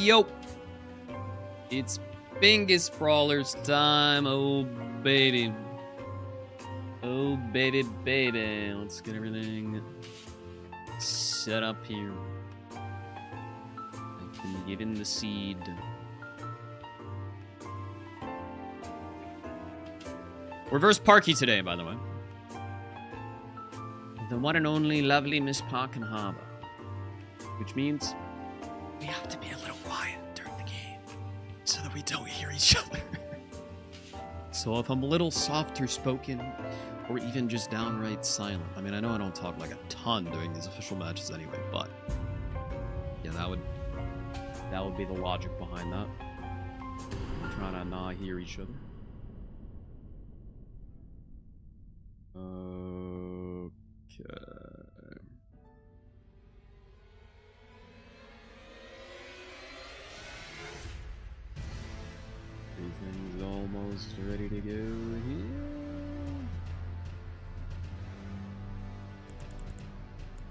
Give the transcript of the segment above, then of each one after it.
Yo! It's Bingus Brawlers time, oh baby. Oh baby, baby. Let's get everything set up here. I can get in the seed. Reverse Parky today, by the way. The one and only lovely Miss Parkenharbor. Which means we have to be a little quiet during the game so that we don't hear each other. So if I'm a little softer spoken or even just downright silent, I mean, I know I don't talk like a ton during these official matches anyway, but yeah, that would be the logic behind that. We're trying to not hear each other. Okay. Everything's almost ready to go here.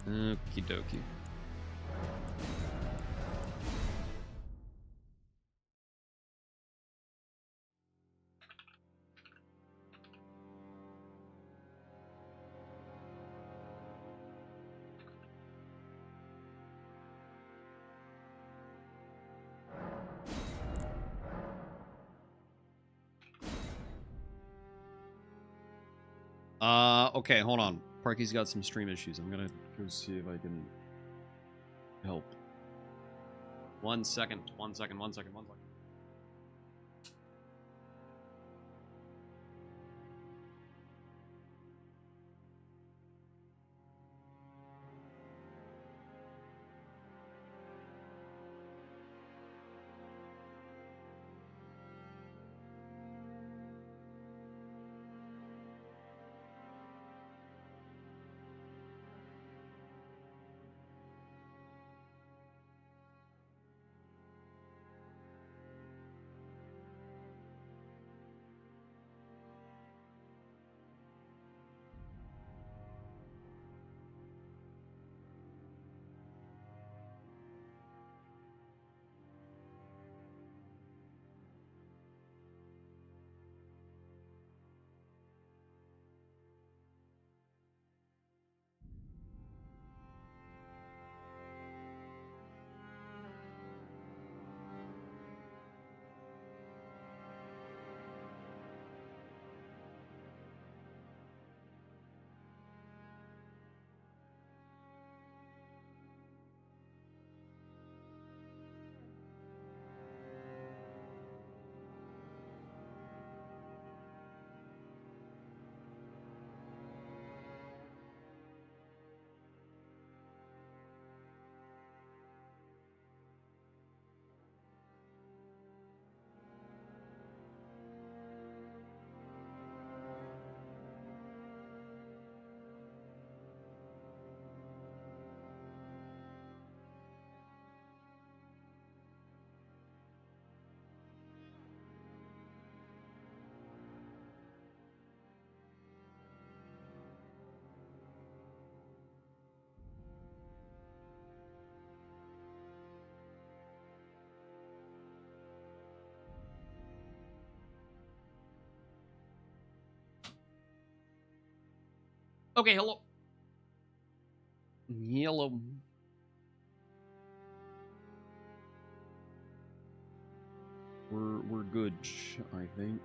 Okie dokie. Okay, hold on. Parky's got some stream issues. I'm gonna go see if I can help. 1 second, 1 second, 1 second, 1 second. Okay, hello. Hello. We're good, I think.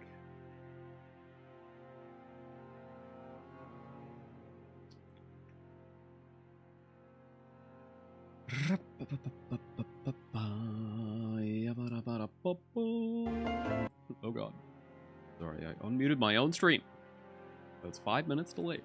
Oh god. Sorry, I unmuted my own stream. That's 5 minutes delayed.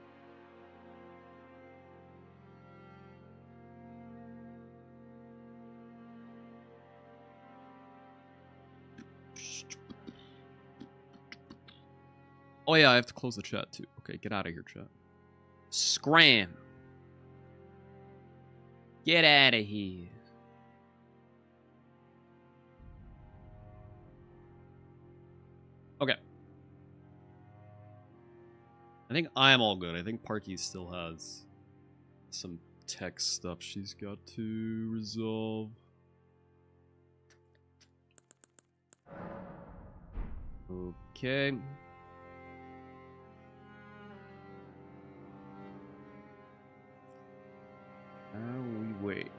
Oh yeah, I have to close the chat too. Okay, get out of here, chat. Scram. Get out of here. Okay. I think I'm all good. I think Parky still has some tech stuff she's got to resolve. Okay. Now we wait.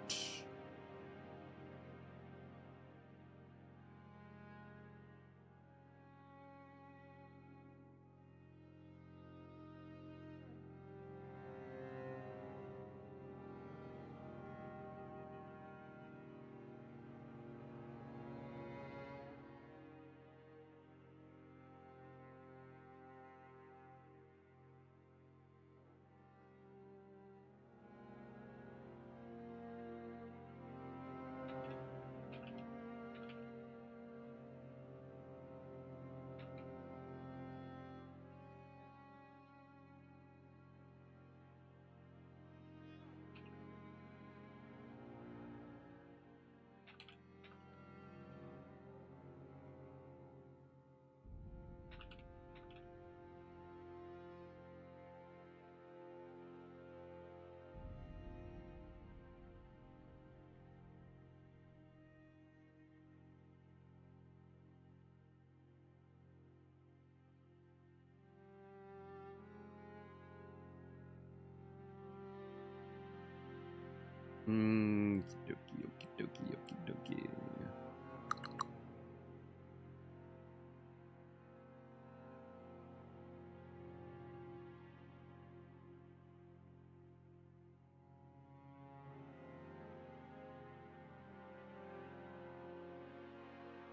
Okie dokie, okie dokie, okie dokie.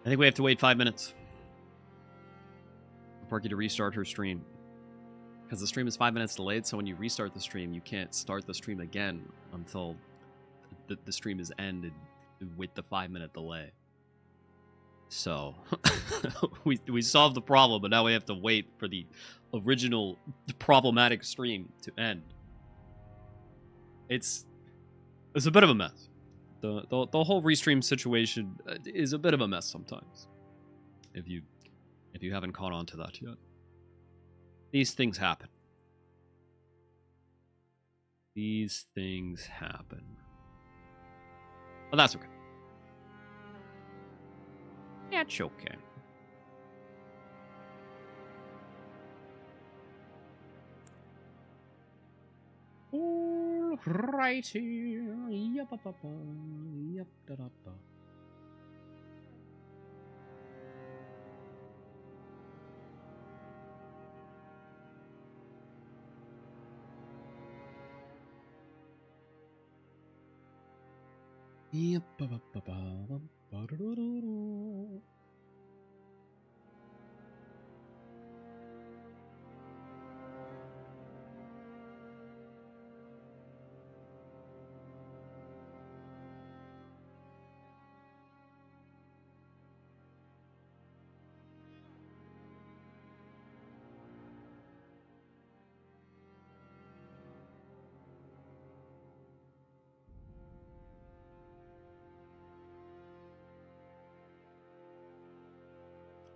I think we have to wait 5 minutes for Parky to restart her stream. Because the stream is 5 minutes delayed, so when you restart the stream, you can't start the stream again until the stream is ended with the 5-minute delay. So, we solved the problem, but now we have to wait for the original problematic stream to end. It's a bit of a mess. The whole restream situation is a bit of a mess sometimes. If you haven't caught on to that yet. These things happen. These things happen. But that's okay. That's okay. Alrighty. Yep-a-pa-pa. Yep-da-da-pa. Yep-ba-ba-ba-ba-ba-da-da-da-da.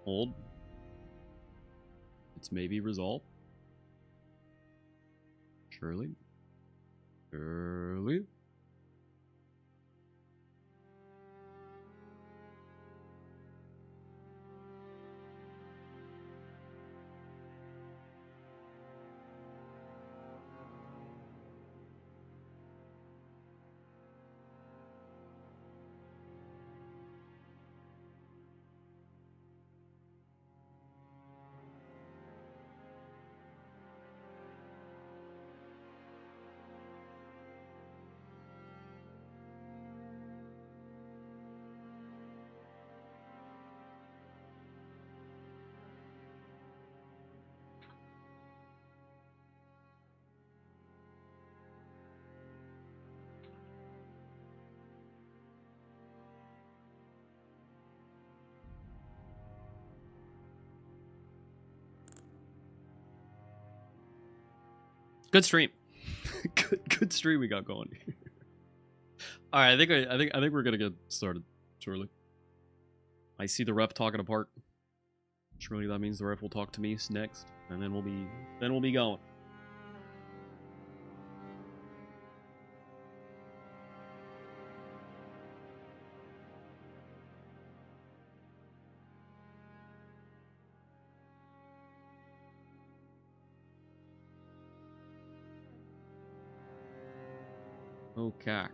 Hold. It's maybe resolved. Surely. Surely. Good stream. good stream we got going. All right, I think we're gonna get started shortly. I see the ref talking apart. Surely that means the ref will talk to me next, and then we'll be going. Okay.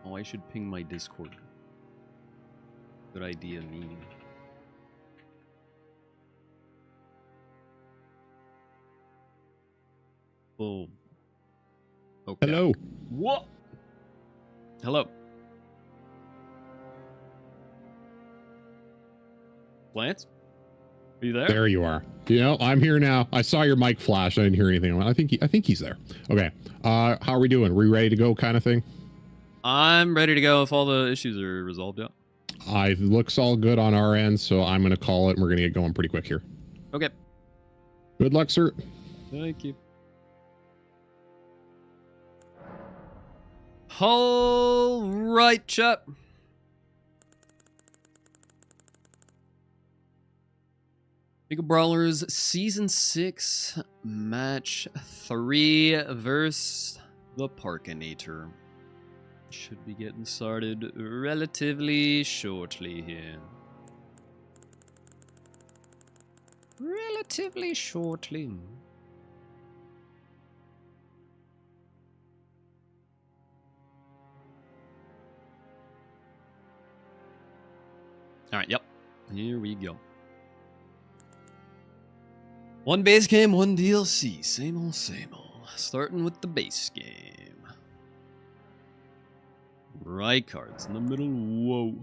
Oh, I should ping my Discord. Good idea, me. Boom. Okay. Hello. What? Hello. Lance? Are you there? There you are. Yeah, I'm here now. I saw your mic flash. I didn't hear anything. I think he's there. Okay. How are we doing? We ready to go kind of thing? I'm ready to go if all the issues are resolved, yeah. It looks all good on our end, so I'm going to call it and we're going to get going pretty quick here. Okay. Good luck, sir. Thank you. All right, chap. Brawlers Season 6, Match 3 versus the Parkenharbor. Should be getting started relatively shortly here. Relatively shortly. Alright, yep. Here we go. One base game, one DLC. Same old, same old. Starting with the base game. Right cards in the middle. Whoa.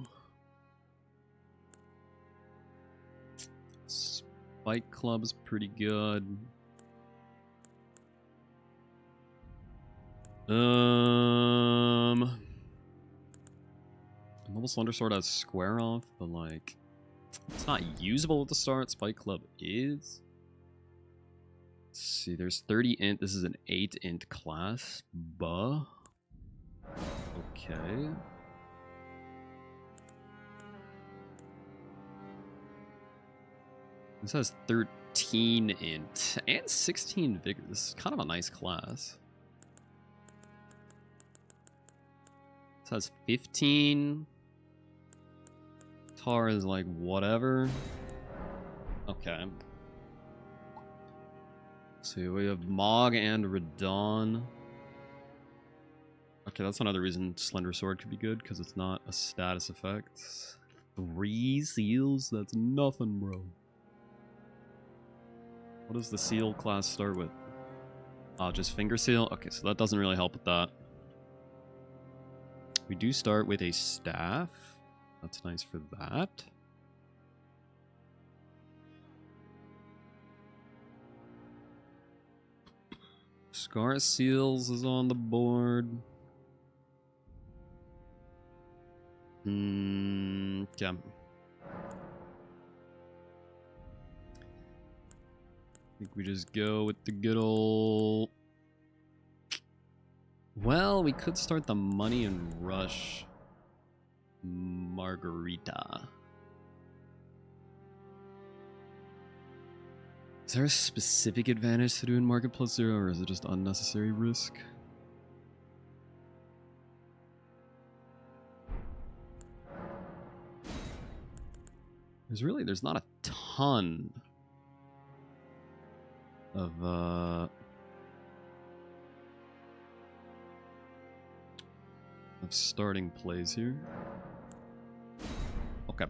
Spike Club's pretty good. Mobile Slender Sword has square off, but like it's not usable at the start. Spike Club is. Let's see, there's 30 int. This is an 8 int class. Buh. Okay. This has 13 int and 16 vigor. This is kind of a nice class. This has 15. Tar is like whatever. Okay. So we have Mog and Radon. Okay, that's another reason Slender Sword could be good, because it's not a status effect. 3 seals? That's nothing, bro. What does the seal class start with? Oh, just Finger Seal? Okay, so that doesn't really help with that. We do start with a staff. That's nice for that. Scar Seals is on the board. Yeah. I think we just go with the good old... Well, we could start the Money and Rush Margarita. Is there a specific advantage to doing Market plus 0, or is it just unnecessary risk? There's not a ton of starting plays here. Okay.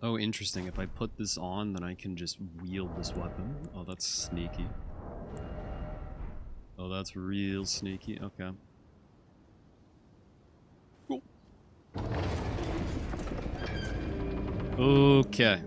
Oh, interesting. If I put this on, then I can just wield this weapon. Oh, that's sneaky. Oh, that's real sneaky. Okay. Cool. Okay.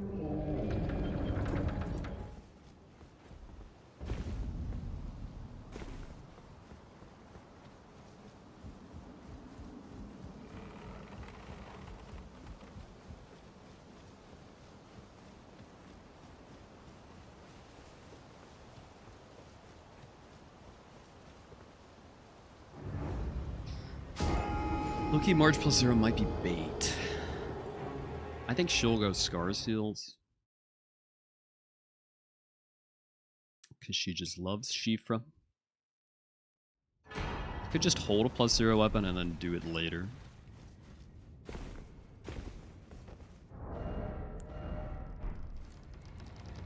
Low-key March +0 might be bait. I think she'll go Scar Seals. Because she just loves Shifra. Could just hold a +0 weapon and then do it later.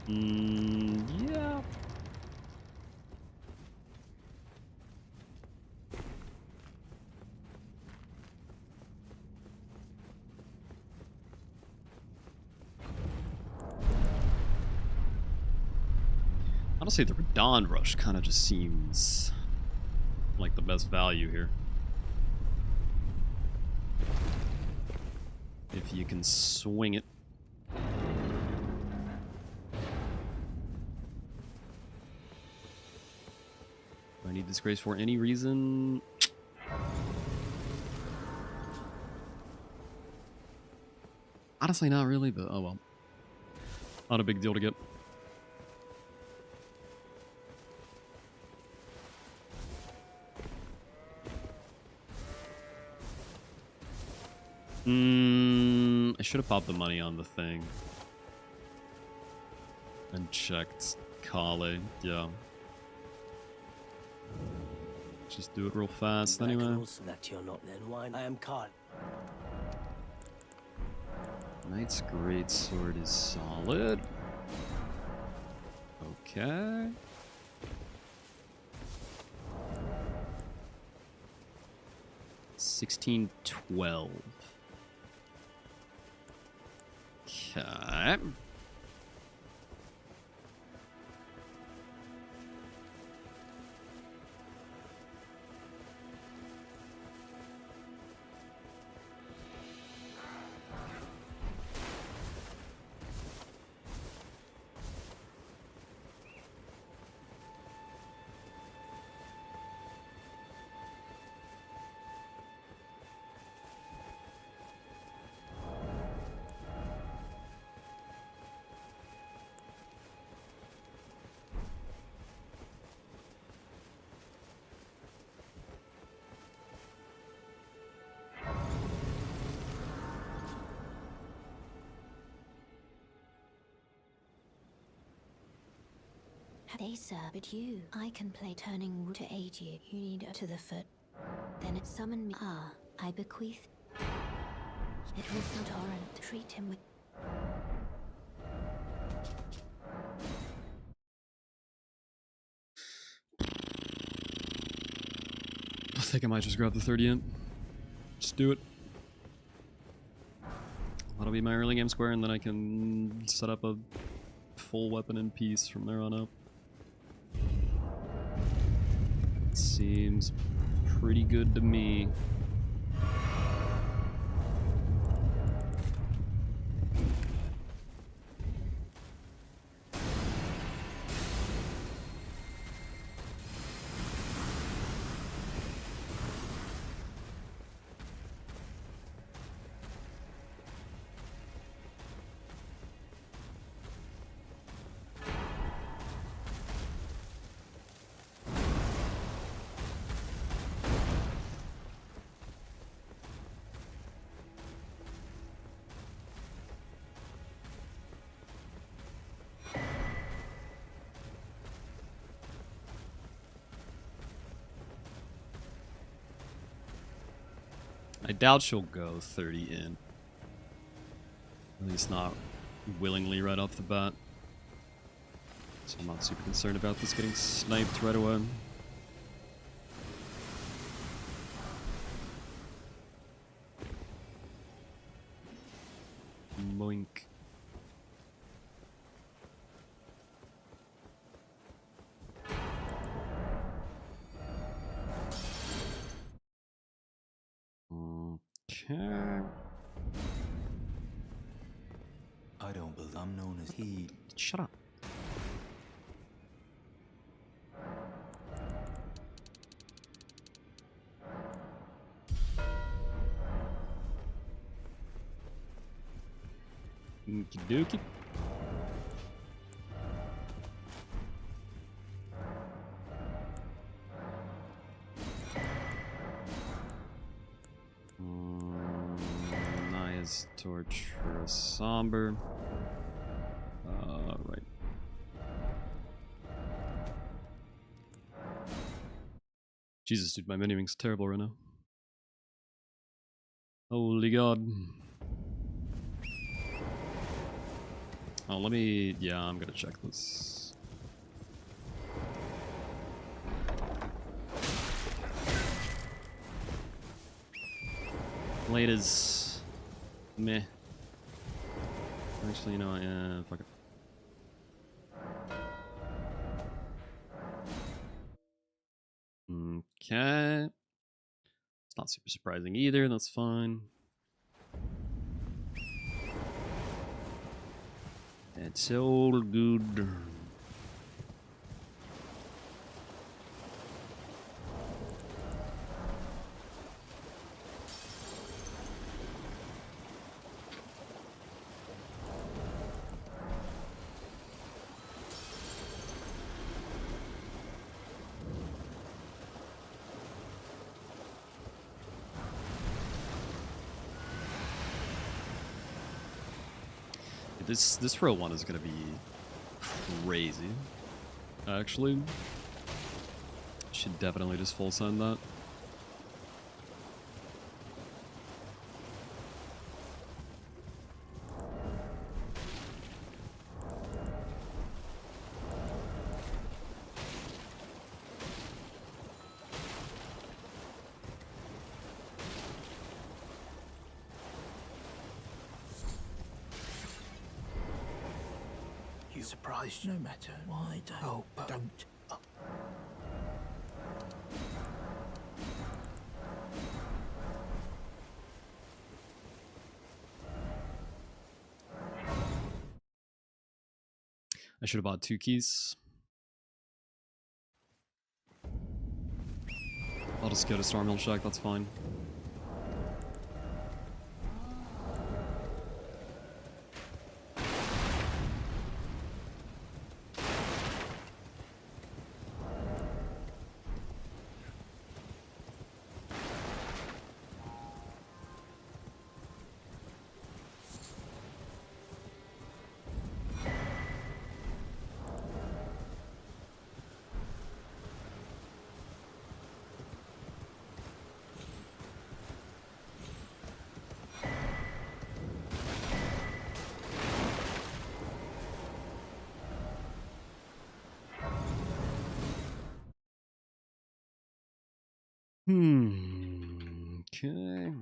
Yeah. Honestly, the Radon Rush kind of just seems like the best value here. If you can swing it. Do I need Disgrace for any reason? Honestly, not really, but oh well. Not a big deal to get. I should have popped the money on the thing. And checked Kale, yeah. Just do it real fast anyway. That you're not then wine. I am Khan. Knight's Greatsword is solid. Okay. $16.12. Okay. Hey sir, but you, I can play turning root to aid you. You need to the foot. Then it summon me. Ah, I bequeath. It was a torrent. Treat him with. I think I might just grab the 30 in. Just do it. That'll be my early game square, and then I can set up a full weapon in piece from there on up. Seems pretty good to me. I doubt she'll go 30 in. At least not willingly right off the bat. So I'm not super concerned about this getting sniped right away. Boink. Okay. I don't believe I'm known as he. Shut up. Okie dokie. this torch for a somber. Right. Jesus, dude, my menus terrible right now. Holy God. Oh, let me... Yeah, I'm gonna check this. Late is... meh. Actually, you know, yeah, fuck it. Okay. It's not super surprising either, that's fine. It's all good. This row 1 is gonna be crazy. Actually, should definitely just full send that. You surprised no matter why don't. I should have bought 2 keys. I'll just go to Stormhill Shack, that's fine. Okay.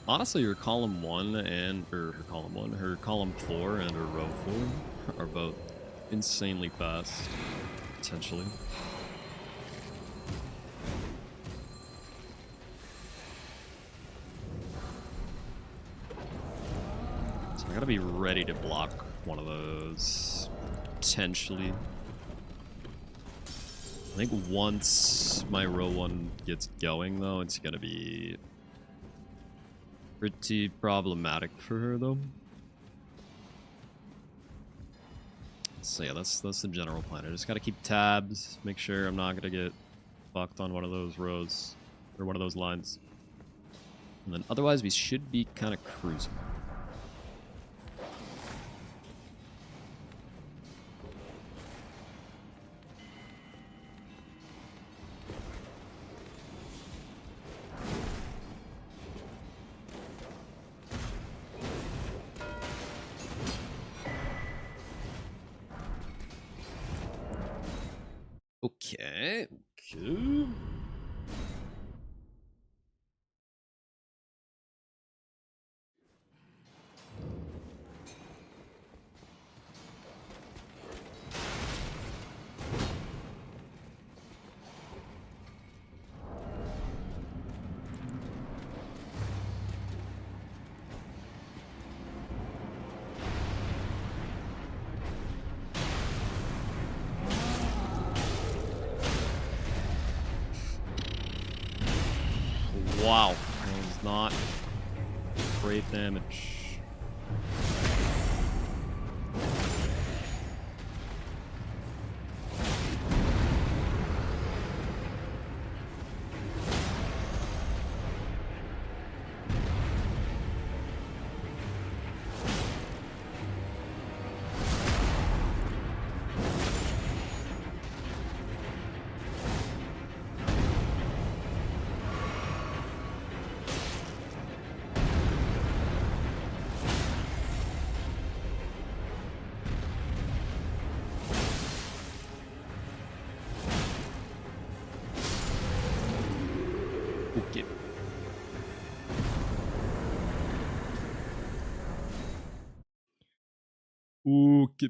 Honestly, her column 1 and her column 4 and her row 4 are both insanely fast, potentially. So I gotta be ready to block one of those, potentially. I think once my row 1 gets going, though, it's gonna be pretty problematic for her, though. So yeah, that's the general plan. I just gotta keep tabs, make sure I'm not gonna get fucked on one of those roads or one of those lines. And then otherwise we should be kind of cruising. Okay. Okay. Wow, that was not great damage. Okay. Okay.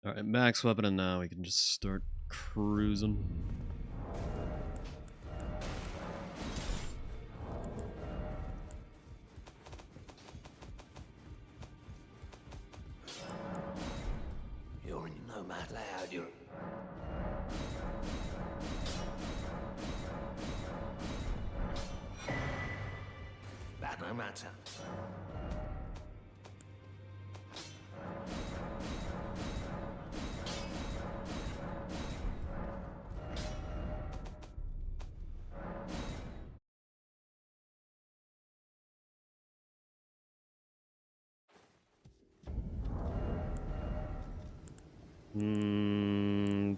Alright, max weapon, and now we can just start cruising. You're in Nomad Loud, you're... That no matter.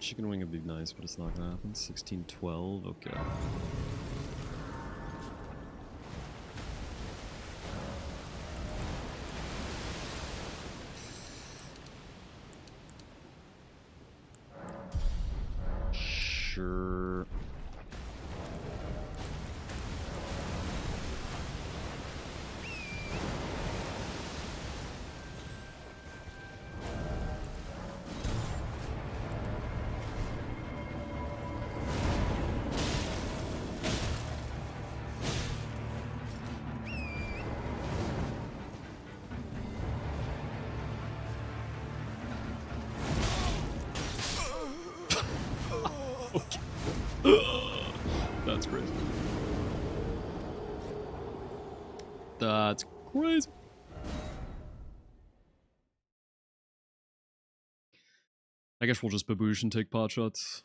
Chicken wing would be nice, but it's not gonna happen. 1612, okay. Sure. That's crazy. That's crazy. I guess we'll just baboosh and take pot shots.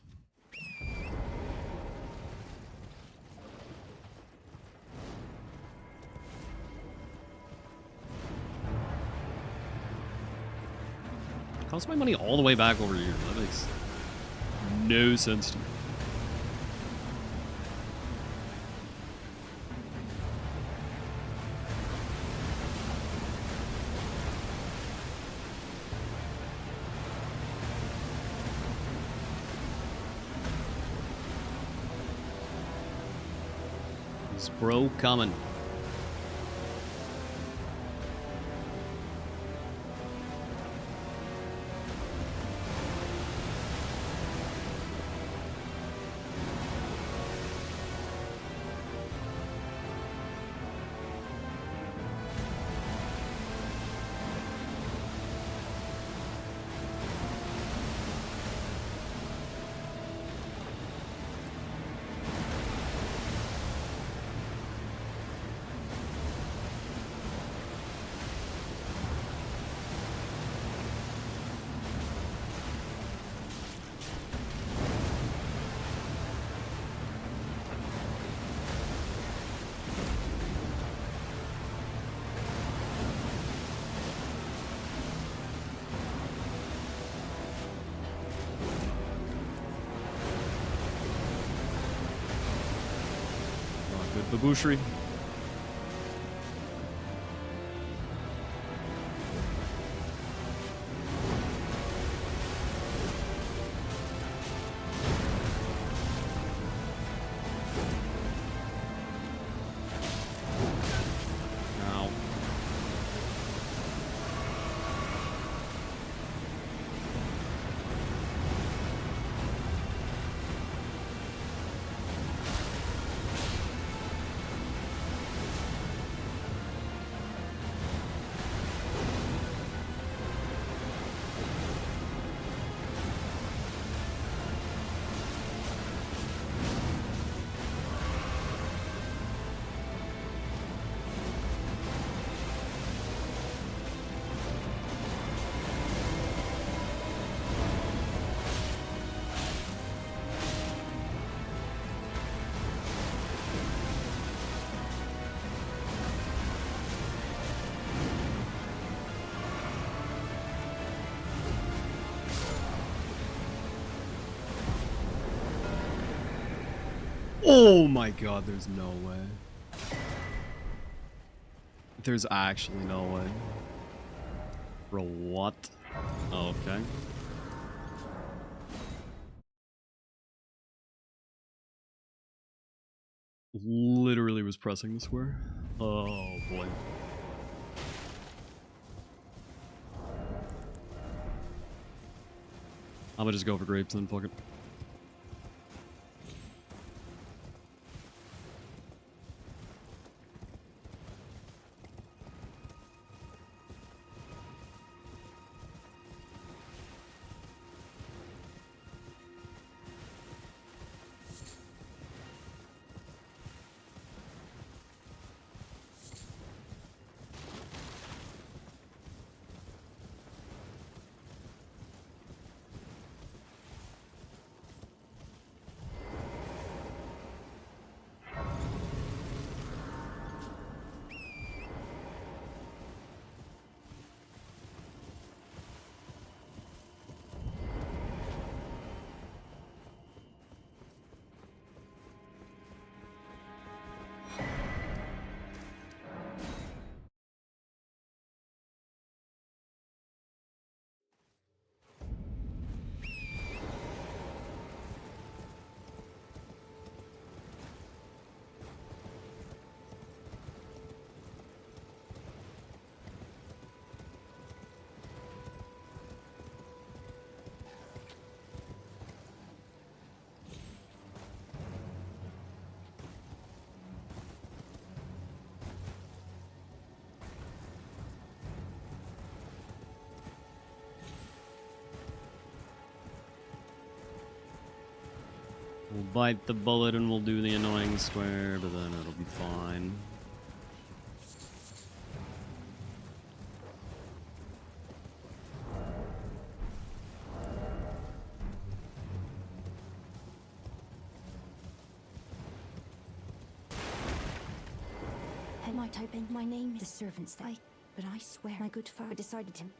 How's my money all the way back over here? That makes no sense to me. Is bro coming? Good baboosery. Ow. Oh my god, there's no way. There's actually no way. Bro, what? Okay. Literally was pressing the square. Oh boy. I'm gonna just go for grapes then, fuck it. We'll bite the bullet and we'll do the annoying square, but then it'll be fine. Head might open. My name is the servant's day, but I swear my good father decided him.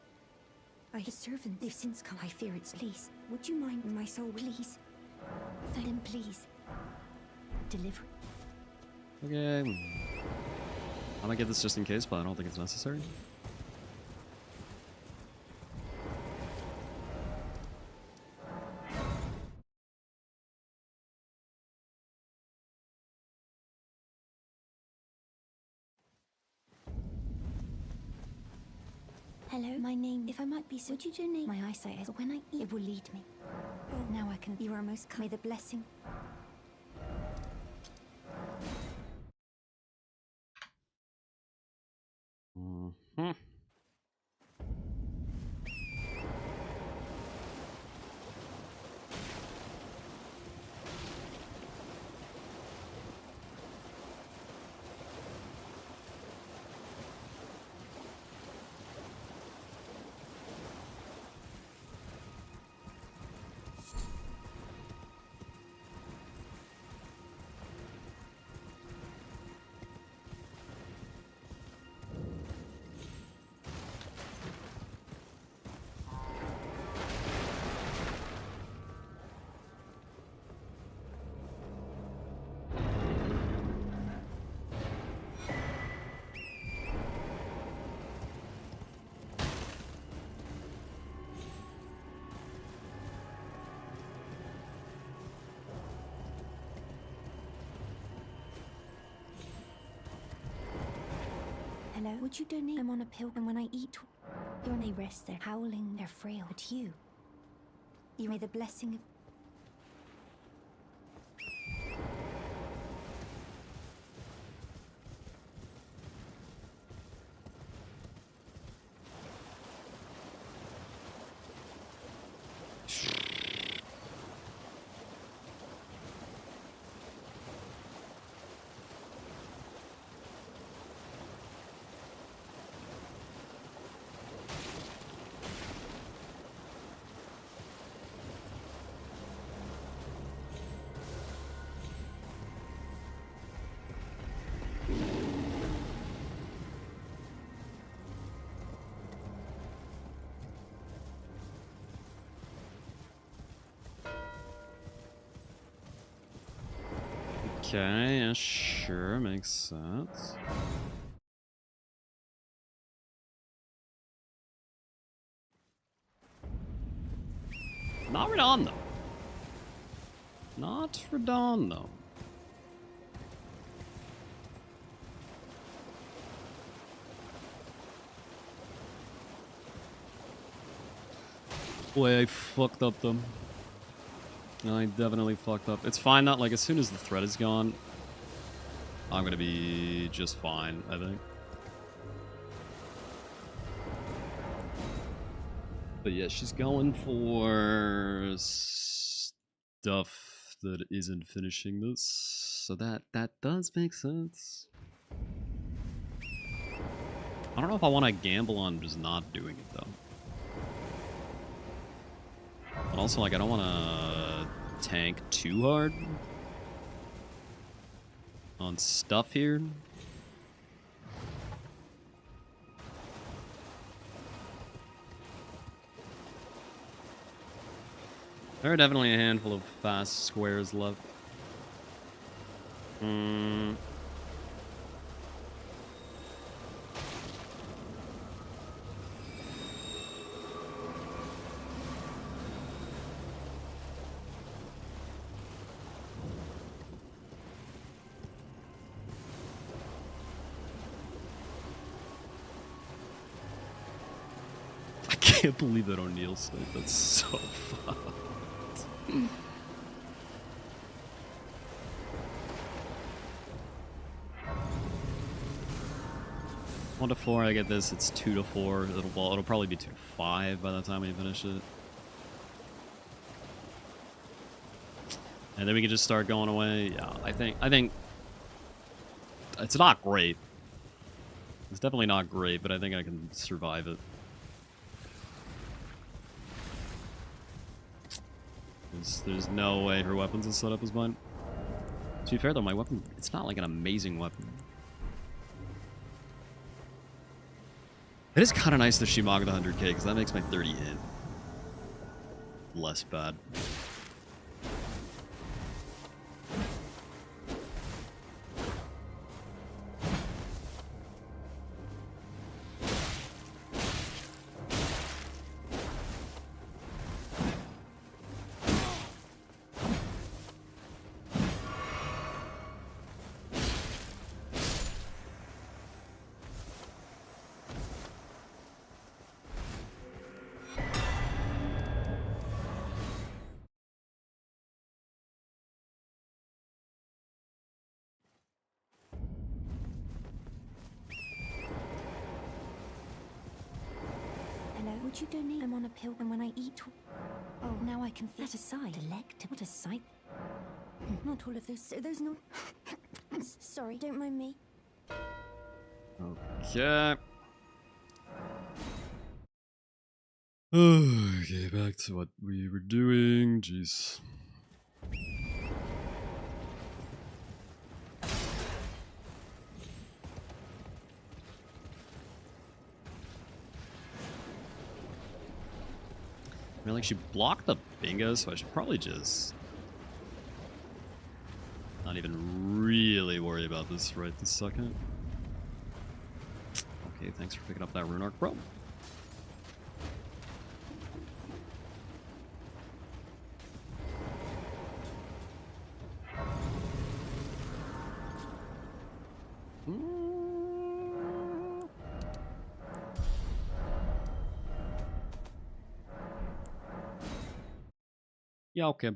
The servant, they've since come. I fear it's please. Would you mind my soul, please? Then please. Deliver. Okay. I might get this just in case, but I don't think it's necessary. Hello, my name, if I might be so, would you donate my eyesight as when I eat, it will lead me. Now I can, you are most kind, may the blessing. Mm-hmm. Hello, would you donate? I'm on a pill, and when I eat, when they rest, they're howling, they're frail. But you may the blessing of. Okay, yeah, sure, makes sense. Not Radon, though. Not Radon, though. Boy, I fucked up them. I definitely fucked up. It's fine that, like, as soon as the threat is gone, I'm gonna be just fine, I think. But yeah, she's going for stuff that isn't finishing this. So that does make sense. I don't know if I want to gamble on just not doing it, though. But also, like, I don't want to tank too hard on stuff here. There are definitely a handful of fast squares left. I can't believe that O'Neal stayed. That's so fucked. 1 to 4, I get this. It's 2 to 4. It'll probably be 2 to 5 by the time we finish it. And then we can just start going away. Yeah, I think it's not great. It's definitely not great, but I think I can survive it. There's no way her weapon's as set up as mine. To be fair though, my weapon, it's not like an amazing weapon. It is kind of nice that she mocked the 100k, because that makes my 30 hit less bad. Would you donate? I'm on a pill, and when I eat... Oh, now I can feel that aside. Delectable. What a sight. Not all of those not... Sorry, don't mind me. Okay. Okay, back to what we were doing. Jeez. I mean, like, she blocked the bingo, so I should probably just not even really worry about this right this second. Okay, thanks for picking up that rune arc, bro. Yeah, okay.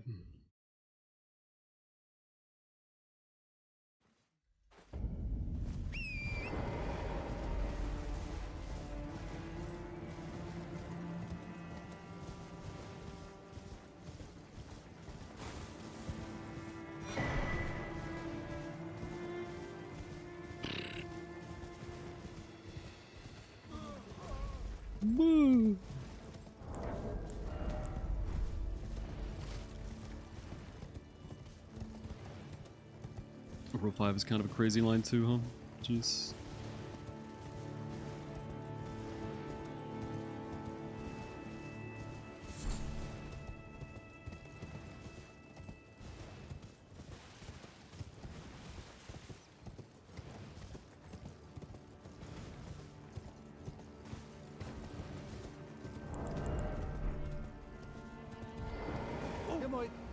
Woo! Row 5 is kind of a crazy line too, huh? Jeez.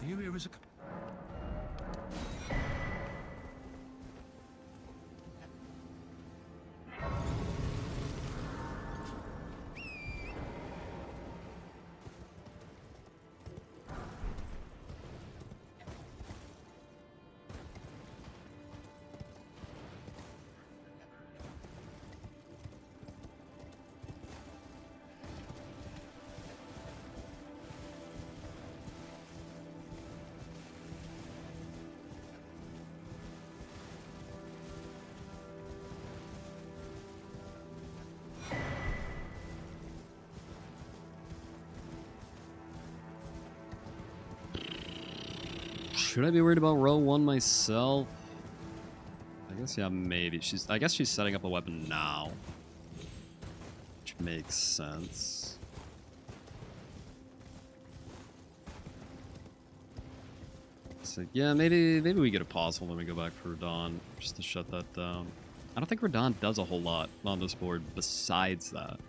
Do you hear us? Should I be worried about row 1 myself? I guess, yeah, maybe. I guess she's setting up a weapon now. Which makes sense. So, yeah, maybe we get a pause when we go back for Radahn, just to shut that down. I don't think Radahn does a whole lot on this board besides that.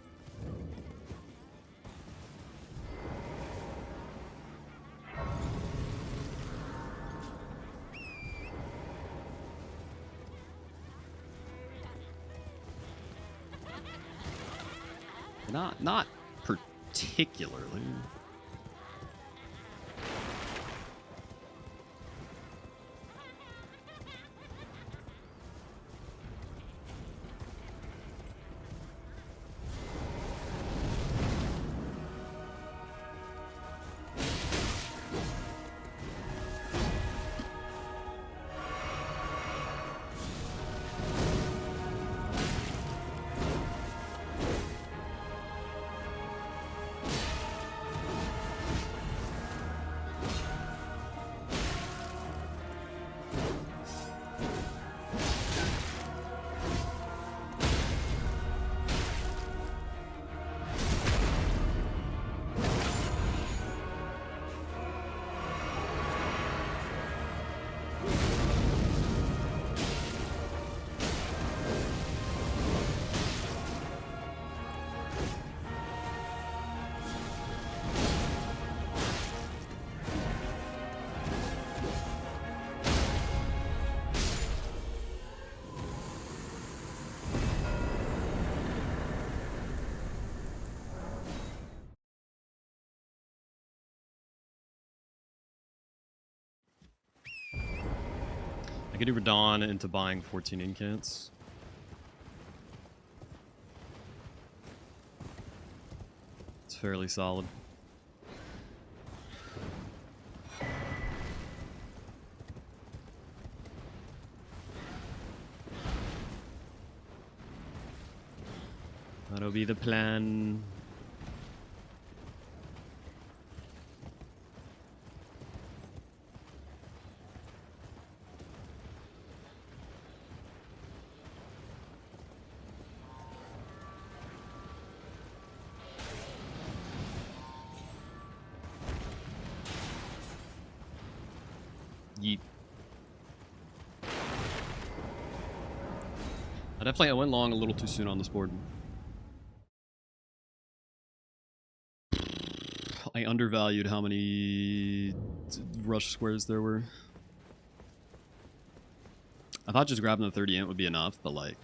Not particularly. I could do Radahn into buying 14 incants. fairly solid. That'll be the plan. Yeet. I went long a little too soon on this board. I undervalued how many rush squares there were. I thought just grabbing the 30 int would be enough, but like...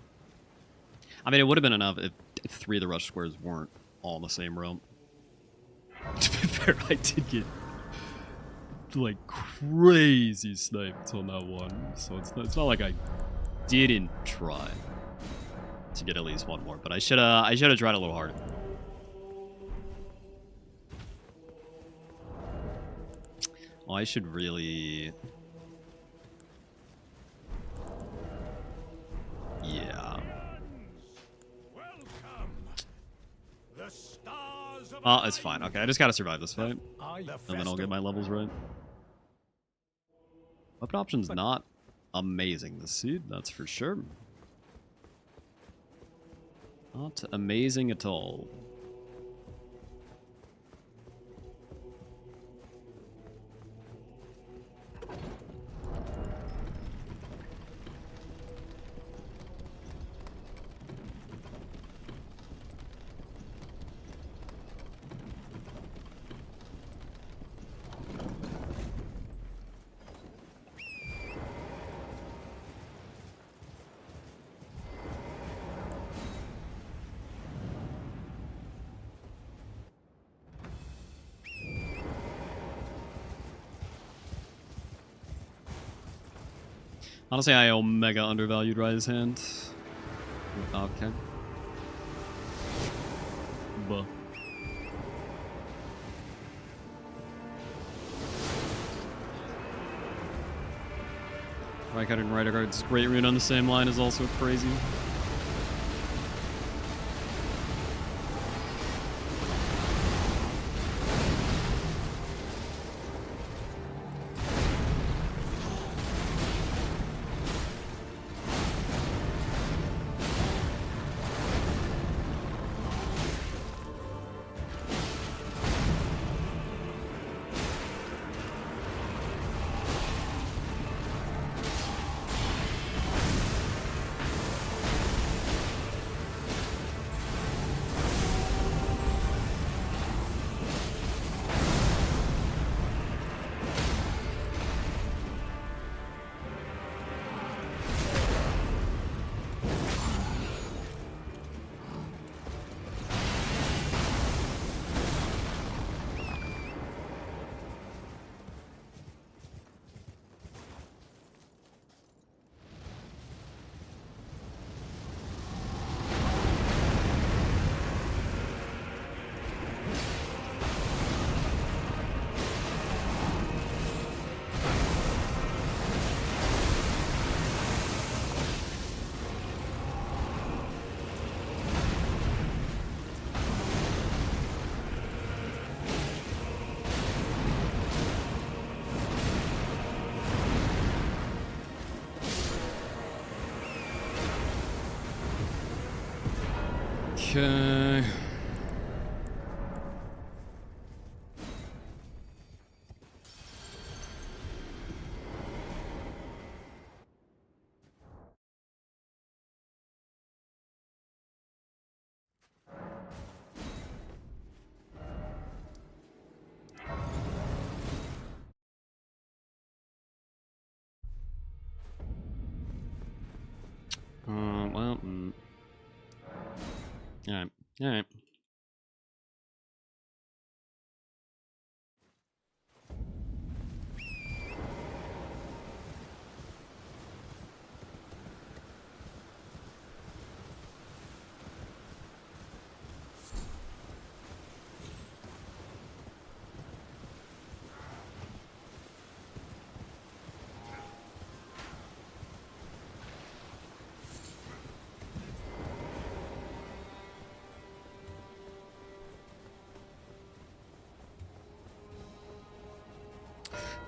I mean, it would have been enough if 3 of the rush squares weren't all in the same row. To be fair, I did get like crazy sniped on that one, so it's not like I didn't try to get at least one more, but I should have tried a little harder. Oh, I should really... Yeah. Oh, it's fine. Okay, I just gotta survive this fight. And then I'll get my levels right. Weapon option's not amazing this seed, that's for sure. Not amazing at all. Honestly, I omega undervalued Rise Hand. Okay. Buh. Right and right guard's great rune on the same line is also crazy. Okay. Well, Alright, alright.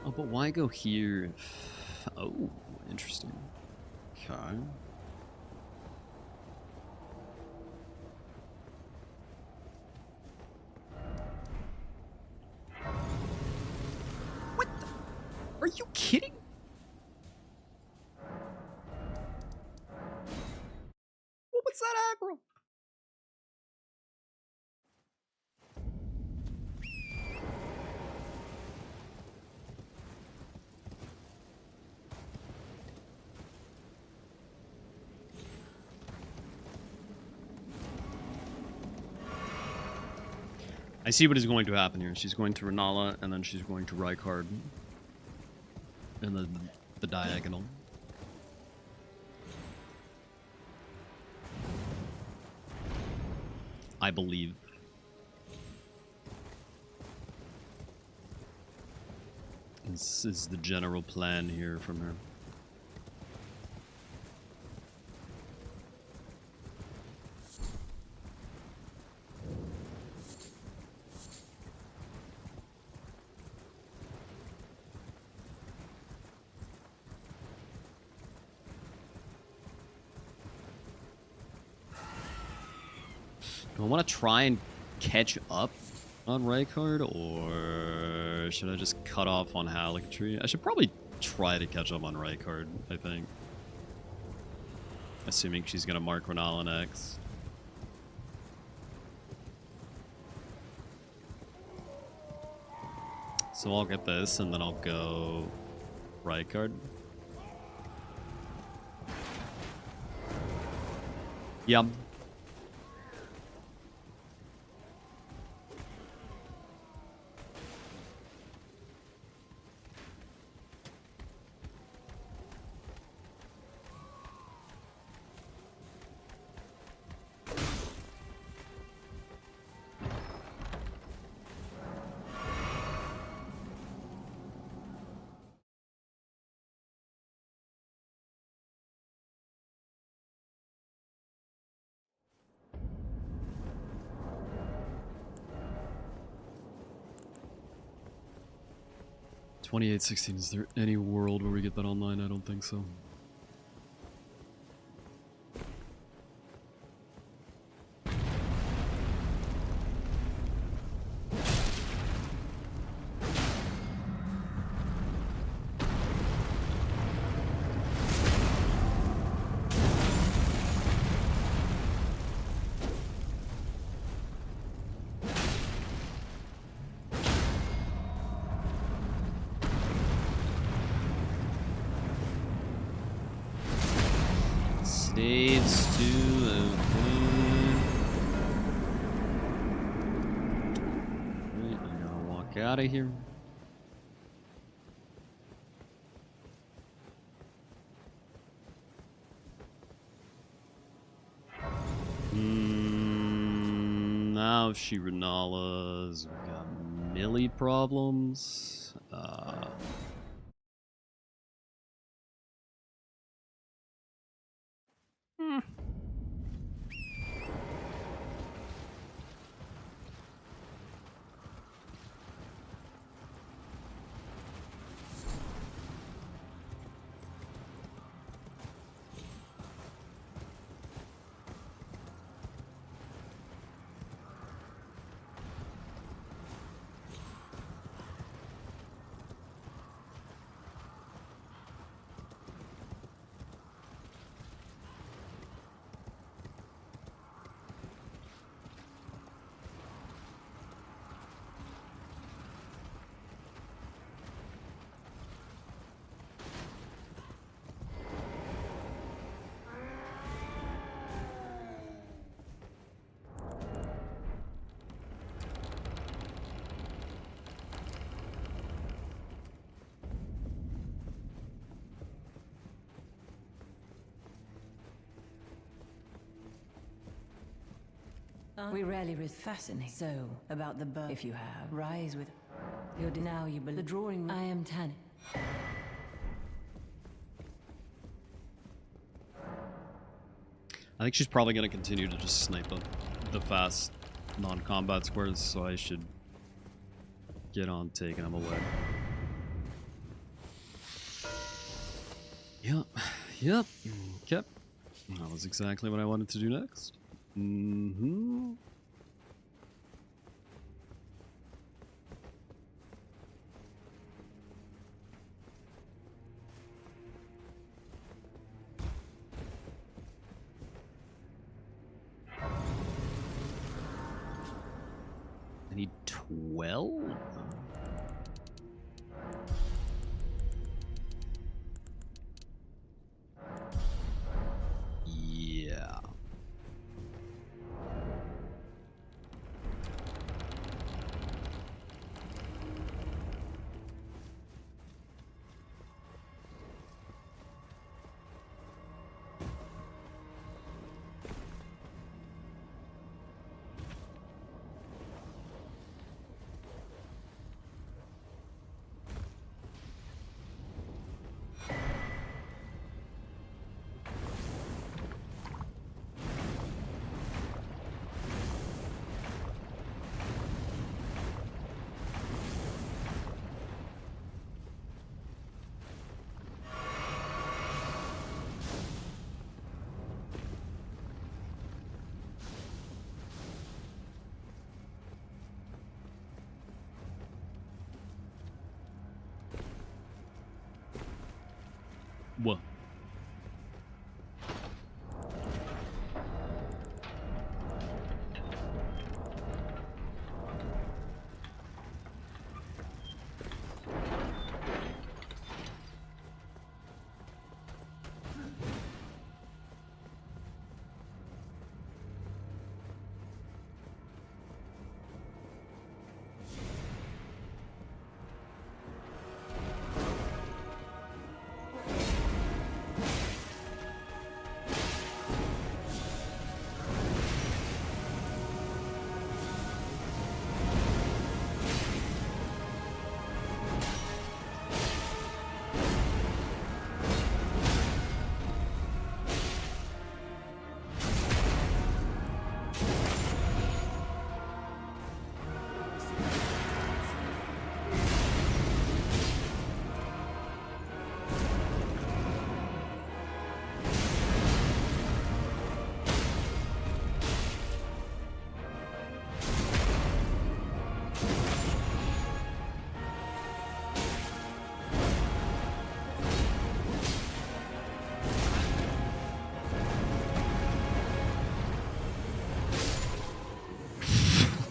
Oh, but why go here? Oh, interesting. Okay. What the? Are you kidding? What was that aggro? I see what is going to happen here. She's going to Renala, and then she's going to Rykard. And the diagonal. I believe. This is the general plan here from her. Do I want to try and catch up on Rykard, or should I just cut off on Halictree? I should probably try to catch up on Rykard, I think. Assuming she's going to mark Renala next. So I'll get this, and then I'll go Rykard. Yep. $28.16. Is there any world where we get that online? I don't think so. Saves to open. Right, I gotta walk out of here. Now she Renalas. We got Millie problems. We rarely fascinate. So, about the birth, if you have, rise with your now you believe the drawing room. I am Tanit. I think she's probably going to continue to just snipe the fast non-combat squares, so I should get on taking them away. Yep. Yep. Yep. That was exactly what I wanted to do next. Mm-hmm. I need 12? Yeah. What?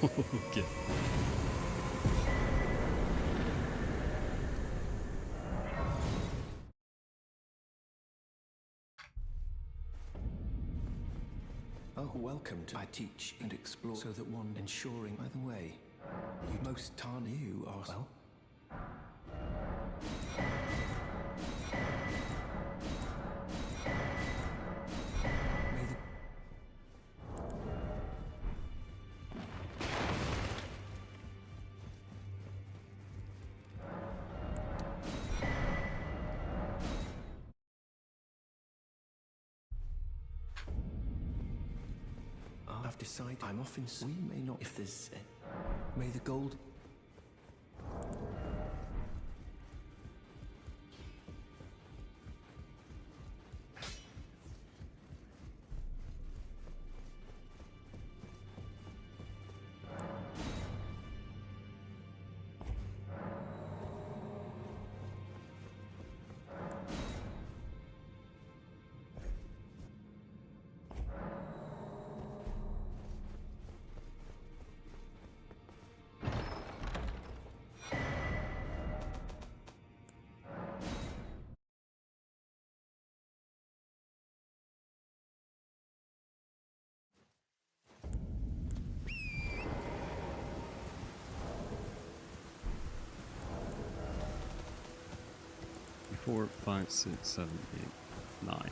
Okay. Oh, welcome to I teach and explore so that one ensuring by the way. You most tarn you are well. May the I've decided I'm often we may not if there's may the gold Four, five, six, seven, eight, nine.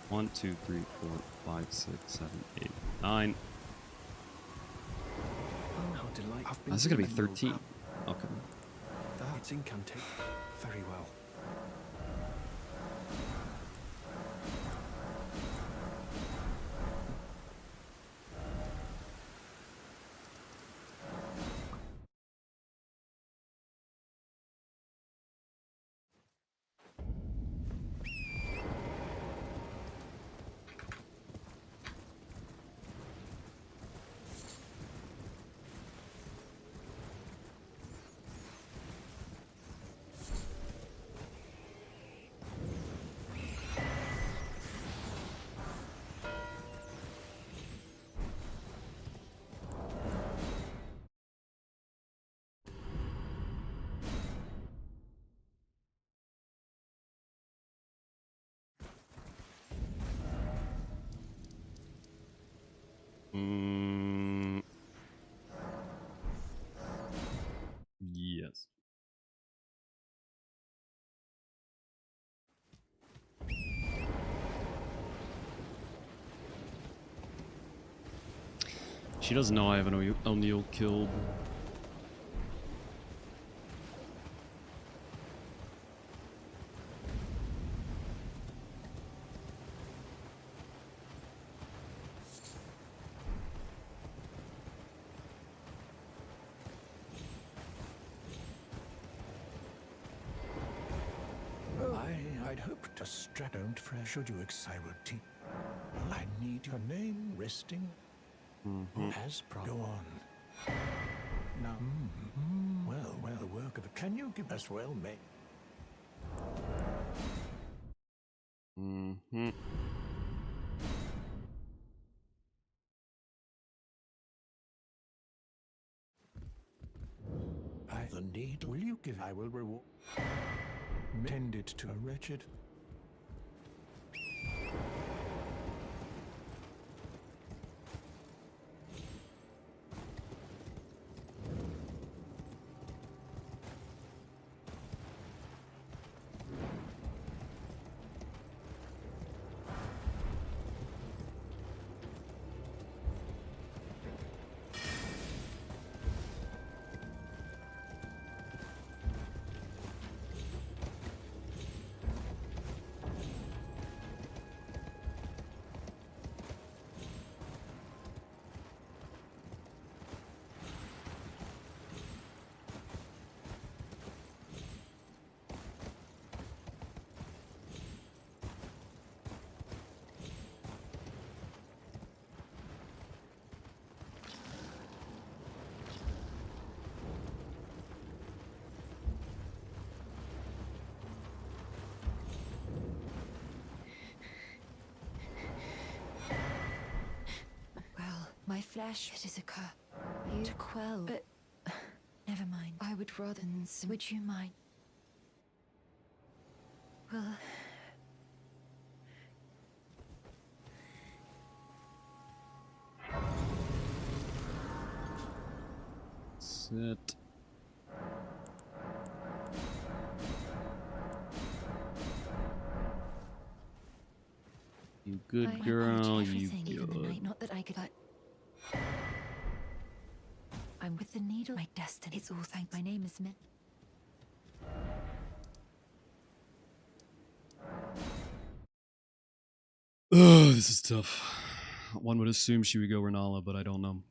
1, 2, 3, 4, 5, 6, 7, 8, 9. Oh, how delightful. This is gonna be 13. Okay. It's incantation. Very well. She doesn't know I have an O'Neill killed. I'd hoped to don't fresh. Should you I will teach. I need your name resting. As go on. Now, well, the work of can you give us well made? The need. Will you give? I will reward. Tended to a wretched. My flesh, it is a curse. You to quell, but never mind. I would rather than would you mind? Well, Sit. You good girl, you even the good. night, not that I could, but I'm with the needle. My destiny. It's all thank. My name is Min. Oh, this is tough. One would assume she would go Renala, but I don't know.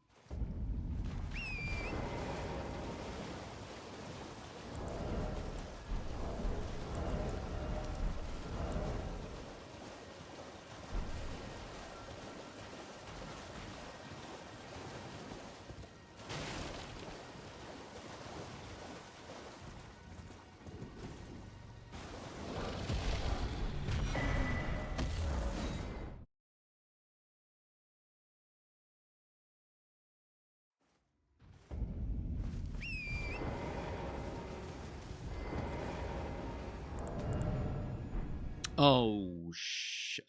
Oh,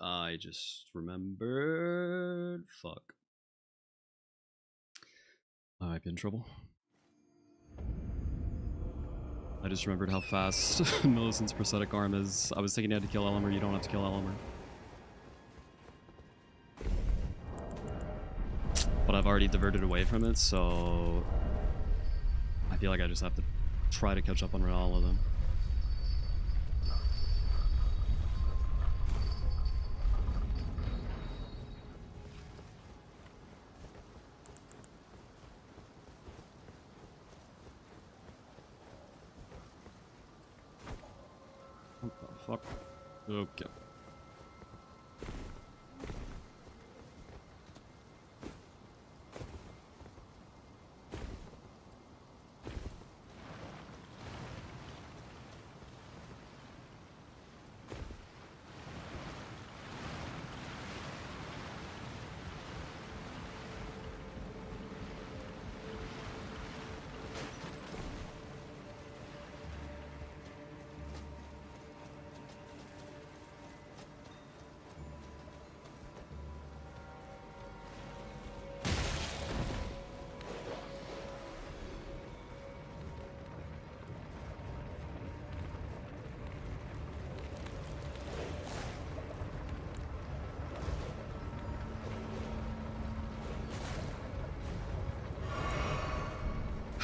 I just remembered. Fuck. I might be in trouble. I just remembered how fast Millicent's prosthetic arm is. I was thinking you had to kill Elimer. You don't have to kill Elimer. But I've already diverted away from it, so I feel like I just have to try to catch up on Renala then. What the fuck? Okay.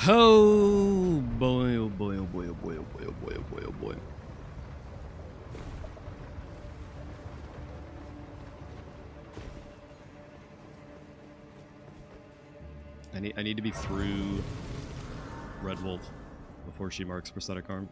Oh boy, oh boy, oh boy, oh boy, oh boy, oh boy, oh boy, oh boy. I need to be through Red Wolf before she marks prosthetic arm.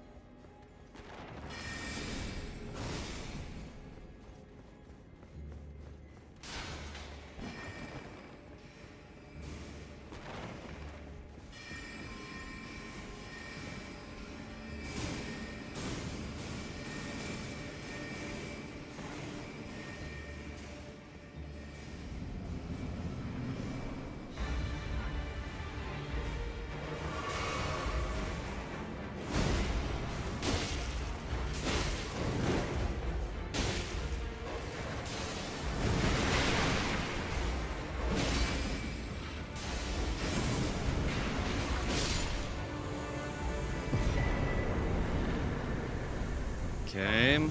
Okay.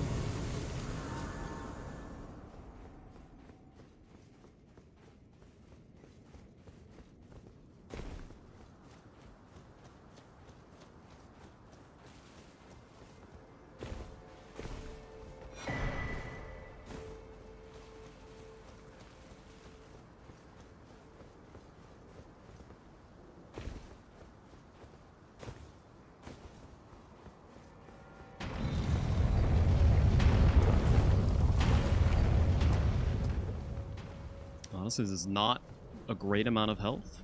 Honestly, this is not a great amount of health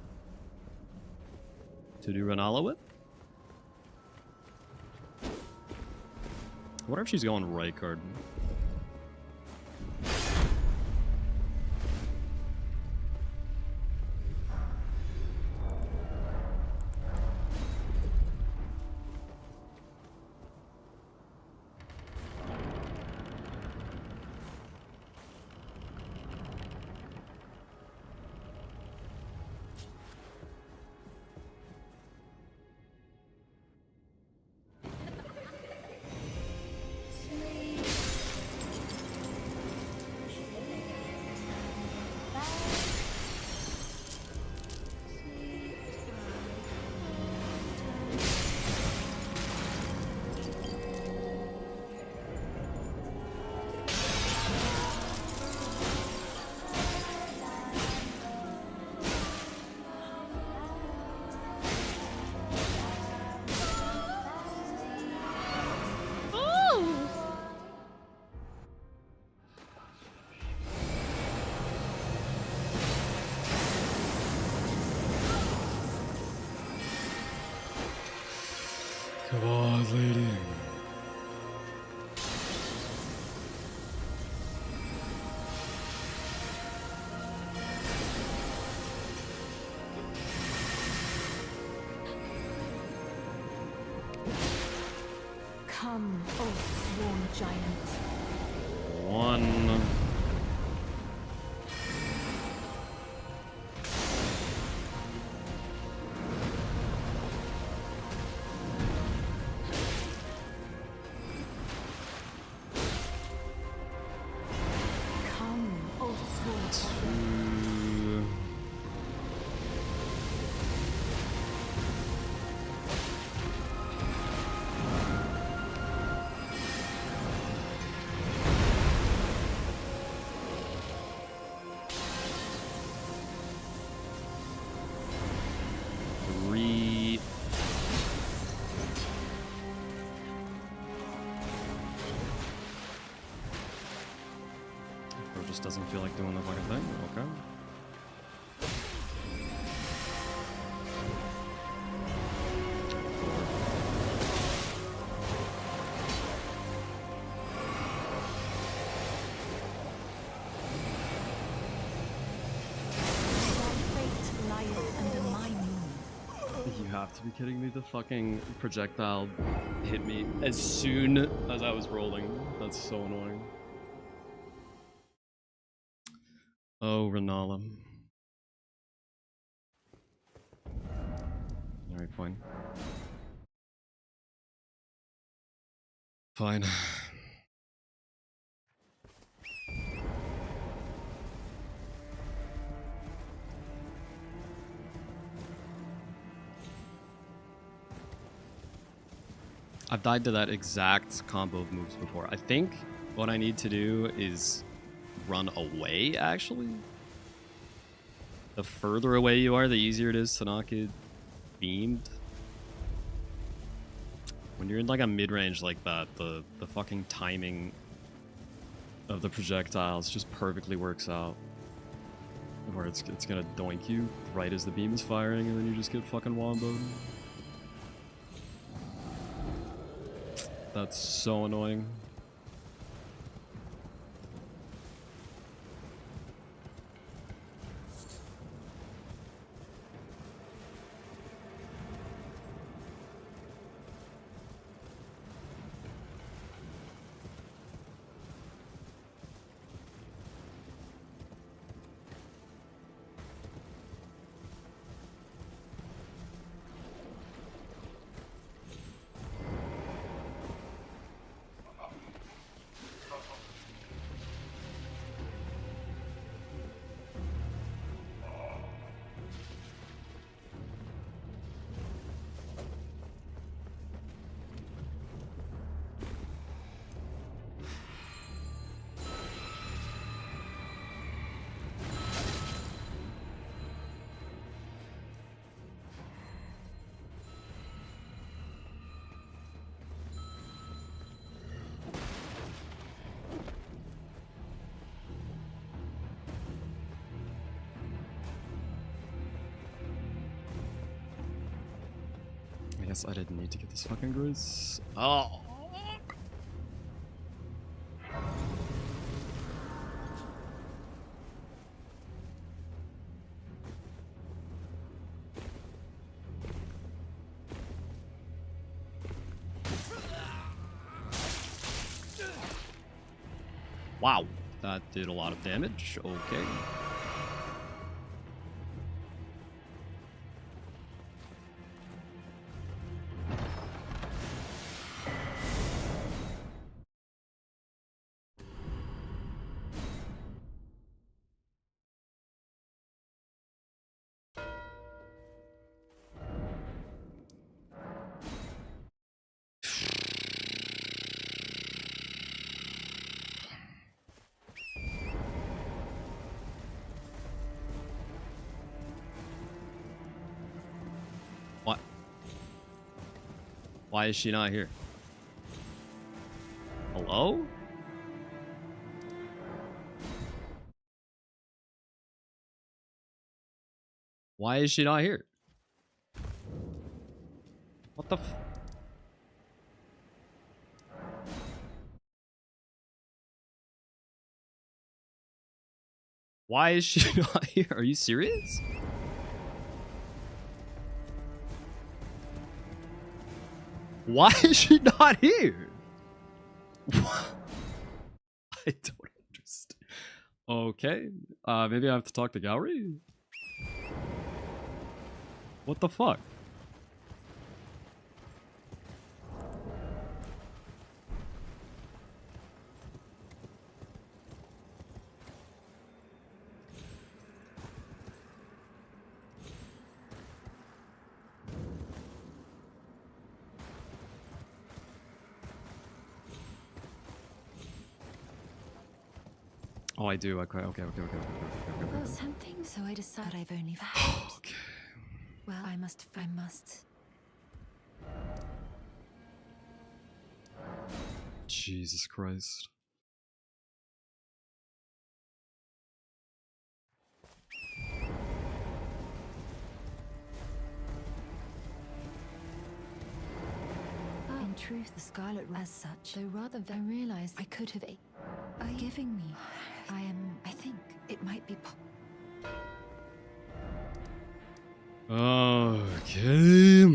to do Renala with. I wonder if she's going right card. Come on, lady. Come, O sworn giant. One. Come, O sworn Two. Three. Or just doesn't feel like doing the fucking thing. Okay. fate lieth under my moon. You have to be kidding me. The fucking projectile hit me as soon as I was rolling. That's so annoying. Oh, Renala. Alright, fine. Fine. I've died to that exact combo of moves before. I think what I need to do is run away, actually. The further away you are, the easier it is to not get beamed. When you're in like a mid-range like that, the fucking timing of the projectiles just perfectly works out. Where it's gonna doink you right as the beam is firing, and then you just get fucking womboed. That's so annoying. I guess I didn't need to get this fucking grizz. Oh. Wow, that did a lot of damage. Okay. What? Why is she not here? Hello? Why is she not here? What the f- Why is she not here? Are you serious? Why is she not here? What? I don't understand. Okay. Maybe I have to talk to Gowry? What the fuck? Oh, I do. Okay. Well, something, so I decided I've only found. Okay. Well, I must. Jesus Christ. In truth, the Scarlet as such, though rather than realize I could have. Are you giving me? I think it might be. Okay.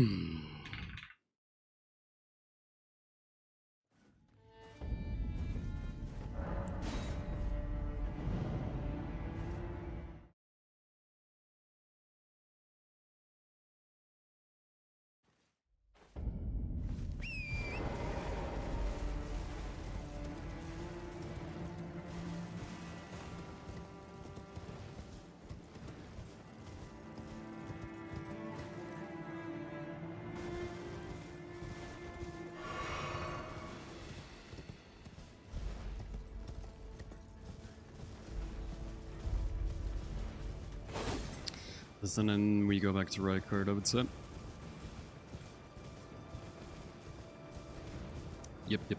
And then we go back to right card, I would say. Yep. Yep.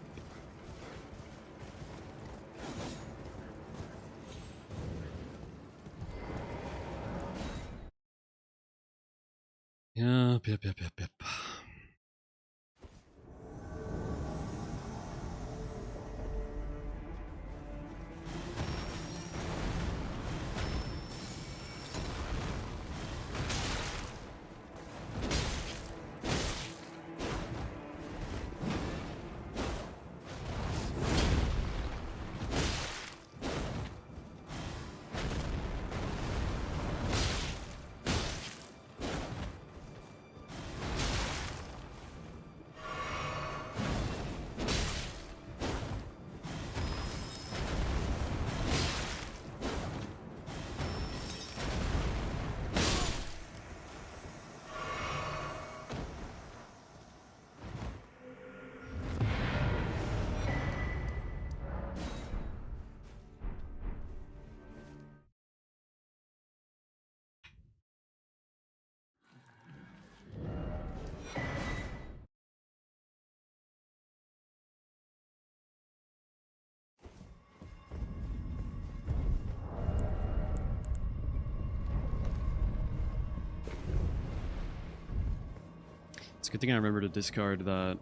It's a good thing I remember to discard that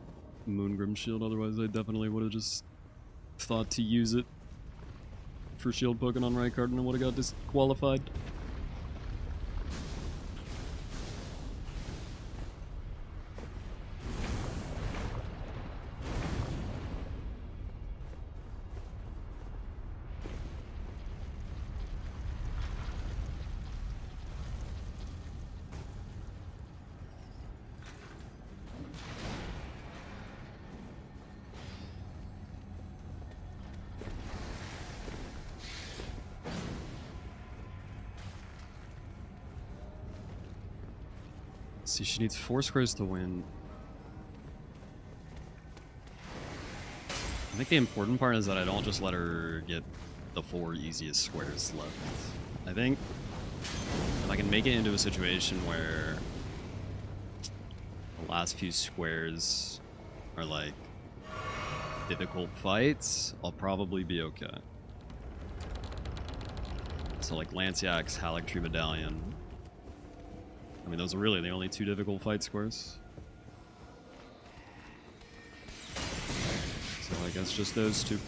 Moongrim shield, otherwise I definitely would have just thought to use it for shield poking on right card and I would have got disqualified. See, she needs 4 squares to win. I think the important part is that I don't just let her get the 4 easiest squares left. I think if I can make it into a situation where the last few squares are like difficult fights, I'll probably be okay. So like Lanciax, Halictree Medallion. I mean, those are really the only 2 difficult fight squares. So I guess just those 2.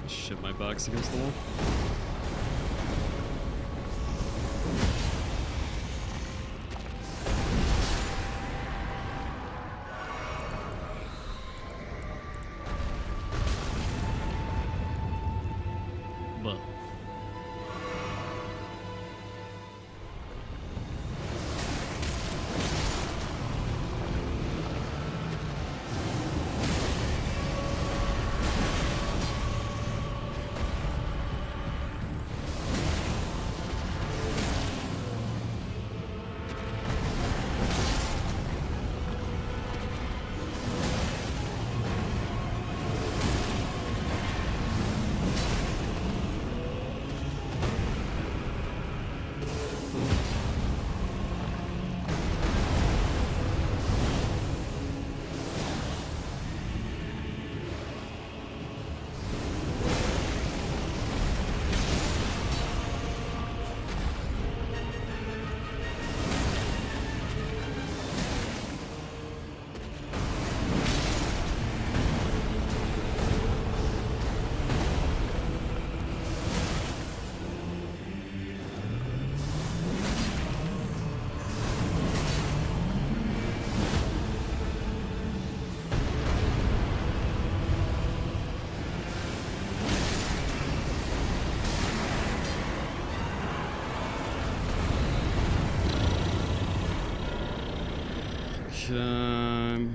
Shit my box against the wall. But Okay.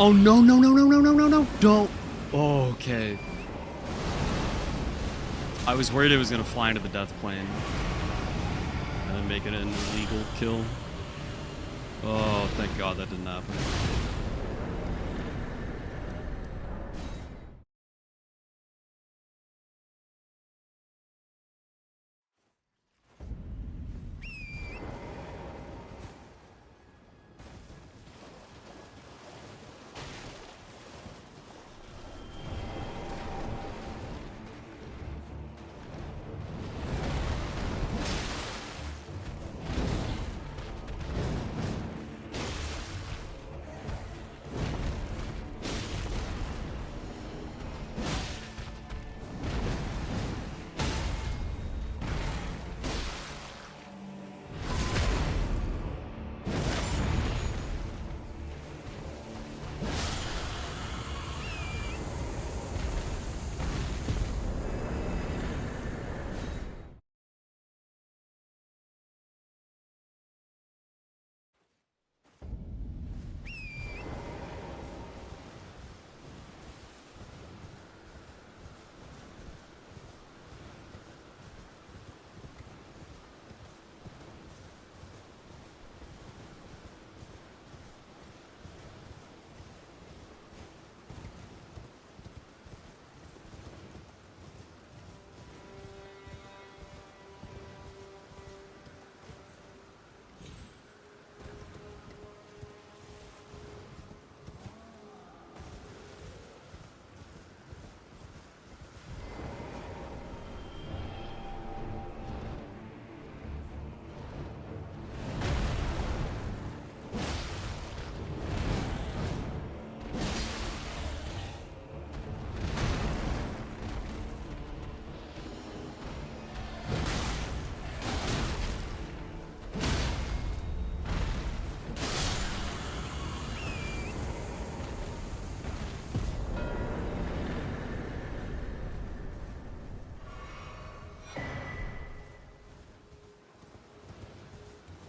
Oh no no no no no no no no! Don't. Oh, okay. I was worried it was gonna fly into the death plane and then make it an illegal kill. Oh, thank God that didn't happen.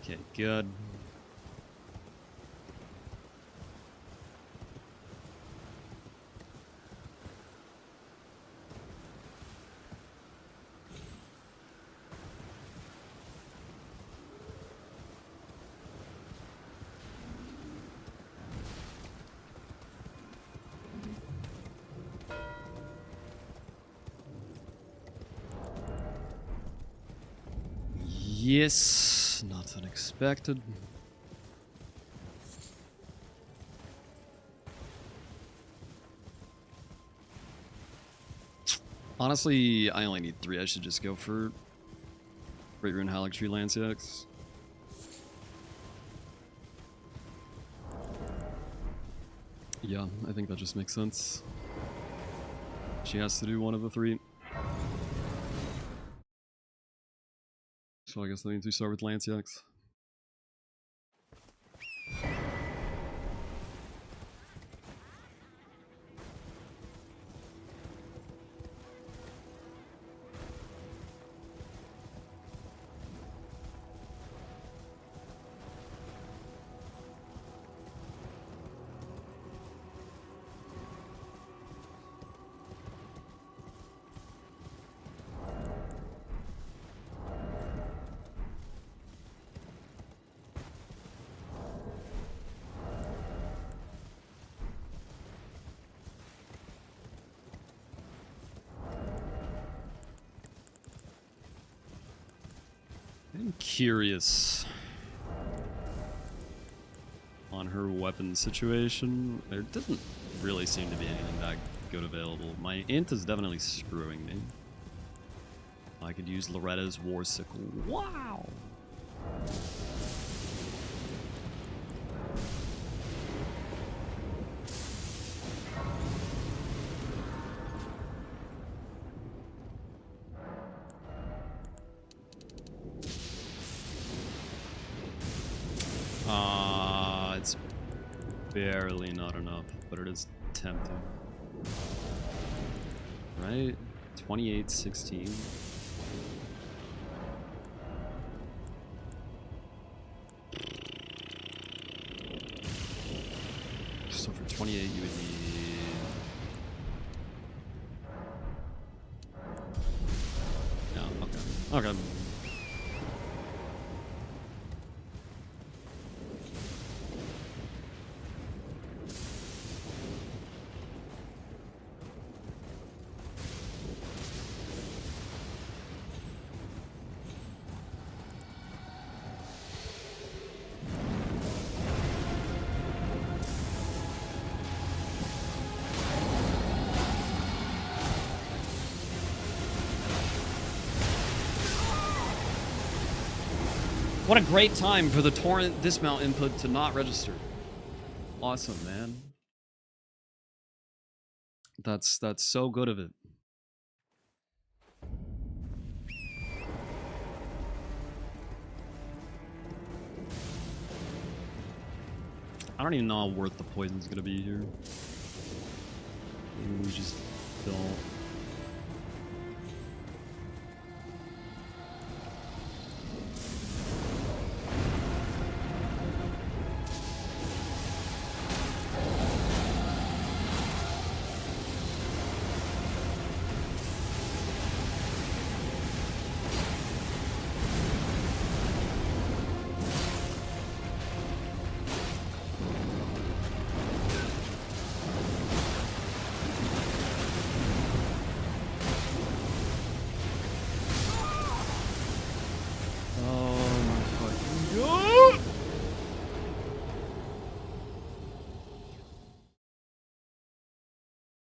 Okay, good. Yes, not unexpected. Honestly, I only need 3. I should just go for Great Rune Haligtree Lanciax. Yeah, I think that just makes sense. She has to do one of the 3. So I guess that means we start with Lanciax. I'm curious on her weapon situation. There didn't really seem to be anything that good available. My int is definitely screwing me. I could use Loretta's War Sickle. Wow! It's barely not enough, but it is tempting. Right? 28-16. So for 28 you would need... No, okay. Okay. What a great time for the torrent dismount input to not register. Awesome, man. That's so good of it. I don't even know how worth the poison's gonna be here. Maybe we just don't.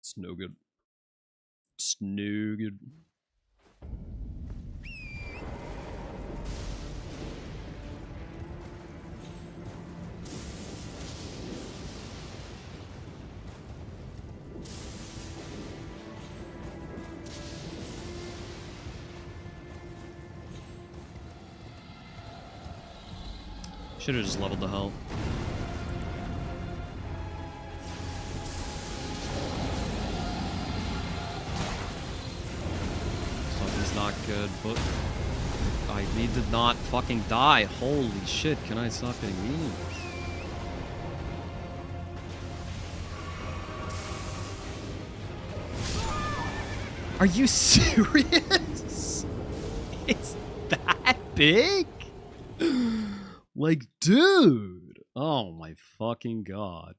It's no good. It's no good. Should have just leveled the hell. Something's not good, but I need to not fucking die. Holy shit, can I stop getting memes? Are you serious? It's that big? Like, dude! Oh my fucking god.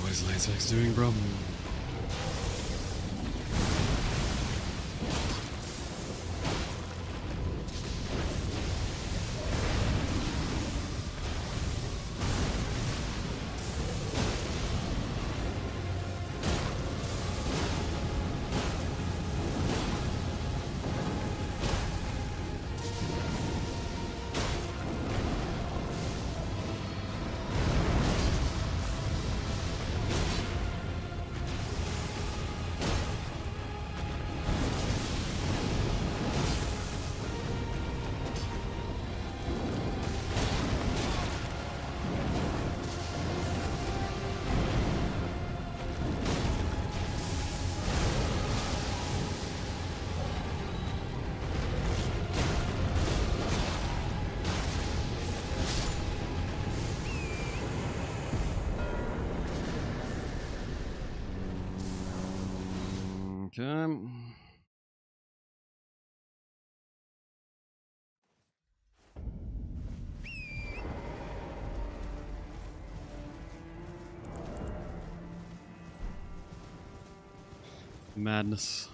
What is LilAggy doing, bro? Okay. Madness.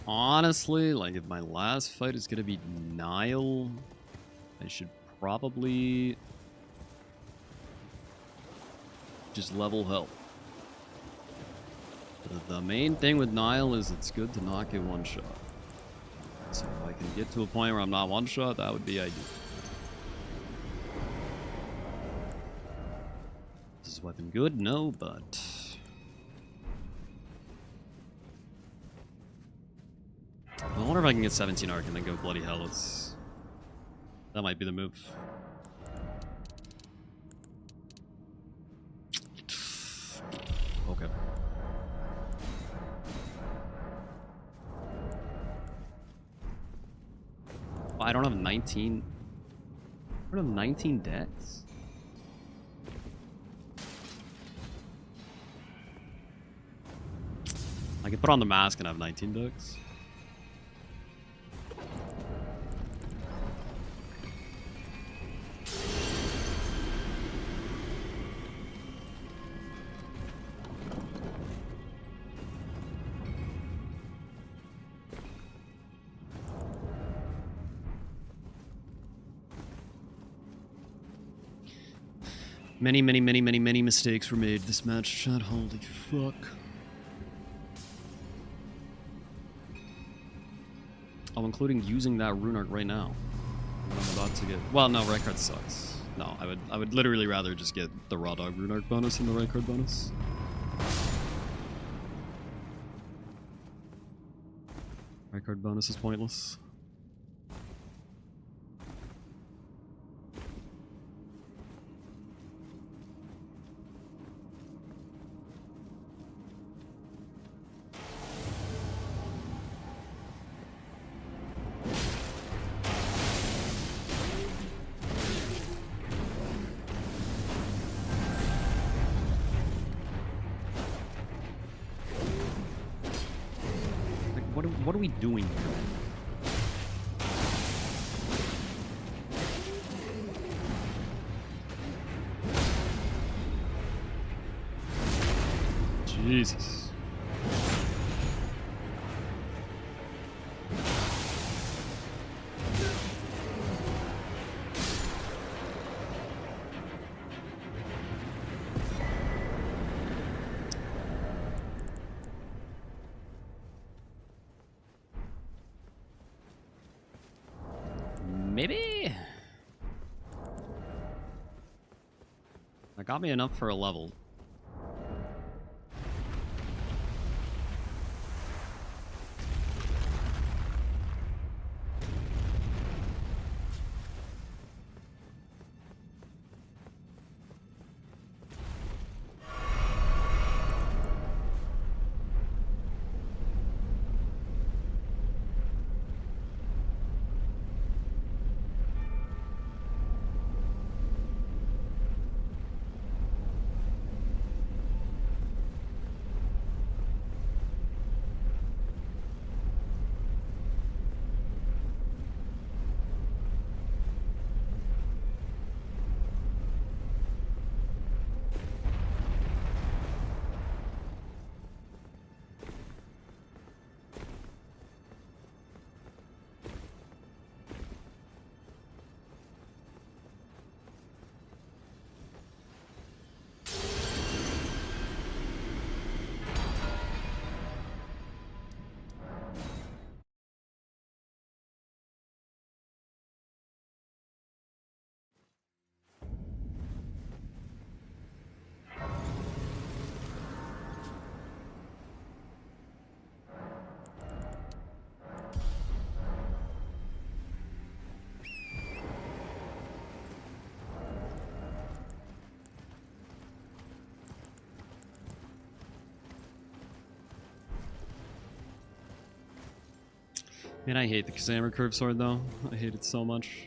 Honestly, like, if my last fight is gonna be Nile, I should probably just level health. The main thing with Nile is it's good to not get one shot. So if I can get to a point where I'm not one shot, that would be ideal. Is this weapon good? No, but... I wonder if I can get 17 arc and then go bloody hell. That might be the move. Okay. Oh, I don't have 19. I don't have 19 decks. I can put on the mask and have 19 decks. Many mistakes were made this match, chat. Holy fuck. Oh, including using that rune arc right now. When I'm about to get... Well, no, red card sucks. No, I would literally rather just get the raw dog rune arc bonus than the red card bonus. Red card bonus is pointless. What are we doing here? Jesus. Maybe? That got me enough for a level. Man, I hate the Kazama curve sword though. I hate it so much.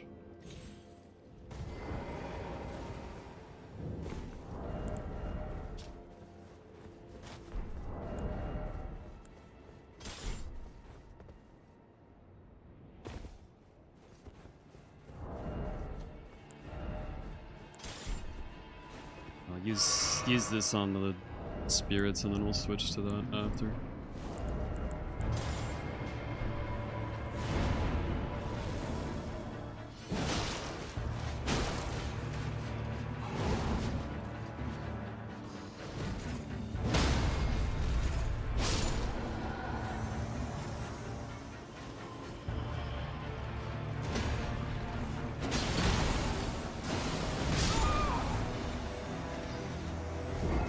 I'll use this on the spirits and then we'll switch to that after.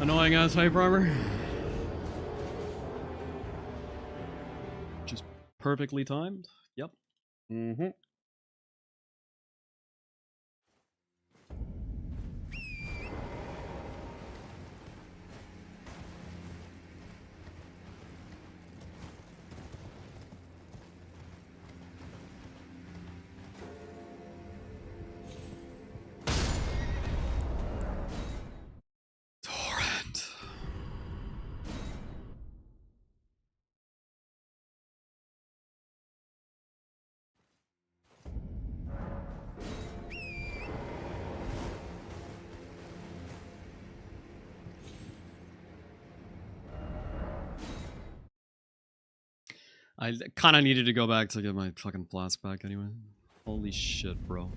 Annoying ass hyper armor. Just perfectly timed. Yep. Mm-hmm. Torrent. I kind of needed to go back to get my fucking flask back anyway. Holy shit, bro.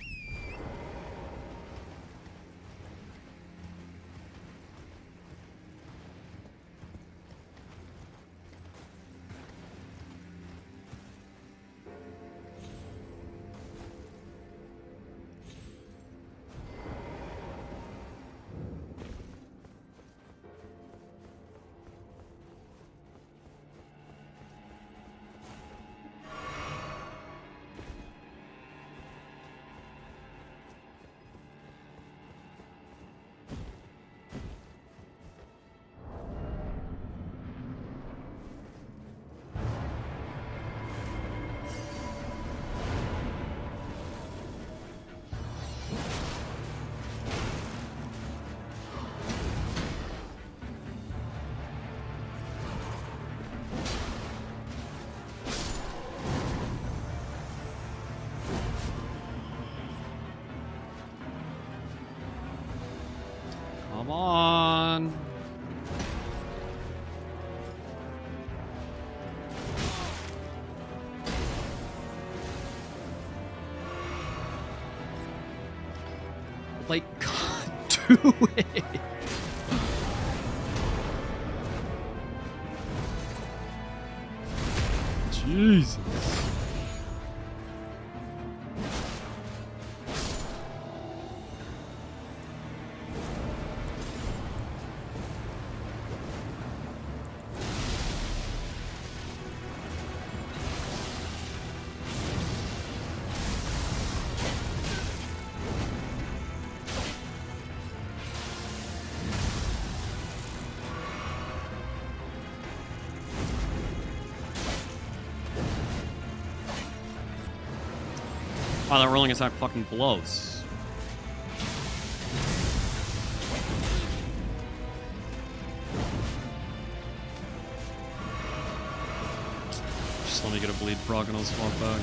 Come on. Like, God, do it. Jesus. Wow, that rolling attack fucking blows. Just let me get a bleed proc and I'll swap back.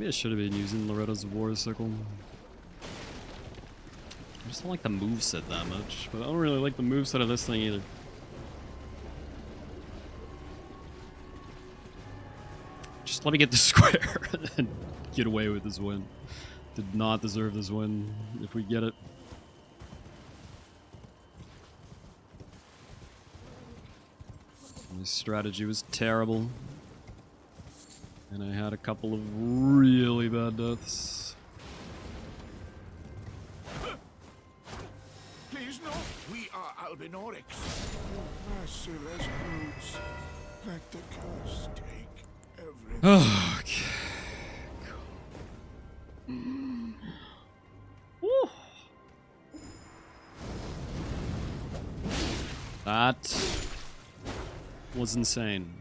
Maybe I should have been using Loretta's War Sickle. I just don't like the moveset that much, but I don't really like the moveset of this thing either. Just let me get the square and get away with this win. Did not deserve this win if we get it. My strategy was terrible. And I had a couple of really bad deaths. Please no, we are Albinorics. Merciless brutes. Let the curse take everything. Okay. Woo. That was insane.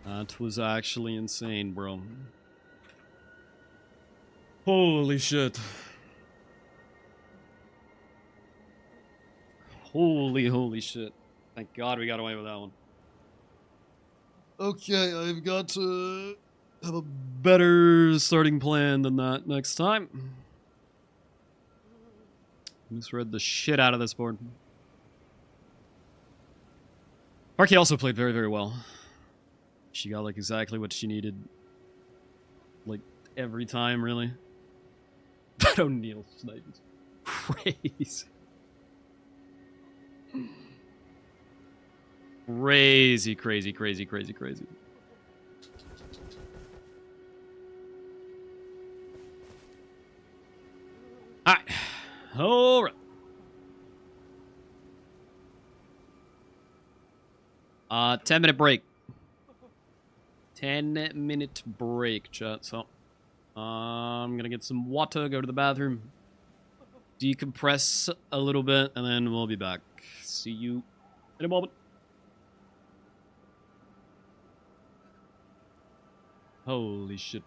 That was actually insane, bro. Holy shit. Holy shit. Thank God we got away with that one. Okay, I've got to have a better starting plan than that next time. Misread the shit out of this board. Parky also played very, very well. She got like exactly what she needed. Like every time, really. But O'Neal snipes. Crazy. Crazy, crazy, crazy, crazy, crazy. Alright. Alright. 10-minute break. 10-minute break, chat. So, I'm gonna get some water, go to the bathroom, decompress a little bit, and then we'll be back. See you in a moment. Holy shit.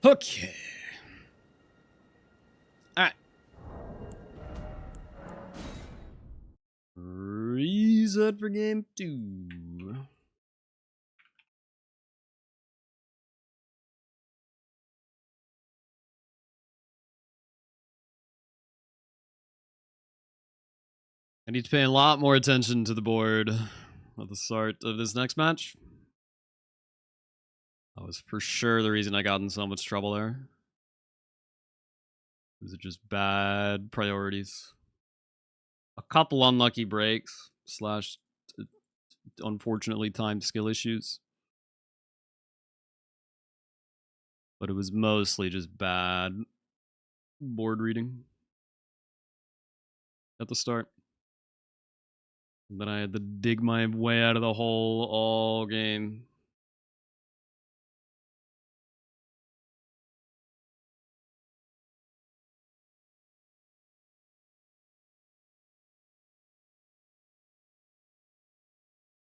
Okay. Alright. Reset for game 2. I need to pay a lot more attention to the board at the start of this next match. That was for sure the reason I got in so much trouble there. These are just bad priorities. A couple unlucky breaks slash unfortunately timed skill issues. But it was mostly just bad board reading at the start. And then I had to dig my way out of the hole all game.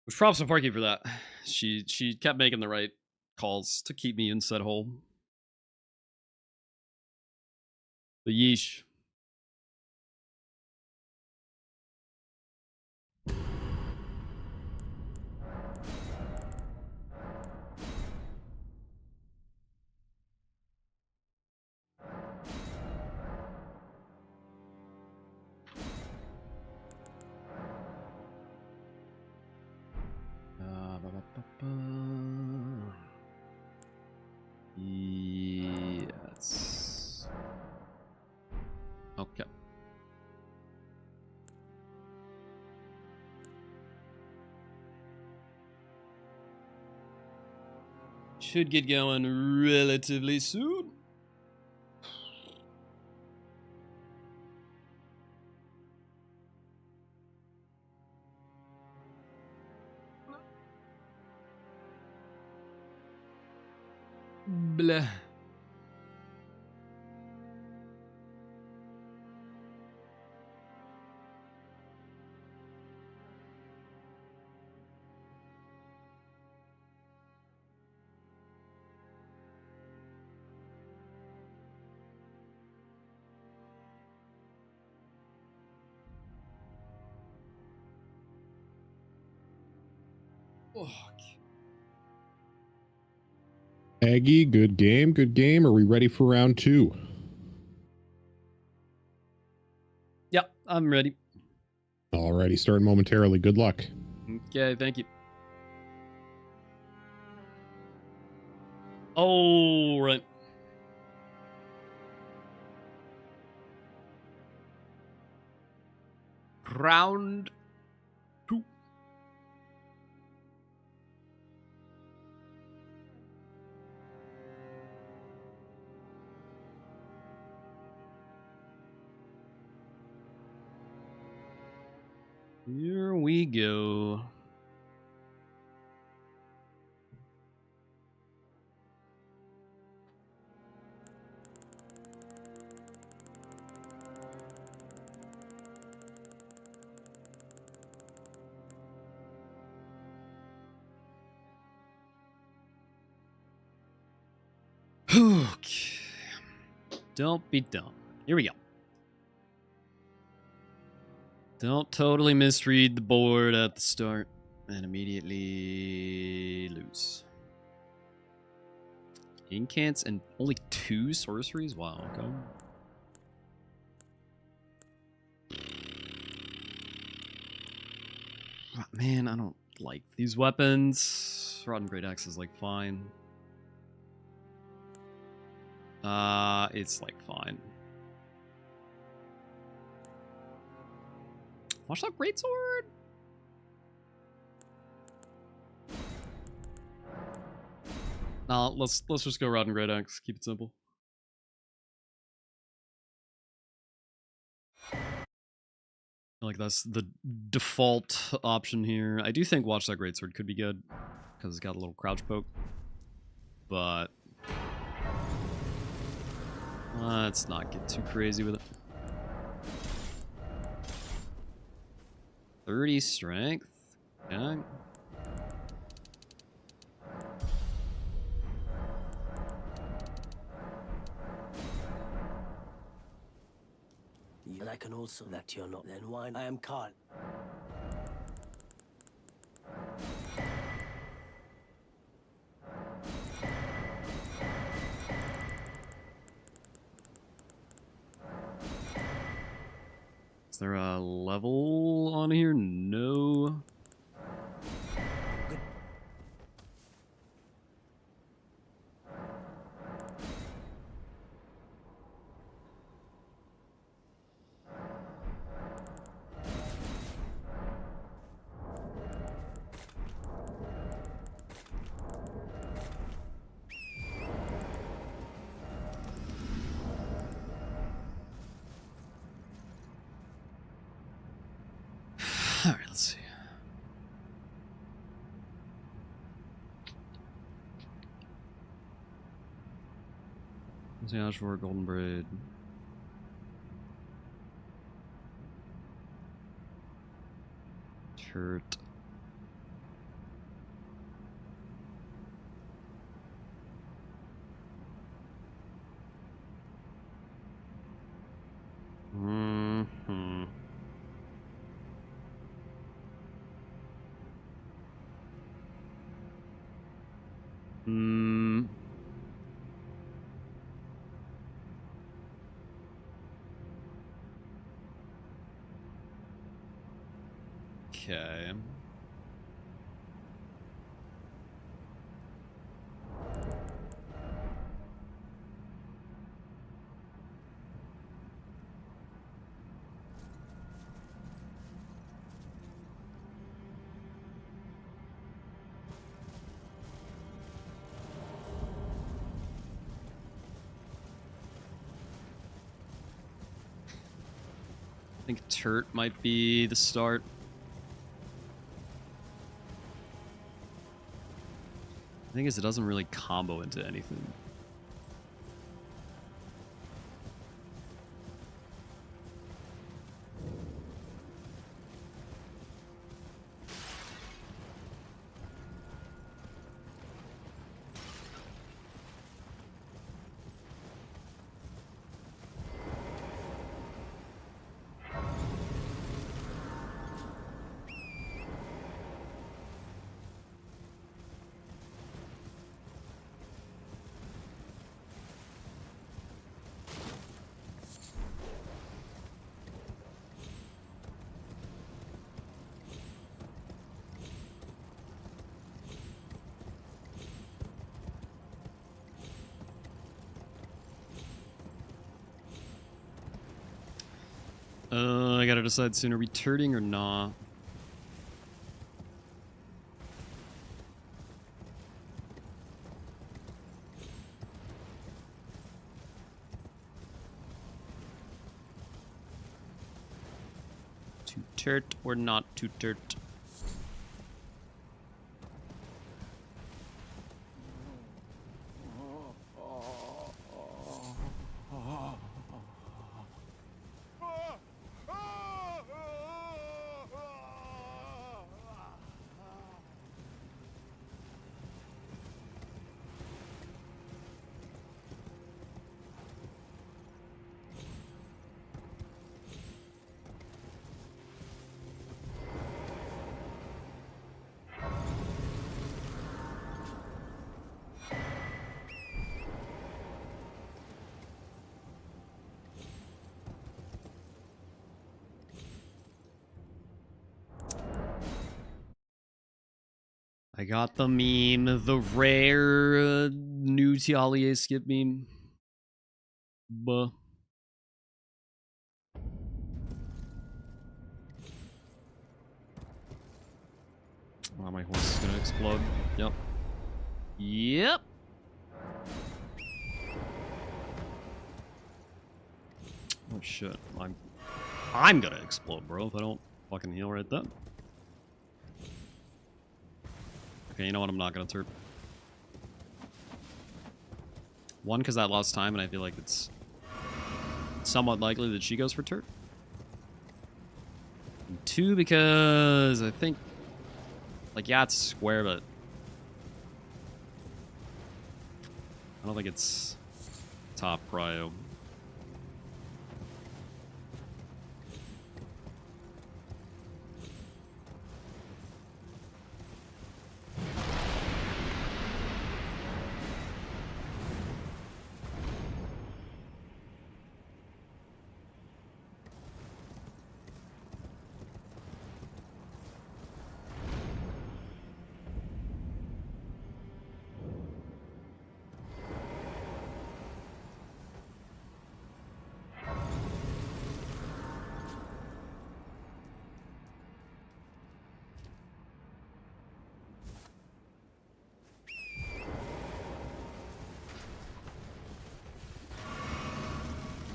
Which props to Parky for that. She kept making the right calls to keep me in said hole. The yeesh. Yes. Okay. Should get going relatively soon. Blah. Aggie, good game, good game. Are we ready for round 2? Yep, I'm ready. Alrighty, starting momentarily. Good luck. Okay, thank you. Oh, right. Round 2. Here we go. Okay. Don't be dumb. Here we go. Don't totally misread the board at the start and immediately lose. Incants and only 2 sorceries? Wow, okay. Man, I don't like these weapons. Rotten Great Axe is like fine. It's like fine. Watch that greatsword. No, let's just go Rotten Great Axe. Keep it simple. Like that's the default option here. I do think Watch That Greatsword could be good because it's got a little crouch poke, but let's not get too crazy with it. 30 strength. Okay. can also that you're not. Then why I am Khan. Is there a level on here? No. All right, let's see. What's the Ashmore Golden Braid? Shirt. Mm-hmm. Hmm. Okay. I think Turt might be the start. The thing is, it doesn't really combo into anything. I gotta decide soon. Are we turting or not? To turt or not to turt? I got the meme, the rare new Tialier skip meme. Buh. Oh, my horse is gonna explode. Yep. Yep. Oh shit. I'm gonna explode, bro, if I don't fucking heal right then. Okay, you know what? I'm not gonna turp. One, because that lost time, and I feel like it's somewhat likely that she goes for turp. And two, because I think, like, yeah, it's square, but I don't think it's top prio.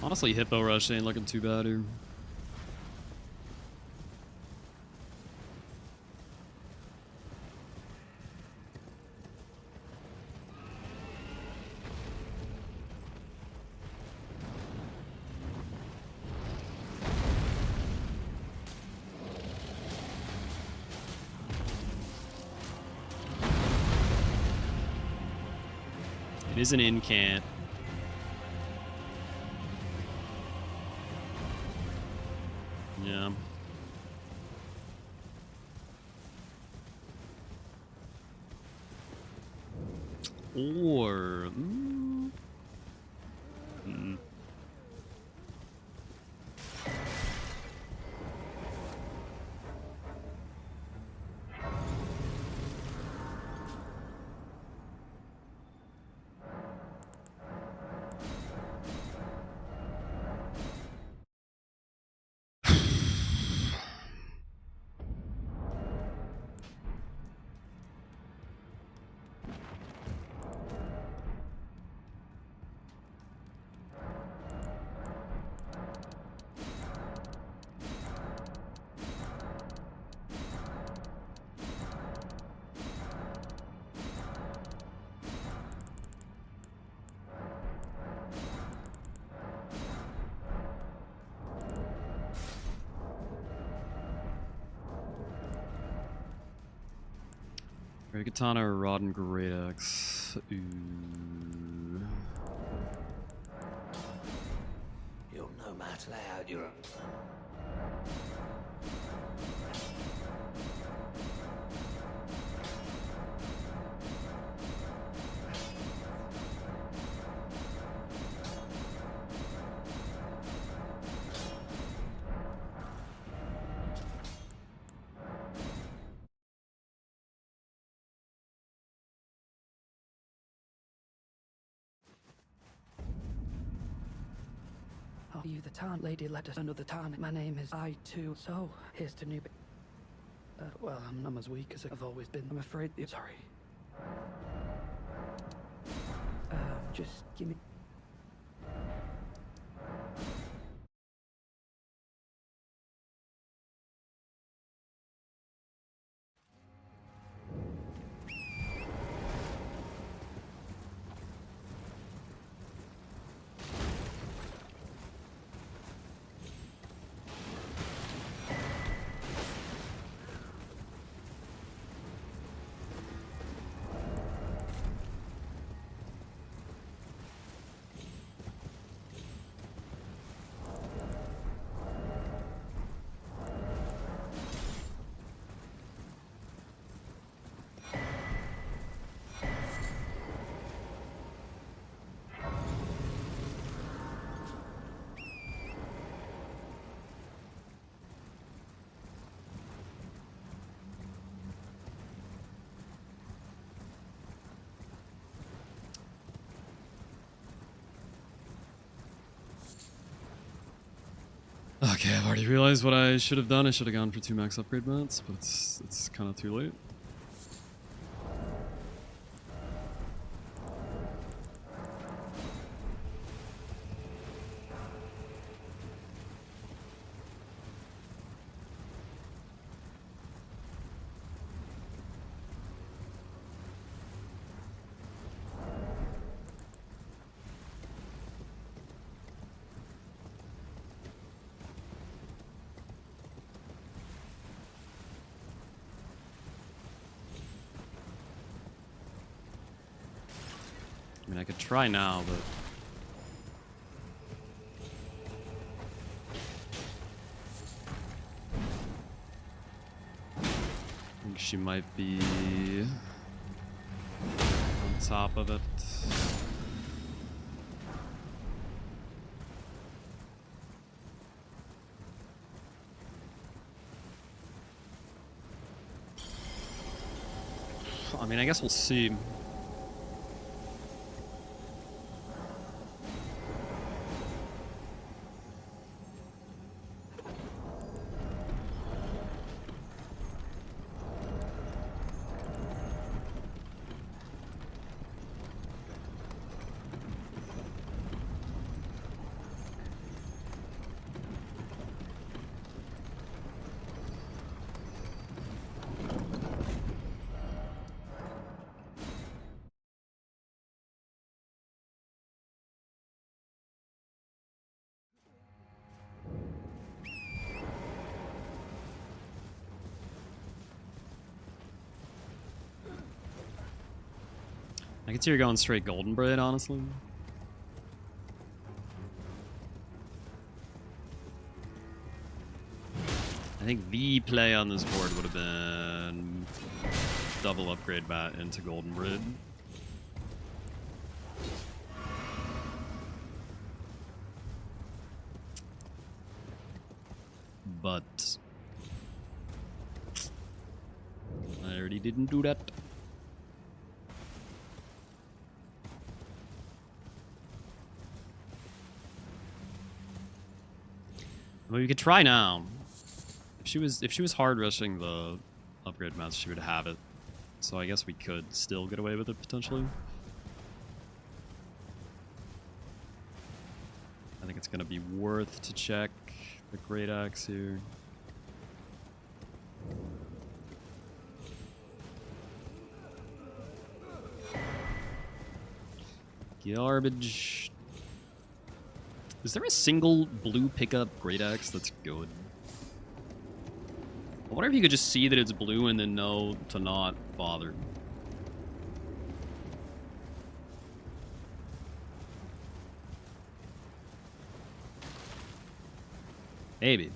Honestly, Hippo Rush ain't looking too bad here. It is an incant. Yeah. Or... Great Katana or Rod and Great Axe? Ooh. You'll know how to lay out your... Are you the Tarn lady? Let us another Tarn. My name is I too. So here's to new. Well, I'm as weak as I've always been. I'm afraid. Sorry. Just give me. Okay, I've already realized what I should have done. I should have gone for 2 max upgrade mats, but it's kind of too late. I mean, I could try now, but... I think she might be... on top of it. I mean, I guess we'll see. I can see her going straight Golden Braid, honestly. I think the play on this board would have been double upgrade bat into Golden Braid. But I already didn't do that. Well, we could try now. If she was hard rushing the upgrade match, she would have it. So I guess we could still get away with it potentially. I think it's gonna be worth to check the Great Axe here. Garbage. Is there a single blue pickup Great Axe that's good? I wonder if you could just see that it's blue and then know to not bother. Maybe.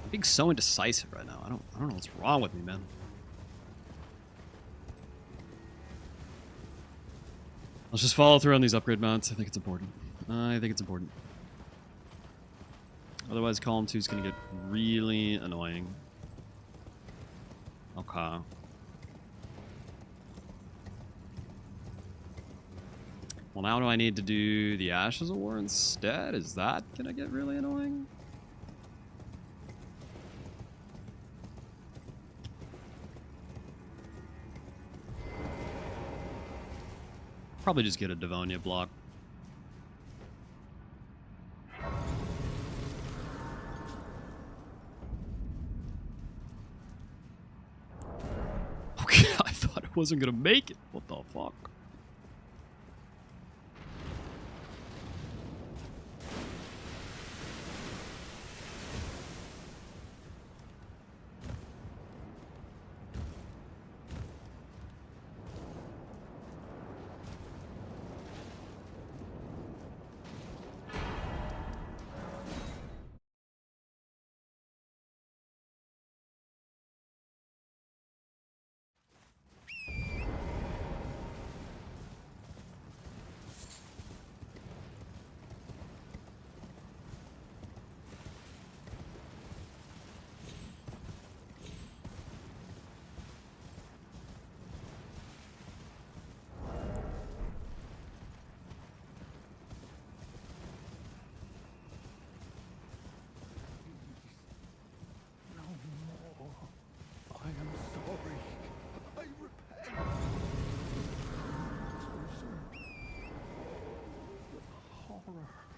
I'm being so indecisive right now. I don't know what's wrong with me, man. Let's just follow through on these upgrade mounts. I think it's important. Otherwise, column 2 is going to get really annoying. Okay. Well, now do I need to do the Ashes of War instead? Is that going to get really annoying? Probably just get a Devonia block. Okay, I thought I wasn't gonna make it. What the fuck?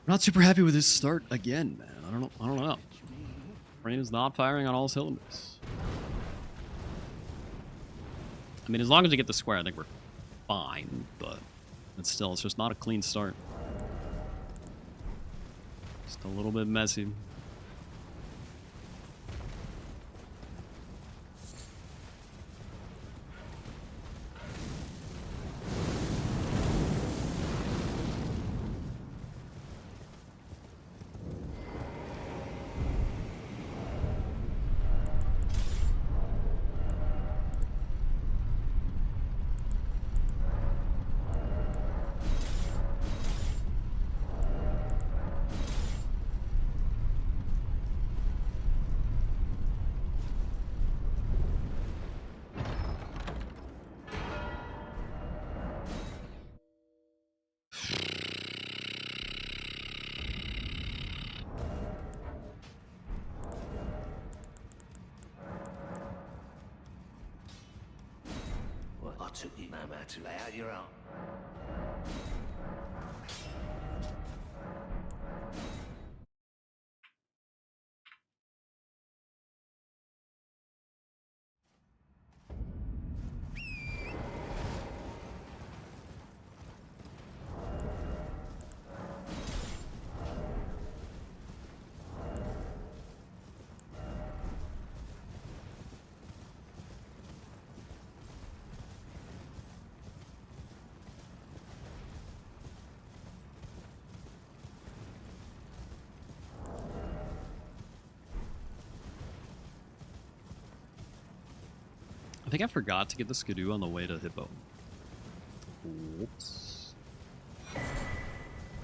I'm not super happy with this start again, man. I don't know. Brain is not firing on all cylinders. I mean, as long as we get the square, I think we're fine, but it's just not a clean start. Just a little bit messy. took you no matter to lay out your own. I think I forgot to get the skidoo on the way to Hippo. Whoops.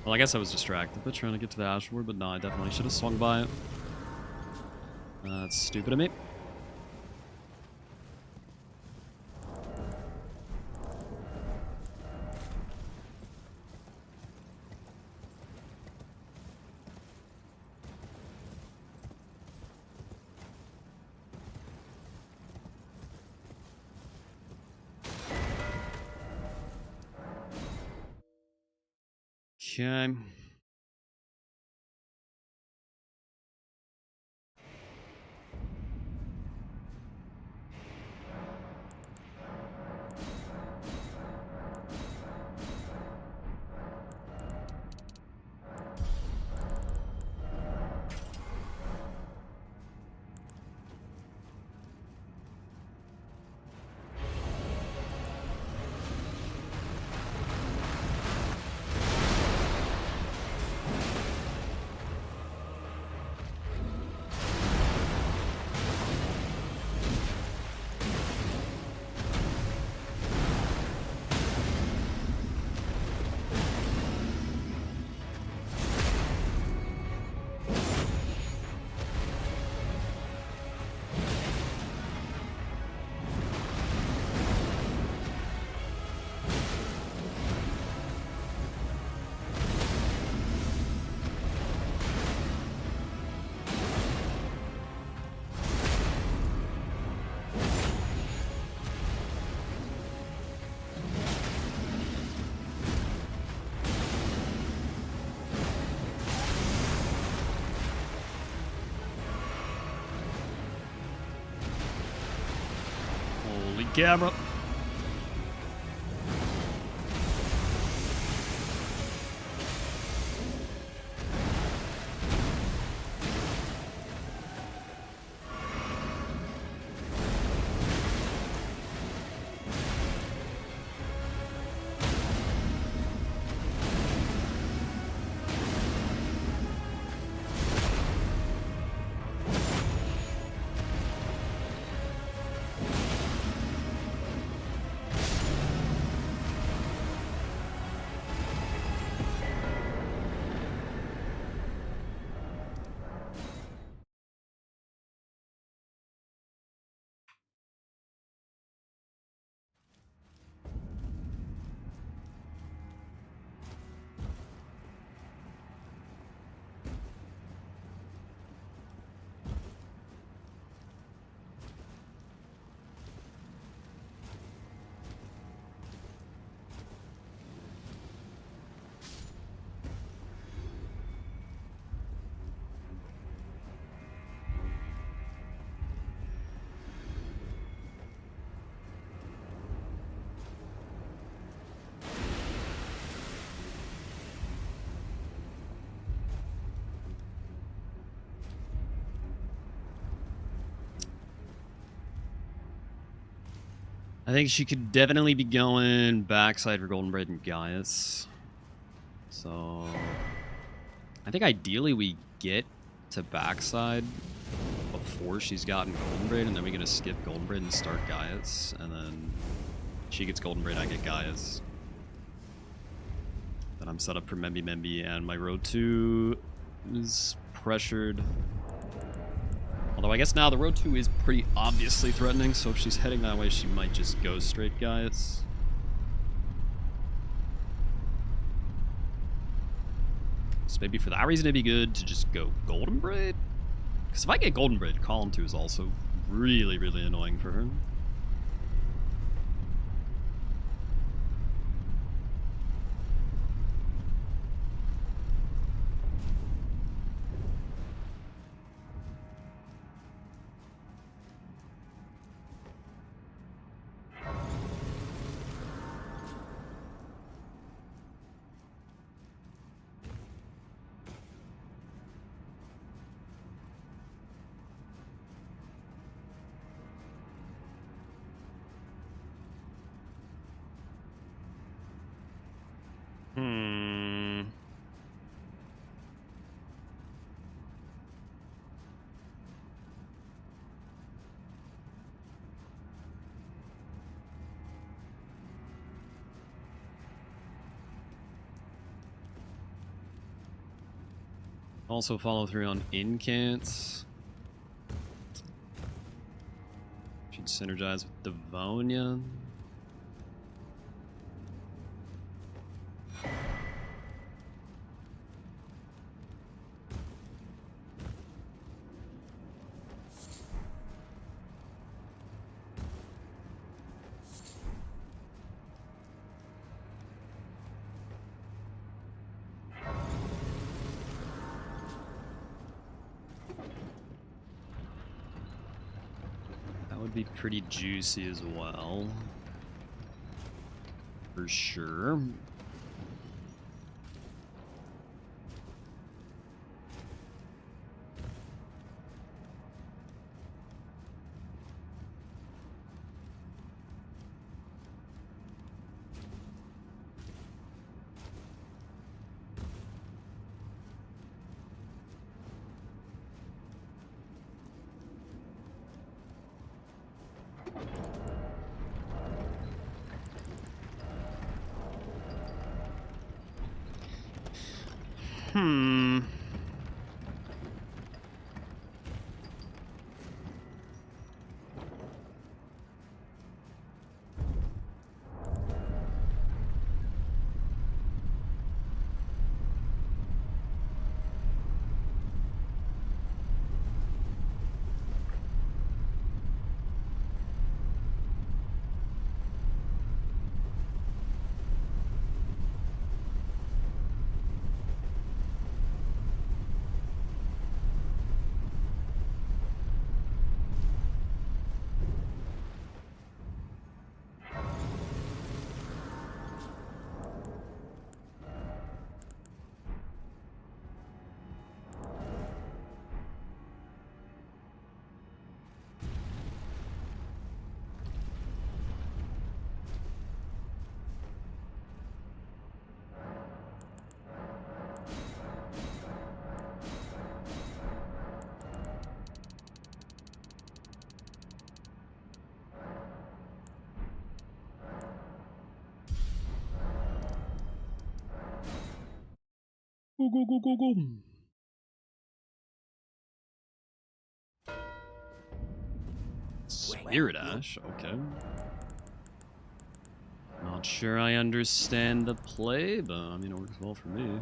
Well, I guess I was distracted by trying to get to the Ashboard, but no, I definitely should have swung by it. That's stupid of me. Okay. Holy camera. I think she could definitely be going backside for Golden Braid and Gaius. So I think ideally we get to backside before she's gotten Golden Braid, and then we're gonna skip Golden Braid and start Gaius, and then she gets Golden Braid, I get Gaius. Then I'm set up for Memby, and my road 2 is pressured. Although I guess now the road 2 is pretty obviously threatening, so if she's heading that way, she might just go straight Gaius. So maybe for that reason it'd be good to just go Golden Braid. Because if I get Golden Braid, column 2 is also really, really annoying for her. Hmm. Also follow through on incants. Should synergize with Devonia. That would be pretty juicy as well. For sure. Hmm. Go, go, go, go, go. Spirit Ash, okay. Not sure I understand the play, but I mean, it works well for me.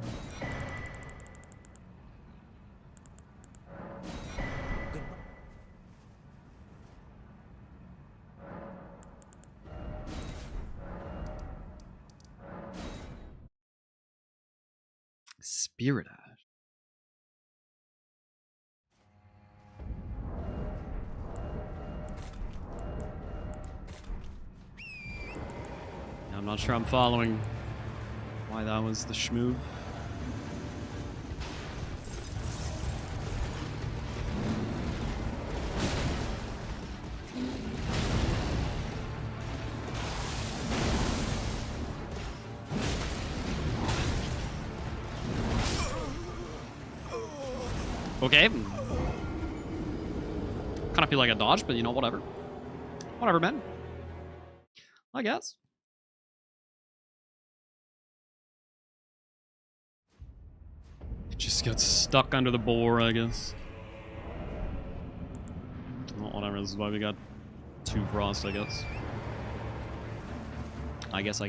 Spirit Ash. I'm not sure I'm following why that was the schmove. Okay. Kind of feel like a dodge, but you know, whatever. Whatever, man. I guess. Just got stuck under the boar, I guess. Well, whatever, this is why we got 2 frost, I guess. I guess.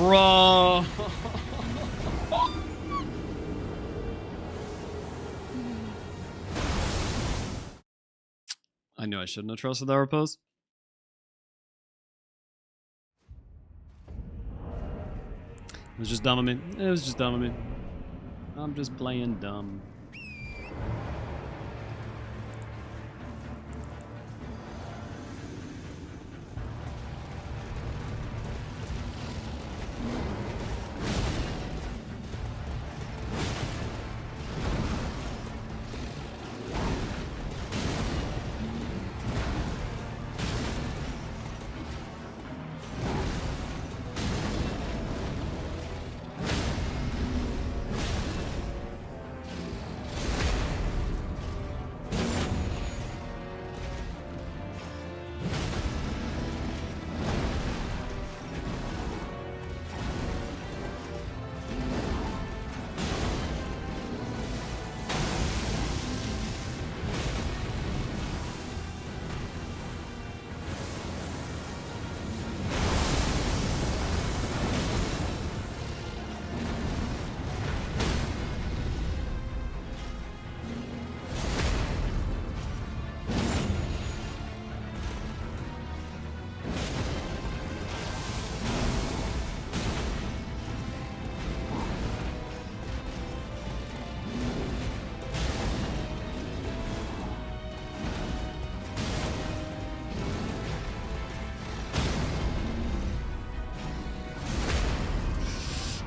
Bro. I knew I shouldn't have trusted that riposte. It was just dumb of me. It was just dumb of me. I'm just playing dumb.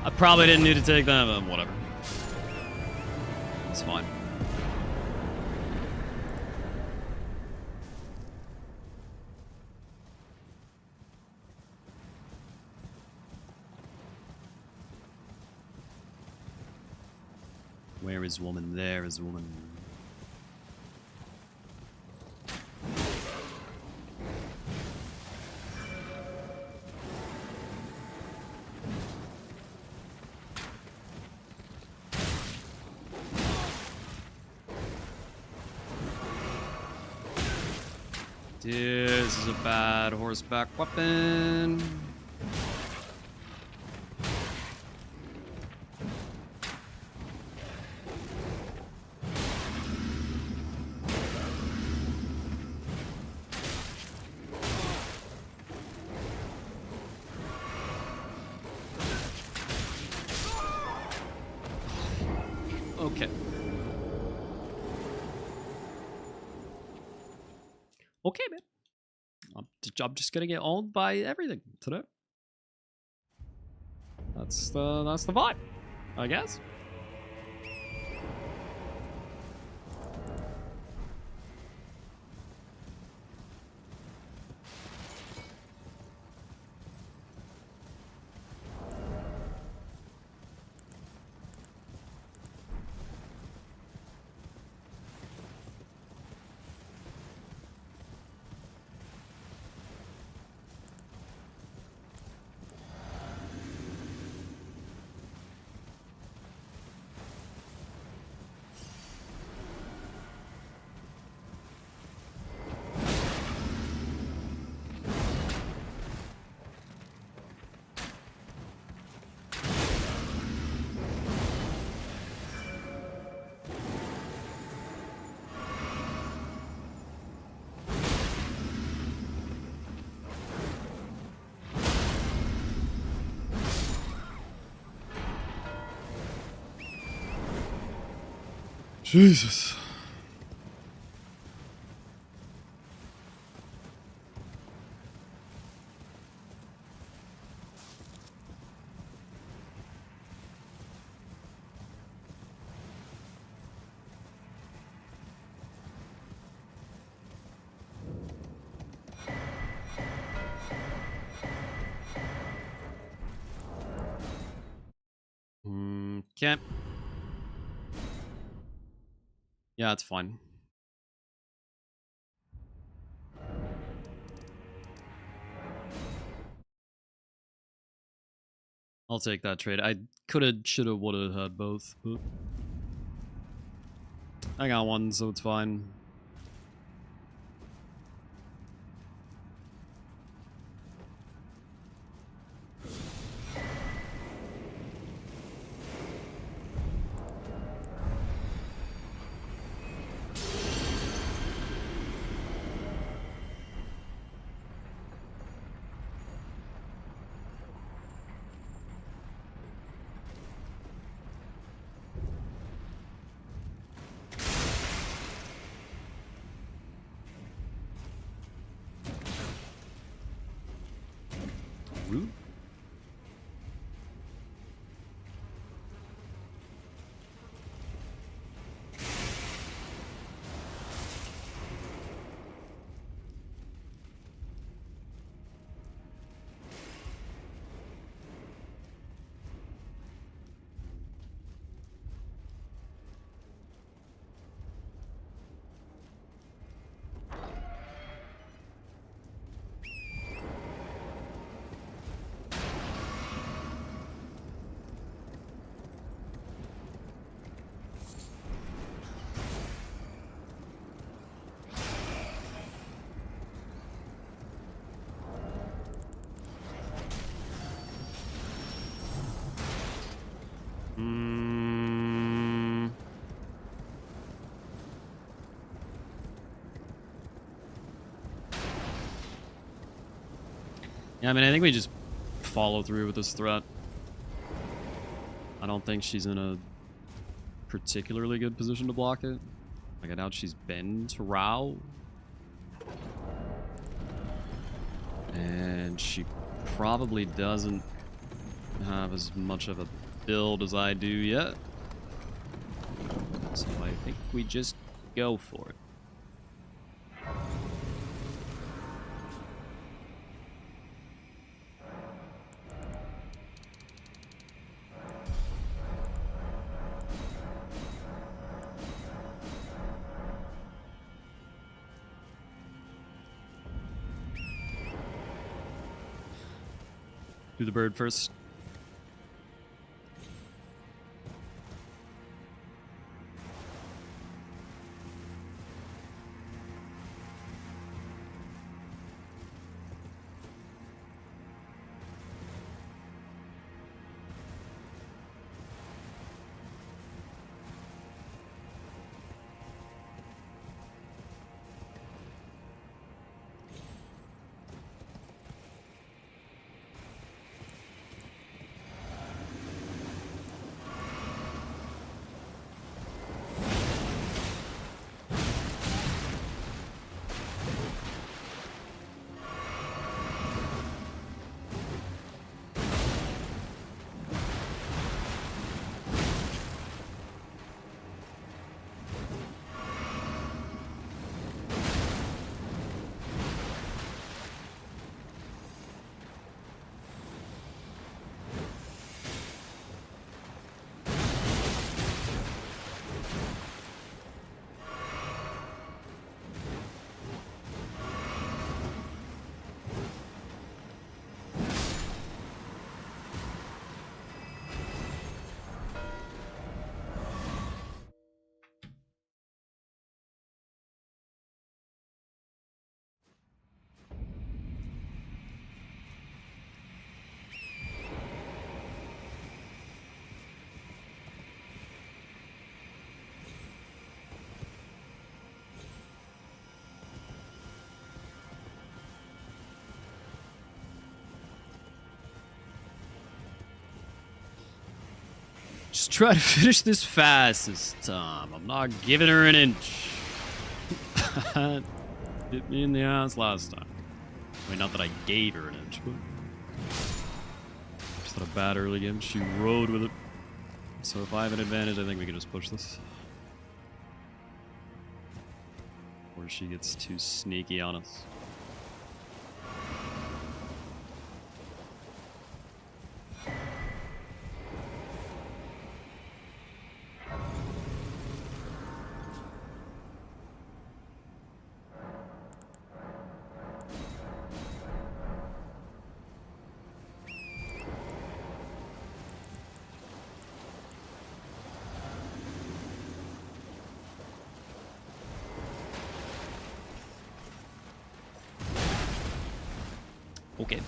I probably didn't need to take that, but whatever. It's fine. Where is woman? There is woman. This is a bad horseback weapon. Okay. Okay, man. I'm just gonna get owned by everything today. That's the vibe, I guess. Jesus. Okay. Yeah, it's fine. I'll take that trade. I coulda, shoulda, woulda had both, but I got one, so it's fine. root. Yeah, I mean, I think we just follow through with this threat. I don't think she's in a particularly good position to block it. Like, I doubt she's been to Rao. And she probably doesn't have as much of a build as I do yet. So I think we just go for it. Do the bird first. Just try to finish this fast this time. I'm not giving her an inch. Hit me in the ass last time. I mean, not that I gave her an inch, but just had a bad early game. She rode with it. So if I have an advantage, I think we can just push this. Or she gets too sneaky on us. Okay.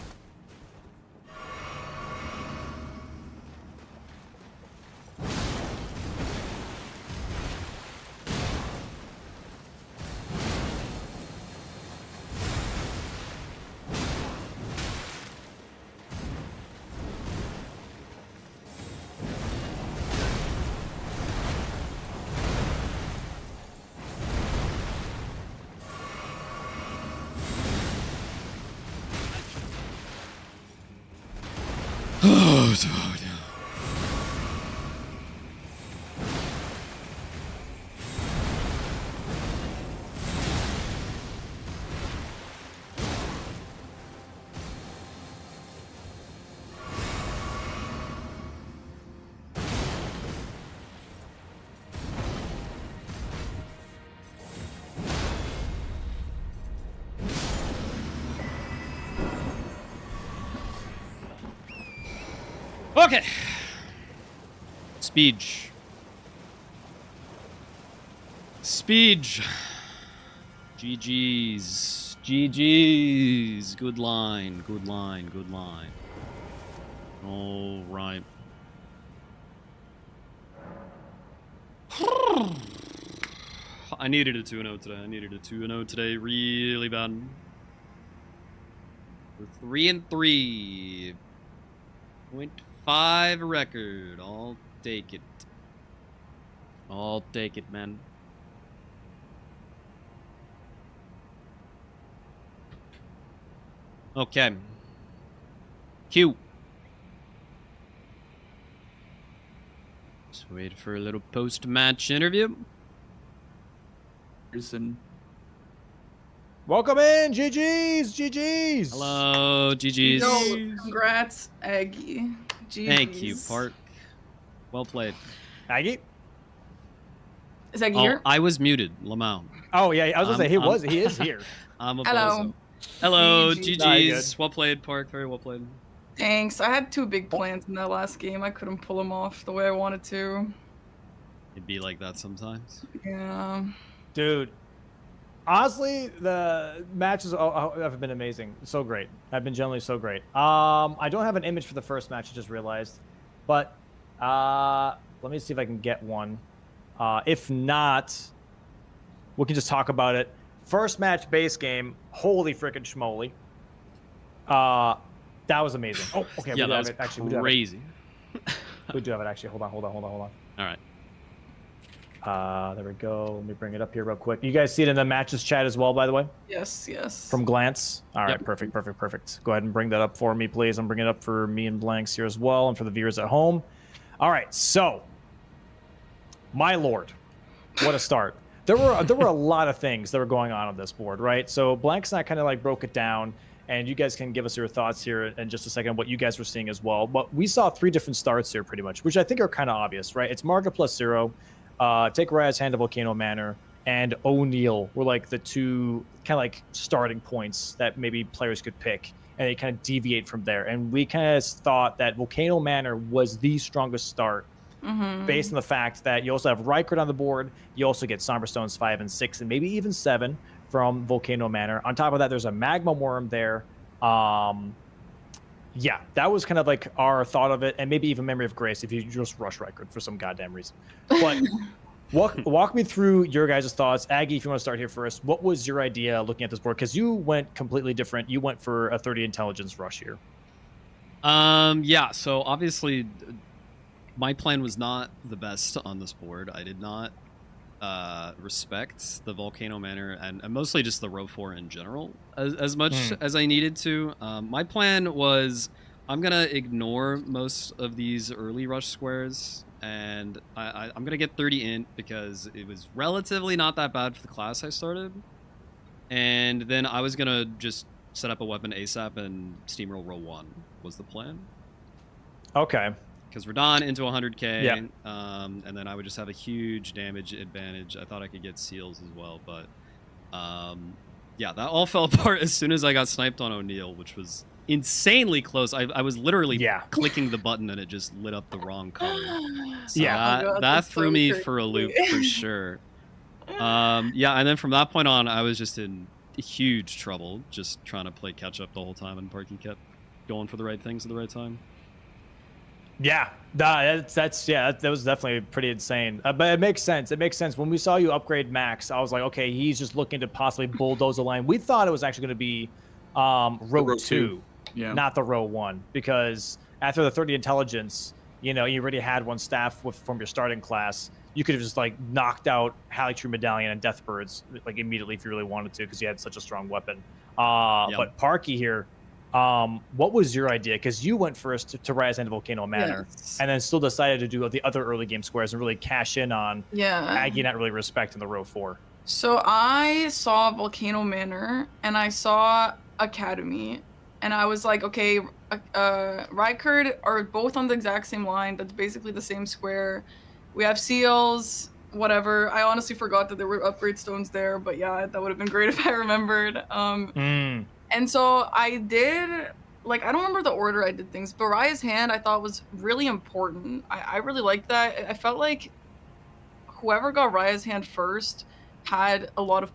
Okay. Speech. GG's. GG's. Good line. Good line. Good line. All right. I needed a 2-0 today. I needed a 2-0 today really bad. We're 3-3. 0.5 record. I'll take it. I'll take it, man. Okay. Q. Just wait for a little post-match interview. Welcome in, GG's. Hello, GG's. Yo, congrats, Aggie. Jeez. Thank you, Park. Well played. Aggie? Is Aggie here? I was muted, Lamau. Oh, yeah, I was going to say, he is here. I'm a Hello. bozo. Hello, GG's. GG's. Well played, Park. Very well played. Thanks. I had 2 big plans in that last game. I couldn't pull them off the way I wanted to. It'd be like that sometimes. Yeah. Dude, honestly, the matches have been amazing. So great. Have been generally so great. I don't have an image for the first match, I just realized. But let me see if I can get one. If not, we can just talk about it. First match base game. Holy frickin' schmoly. That was amazing. Oh, okay. Yeah, that was actually, crazy. We do have it, actually. Hold on. All right. There we go. Let me bring it up here real quick. You guys see it in the matches chat as well, by the way? Yes, yes. From Glance? All right, Yep. perfect. Go ahead and bring that up for me, please. I'm bringing it up for me and Blanks here as well, and for the viewers at home. All right, so, my lord, what a start. There were a lot of things that were going on this board, right? So Blanks and I kind of like broke it down, and you guys can give us your thoughts here in just a second, what you guys were seeing as well. But we saw 3 different starts here pretty much, which I think are kind of obvious, right? It's Marga plus 0, Take Raya's Hand to Volcano Manor, and O'Neill were like the 2 kind of like starting points that maybe players could pick, and they kind of deviate from there. And we kind of thought that Volcano Manor was the strongest start, based on the fact that you also have Rykard on the board, you also get Somber Stones 5 and 6, and maybe even 7 from Volcano Manor. On top of that, there's a Magma Worm there. Yeah, that was kind of like our thought of it, and maybe even Memory of Grace if you just rush Rykard for some goddamn reason. But walk me through your guys' thoughts. Aggie, if you want to start here first, what was your idea looking at this board? Because you went completely different. You went for a 30 intelligence rush here. Yeah, so obviously my plan was not the best on this board. I did not respect the Volcano Manor and mostly just the row 4 in general as much as I needed to. My plan was I'm going to ignore most of these early rush squares, and I'm going to get 30 int because it was relatively not that bad for the class I started. And then I was going to just set up a weapon ASAP and steamroll row 1 was the plan. Okay. Because Radon into 100k, yeah. And then I would just have a huge damage advantage. I thought I could get seals as well, but yeah, that all fell apart as soon as I got sniped on O'Neill, which was insanely close. I was literally clicking the button and it just lit up the wrong color. So that threw me for a loop for sure. Yeah, and then from that point on, I was just in huge trouble, just trying to play catch up the whole time, and Parky kept going for the right things at the right time. Yeah, that was definitely pretty insane. But it makes sense. It makes sense. When we saw you upgrade Max, I was like, okay, he's just looking to possibly bulldoze a line. We thought it was actually going to be row 2, not the row 1, because after the 30 intelligence, you know, you already had 1 staff from your starting class. You could have just like knocked out Haligtree Medallion and Deathbirds like immediately if you really wanted to, because you had such a strong weapon. But Parky here, What was your idea? Because you went first to Rise and Volcano Manor, Yes. and then still decided to do the other early game squares and really cash in on Aggie not really respecting the row 4. So I saw Volcano Manor and I saw Academy, and I was like, okay, Rykard are both on the exact same line. That's basically the same square. We have seals, whatever. I honestly forgot that there were upgrade stones there, but yeah, that would have been great if I remembered. And so I did, like, I don't remember the order I did things, but Raya's Hand I thought was really important. I really liked that. I felt like whoever got Raya's Hand first had a lot of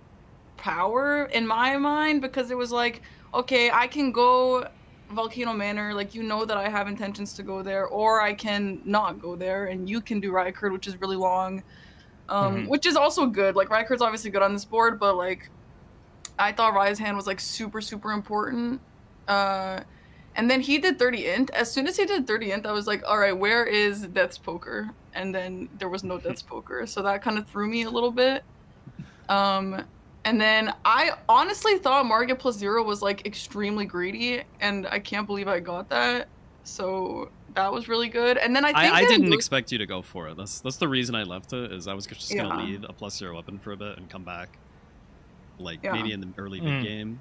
power in my mind, because it was like, okay, I can go Volcano Manor, like, you know that I have intentions to go there, or I can not go there and you can do Rykard, which is really long, which is also good. Like, Rykard's obviously good on this board, but like I thought Raya's Hand was like super important. And then he did 30 int. As soon as he did 30 int, I was like, all right, where is Death's Poker? And then there was no Death's Poker, so that kind of threw me a little bit. And then I honestly thought Margit +0 was like extremely greedy, and I can't believe I got that. So that was really good. And then I didn't expect you to go for it. That's the reason I left it, is I was just gonna lead a +0 weapon for a bit and come back, like maybe in the early mid game.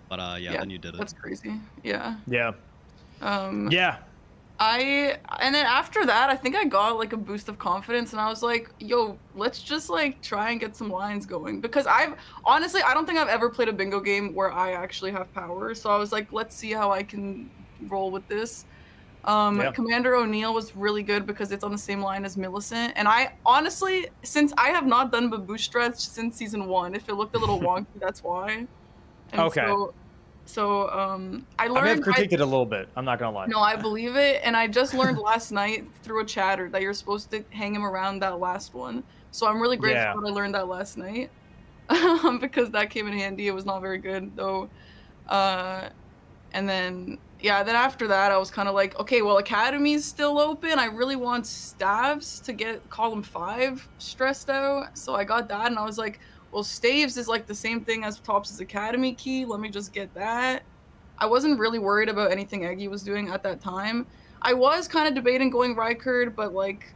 But then you did it. That's crazy. Yeah. Yeah. Yeah. And then after that, I think I got like a boost of confidence, and I was like, yo, let's just like try and get some lines going, because I don't think I've ever played a bingo game where I actually have power. So I was like, let's see how I can roll with this. Commander O'Neill was really good because it's on the same line as Millicent, and I honestly, since I have not done Baboo Stretch since season 1, if it looked a little wonky, that's why. And okay. So I learned. I may have critiqued it a little bit. I'm not gonna lie. No, I believe it, and I just learned last night through a chatter that you're supposed to hang him around that last one. So I'm really grateful that I learned that last night, because that came in handy. It was not very good though, and then then after that I was kind of like, okay, well, Academy's still open. I really want staves to get column 5 stressed out, so I got that, and I was like, well, staves is like the same thing as Tops' Academy key. Let me just get that. I wasn't really worried about anything Aggie was doing at that time. I was kind of debating going Rykard, but like,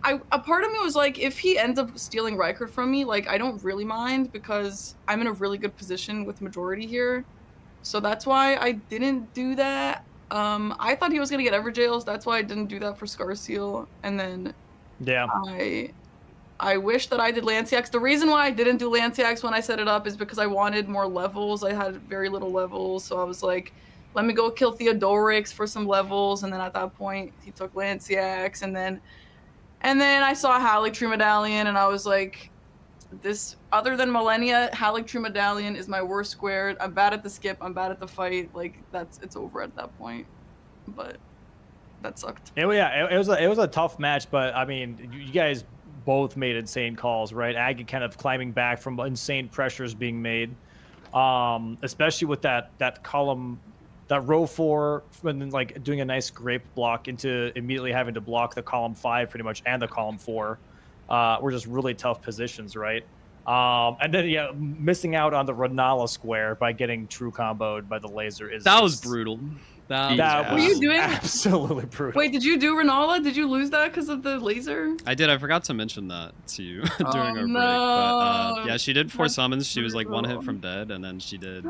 a part of me was like, if he ends up stealing Rykard from me, like, I don't really mind, because I'm in a really good position with majority here. So that's why I didn't do that. I thought he was gonna get Everjails. That's why I didn't do that for Scarseal. And then I wish that I did Lanciax. The reason why I didn't do Lanciax when I set it up is because I wanted more levels. I had very little levels, so I was like, let me go kill Theodorix for some levels, and then at that point, he took Lanciax, and then I saw Haligtree Medallion, and I was like, this, other than Millennia, Haligtree Medallion is my worst square. I'm bad at the skip, I'm bad at the fight, like, it's over at that point. But that sucked. It was a tough match, but I mean, you guys both made insane calls, right? Aggie kind of climbing back from insane pressures being made, especially with that column, that row 4, and then like doing a nice grape block into immediately having to block the column 5 pretty much and the column 4 were just really tough positions, right? And then missing out on the Renala square by getting true comboed by the laser was brutal. Were you doing absolutely brutal. Wait, did you do Renala? Did you lose that because of the laser? I did. I forgot to mention that to you during our break. But yeah, she did 4 summons. She was like 1 hit from dead, and then she did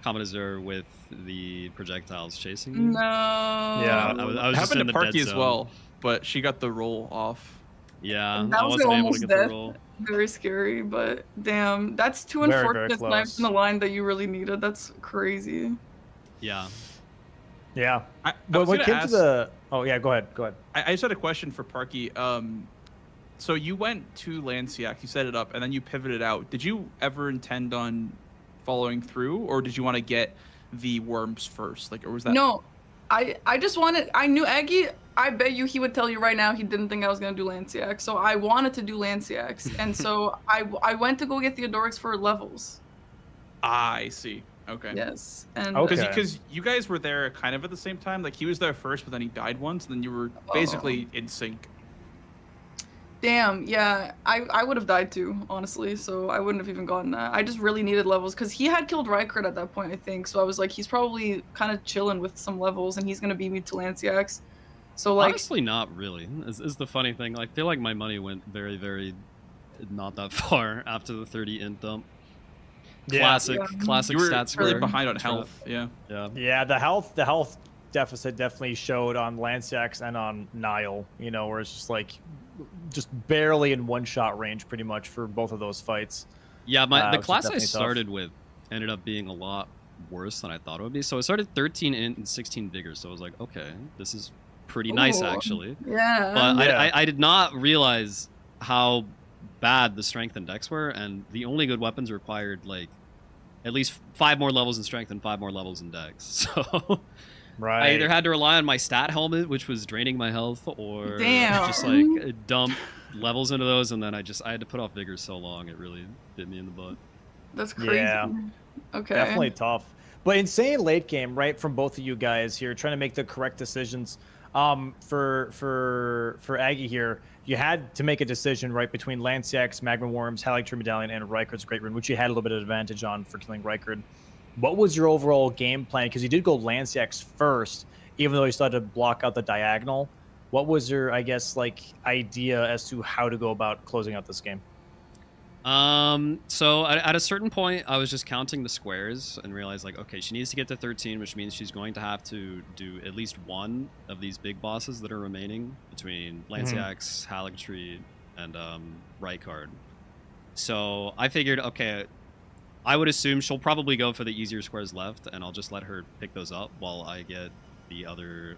Commodore with the projectiles chasing you. No. Yeah, I was just happened in to the Parky dead as zone. well, but she got the roll off. Yeah, that I was wasn't able to almost get death. the roll. Very scary, but damn, that's 2 Very, unfortunate very snipes close. in the line that you really needed. That's crazy. Yeah. Yeah. I But was when it gonna came ask, to the... Oh, yeah, go ahead. I just had a question for Parky. So you went to Lanciac, you set it up, and then you pivoted out. Did you ever intend on following through, or did you want to get the worms first? Like, or was that... No, I just wanted... I knew Aggie... I bet you he would tell you right now he didn't think I was going to do Lanciac, so I wanted to do Lanciac, and so I went to go get Theodorix for levels. I see. Okay. Yes. And because you guys were there kind of at the same time. Like, he was there first, but then he died once, and then you were basically in sync. Damn, yeah, I would have died too, honestly, so I wouldn't have even gotten that. I just really needed levels, because he had killed Rykard at that point, I think, so I was like, he's probably kind of chilling with some levels, and he's gonna beat me to Lanciax. So, like... Honestly, not really, is the funny thing. Like, I feel like my money went very, very not that far after the 30 int dump. Classic You were stats. really behind on health, yeah. Yeah, the health deficit definitely showed on Lanciax and on Nile, you know, where it's just like just barely in one-shot range pretty much for both of those fights. Yeah, the which is class I definitely tough. started with ended up being a lot worse than I thought it would be. So I started 13 int and 16 vigor, so I was like, okay, this is pretty nice actually. Yeah. But I did not realize how bad the strength and dex were, and the only good weapons required like at least 5 more levels in strength and 5 more levels in dex. So I either had to rely on my stat helmet, which was draining my health, or just like dump levels into those, and then I had to put off vigor so long it really bit me in the butt. That's crazy. Yeah. Okay. Definitely tough. But insane late game, right, from both of you guys here, trying to make the correct decisions. For Aggie here, you had to make a decision, right, between Lanciax, Magma Worms, Haligtree Medallion, and Rykard's Great Rune, which you had a little bit of advantage on for killing Rykard. What was your overall game plan? Because you did go Lanciax first, even though you still had to block out the diagonal. What was your, I guess, like, idea as to how to go about closing out this game? So at a certain point, I was just counting the squares and realized, like, okay, she needs to get to 13, which means she's going to have to do at least one of these big bosses that are remaining between Lanciax, Haligtree, and Rykard. So I figured, okay, I would assume she'll probably go for the easier squares left, and I'll just let her pick those up while I get the other,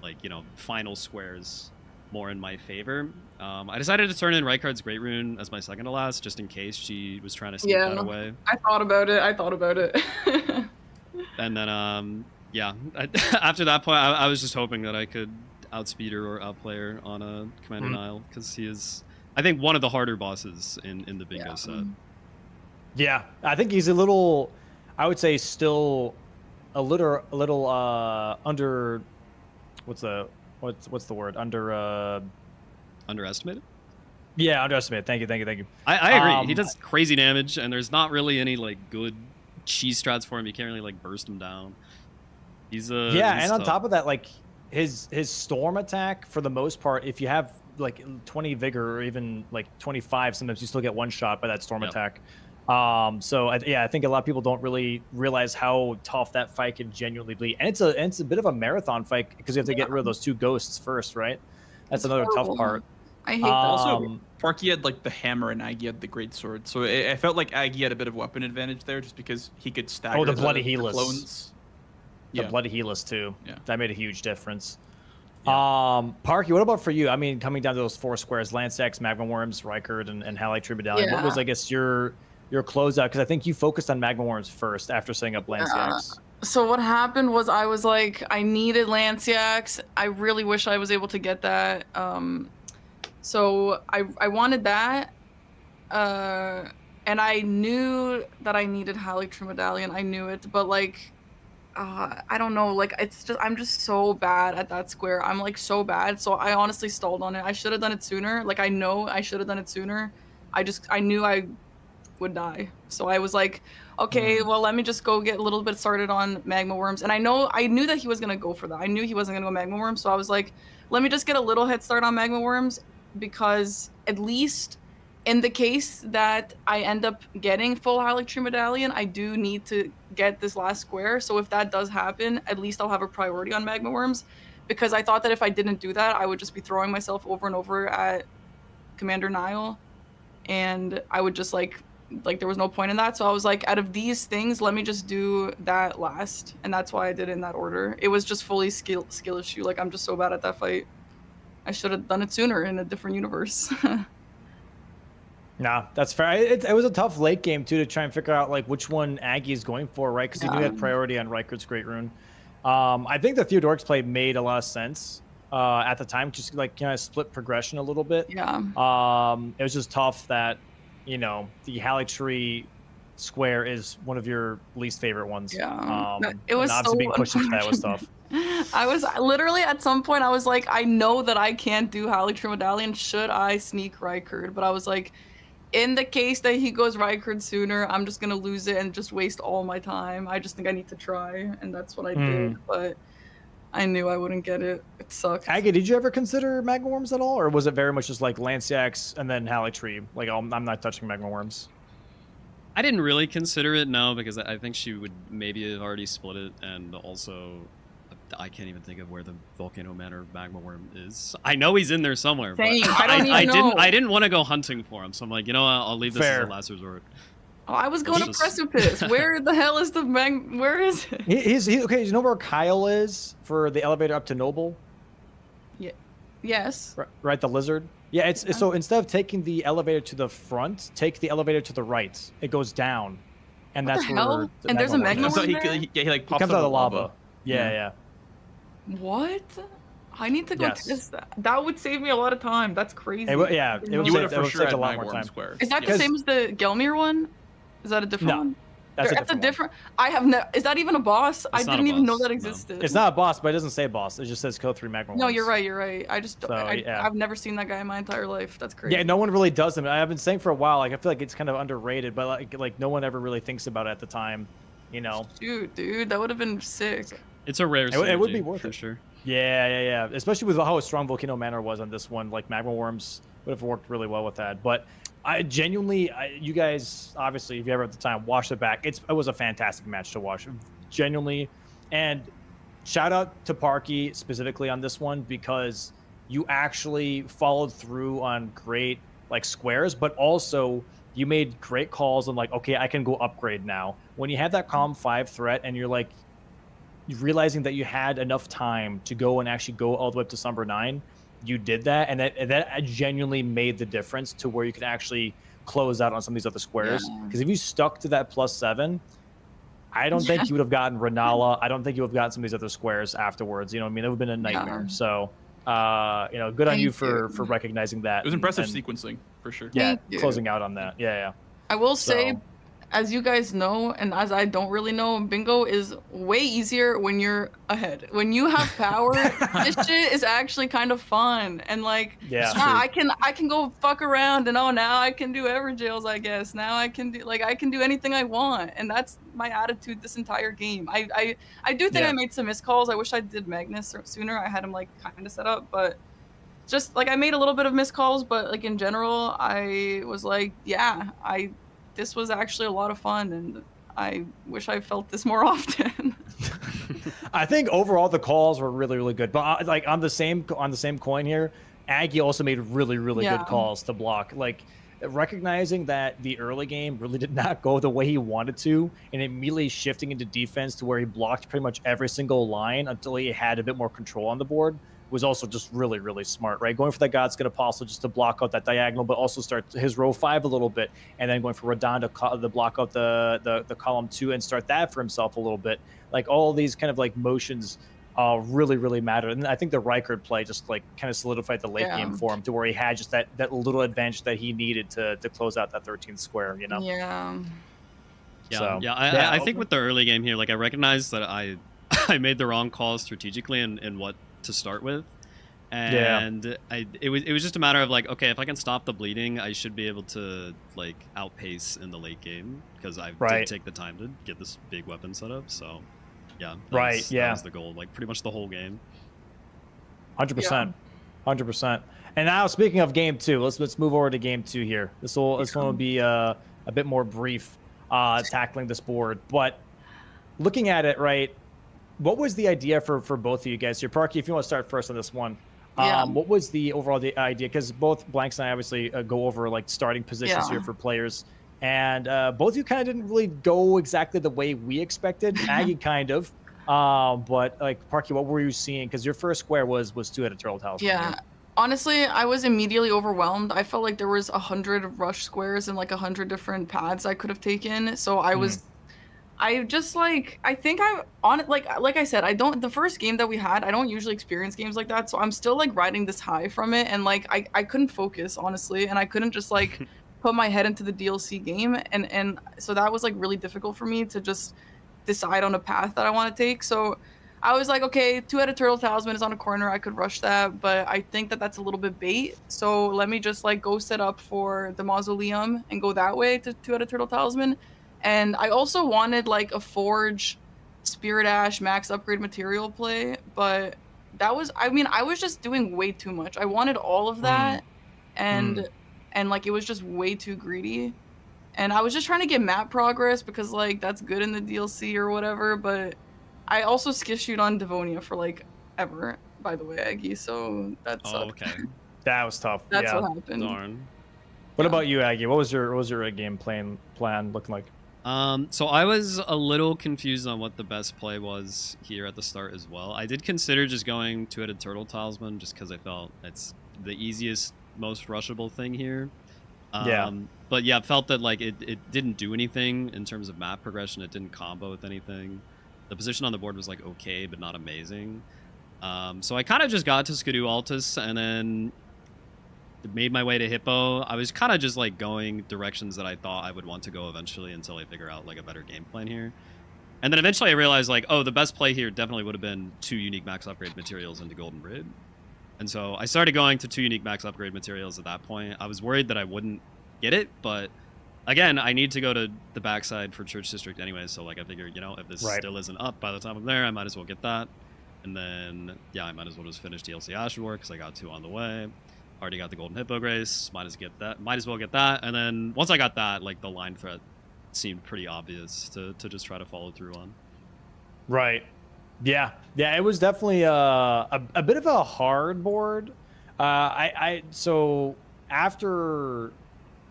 like, you know, final squares more in my favor. I decided to turn in Rykard's Great Rune as my second to last, just in case she was trying to sneak that away. I thought about it. And then, yeah, after that point, I was just hoping that I could outspeed her or outplay her on a Commander Nile, because he is, I think, one of the harder bosses in the bingo set. Yeah, I think he's a little, I would say, still a little under, what's the word? Underestimated? Yeah, underestimated. Thank you. I agree. He does crazy damage, and there's not really any like good cheese strats for him. You can't really like burst him down. He's and on top of that, like his storm attack, for the most part, if you have like 20 vigor or even like 25, sometimes you still get one shot by that storm attack. So I think a lot of people don't really realize how tough that fight can genuinely be, and it's a bit of a marathon fight because you have to get rid of those 2 ghosts first, right? That's another tough part. I hate that. Also, Parky had like the hammer and Aggie had the great sword, so I felt like Aggie had a bit of weapon advantage there, just because he could stagger the bloody the Helis. clones. The bloody Helis too. Yeah, that made a huge difference. Parky, what about for you? I mean, coming down to those 4 squares: Lanciax, Magma Worms, Rykard, and Haligtree Medallion. What was, I guess, your closeout? Because I think you focused on Magma Worms first after setting up Lanciax. So what happened was I was like, I needed Lanciax. I really wish I was able to get that. So I wanted that. And I knew that I needed Haligtree Medallion. I knew it, but like, I don't know. Like, I'm just so bad at that square. I'm like so bad. So I honestly stalled on it. I should have done it sooner. Like, I know I should have done it sooner. I knew I would die. So I was like, okay, well, let me just go get a little bit started on Magma Worms. And I knew that he was going to go for that. I knew he wasn't going to go Magma Worms. So I was like, let me just get a little head start on Magma Worms, because at least in the case that I end up getting full Haligtree Medallion, I do need to get this last square. So if that does happen, at least I'll have a priority on Magma Worms, because I thought that if I didn't do that, I would just be throwing myself over and over at Commander Nile, and I would just like there was no point in that. So I was like, out of these things, let me just do that last, and that's why I did it in that order. It was just fully skill issue. Like, I'm just so bad at that fight. I should have done it sooner in a different universe. Nah, that's fair. It was a tough late game too to try and figure out like which one Aggie is going for, right? Because you knew you had priority on Rykard's Great Rune. I think the Theodoric's play made a lot of sense at the time, just like kind of split progression a little bit. Yeah. It was just tough that, you know, the Haligtree square is one of your least favorite ones. Yeah. It was obviously so being pushed into that was tough. I was literally at some point I was like, I know that I can't do Halictry Medallion. Should I sneak Rykard? But I was like, in the case that he goes Rykard sooner, I'm just gonna lose it and just waste all my time. I just think I need to try, and that's what I did. But I knew I wouldn't get it. It sucked. Aggie, did you ever consider Magma Worms at all, or was it very much just like Lanciax and then Halictry? Like, I'm not touching Magma Worms. I didn't really consider it, no, because I think she would maybe have already split it, and also I can't even think of where the Volcano Manor Magma Worm is. I know he's in there somewhere, Same. but I don't even know. I didn't want to go hunting for him, so I'm like, you know what, I'll leave this as a last resort. Oh, I was going to Precipice. Where the hell is the where is it? He's okay. You know where Kyle is for the elevator up to Noble? Yeah. Yes. Right, the lizard. Yeah, it's so instead of taking the elevator to the front, take the elevator to the right. It goes down, and What that's the where. hell? And there's a Magma So Worm he, there? he like pops comes out of the lava. Yeah, yeah. What? I need to go Yes. test that. That would save me a lot of time. That's crazy. It would save a lot more time. Square. Is that the same as the Gelmir one? Is that a different one? That's a That's a different different. I have no. Is that even a boss? I It's not a didn't even know boss, that no. existed. It's not a boss, but it doesn't say boss. It just says Code 3 Magma No, Worms. you're right. You're right. I just. So, yeah. I've never seen that guy in my entire life. That's crazy. Yeah, no one really does them. I've been saying for a while, like I feel like it's kind of underrated, but like no one ever really thinks about it at the time, you know. Shoot, dude, that would have been sick. It's a rare It would be synergy, worth for it. sure. Yeah. Especially with how strong Volcano Manor was on this one, like Magma Worms would have worked really well with that. But I genuinely, you guys, obviously, if you ever have the time, watch it back. It was a fantastic match to watch, genuinely. And shout out to Parky specifically on this one because you actually followed through on great like squares, but also you made great calls on like, okay, I can go upgrade now. When you had that Calm 5 threat and you're like, realizing that you had enough time to go and actually go all the way up to Summer 9, you did that, and that genuinely made the difference to where you could actually close out on some of these other squares. Because if you stuck to that +7, I don't think you would have gotten Renala. I don't think you would have gotten some of these other squares afterwards. You know what I mean? It would have been a nightmare. So, good on you for recognizing that. It was impressive and, sequencing, for sure. Yeah, Thank you. closing out on that. Yeah. I will say, So- as you guys know, and as I don't really know, bingo is way easier when you're ahead. When you have power, this shit is actually kind of fun. And like, Yeah. I can go fuck around and now I can do Everjails, I guess. Now I can do anything I want. And that's my attitude this entire game. I do think Yeah. I made some missed calls. I wish I did Magnus sooner. I had him like kind of set up, but just like I made a little bit of missed calls, but like in general, I was like, yeah, this was actually a lot of fun, and I wish I felt this more often. I think overall the calls were really, really good. But like on the same coin here, Aggie also made really, really Yeah. good calls to block. Like recognizing that the early game really did not go the way he wanted to, and immediately shifting into defense to where he blocked pretty much every single line until he had a bit more control on the board was also just really, really smart, right? Going for that Godskin Apostle just to block out that diagonal, but also start his row 5 a little bit, and then going for Radon to block out the column 2 and start that for himself a little bit. Like all these kind of like motions really, really matter. And I think the Rykard play just like kind of solidified the late game for him to where he had just that little advantage that he needed to close out that 13th square, you know? Yeah. I think with the early game here, like I recognized that I made the wrong call strategically and what to start with, and it was just a matter of like, okay, if I can stop the bleeding, I should be able to like outpace in the late game because I did take the time to get this big weapon set up. So yeah, that was the goal, like pretty much the whole game. 100%. And now speaking of game 2, let's move over to game 2 here. This one will be a bit more brief, tackling this board, but looking at it, right, what was the idea for both of you guys here? Parky, if you want to start first on this one, what was the overall idea? Because both Blanks and I obviously go over like starting positions here for players, and both of you kind of didn't really go exactly the way we expected. Aggie kind of, but like Parky, what were you seeing? Because your first square was 2-headed turtle house. Yeah. Honestly, I was immediately overwhelmed. I felt like there was 100 rush squares and like 100 different paths I could have taken. So I was I just like, I think like I said, the first game that we had, I don't usually experience games like that. So I'm still like riding this high from it. And like, I couldn't focus honestly. And I couldn't just like put my head into the DLC game. And so that was like really difficult for me to just decide on a path that I want to take. So I was like, okay, 2-headed turtle talisman is on a corner. I could rush that, but I think that that's a little bit bait. So let me just like go set up for the mausoleum and go that way to 2-headed turtle talisman. And I also wanted like a forge spirit ash max upgrade material play, but that was, I mean, I was just doing way too much. I wanted all of that, and like it was just way too greedy. And I was just trying to get map progress because like that's good in the DLC or whatever, but I also skissued on Devonia for like ever, by the way, Aggie, so that sucked. okay. That was tough. That's yeah. what happened. Darn. What about you, Aggie? What was your game plan looking like? So I was a little confused on what the best play was here at the start as well. I did consider just going 2-headed turtle talisman just because I felt it's the easiest, most rushable thing here. But yeah, I felt that like it didn't do anything in terms of map progression. It didn't combo with anything. The position on the board was like okay, but not amazing. So I kind of just got to Skidoo Altus and then made my way to Hippo. I was kind of just like going directions that I thought I would want to go eventually until I figure out like a better game plan here. And then eventually I realized like, oh, the best play here definitely would have been 2 unique max upgrade materials into Golden Brid. And so I started going to 2 unique max upgrade materials at that point. I was worried that I wouldn't get it, but again, I need to go to the backside for Church District anyway, so like I figured, you know, if this still isn't up by the time I'm there, I might as well get that. And then, yeah, I might as well just finish DLC Ashmore because I got 2 on the way. Already got the Golden Hippo Grace, might as well get that. And then once I got that, like the line threat seemed pretty obvious to just try to follow through on. Right. Yeah. Yeah, it was definitely a bit of a hard board. So after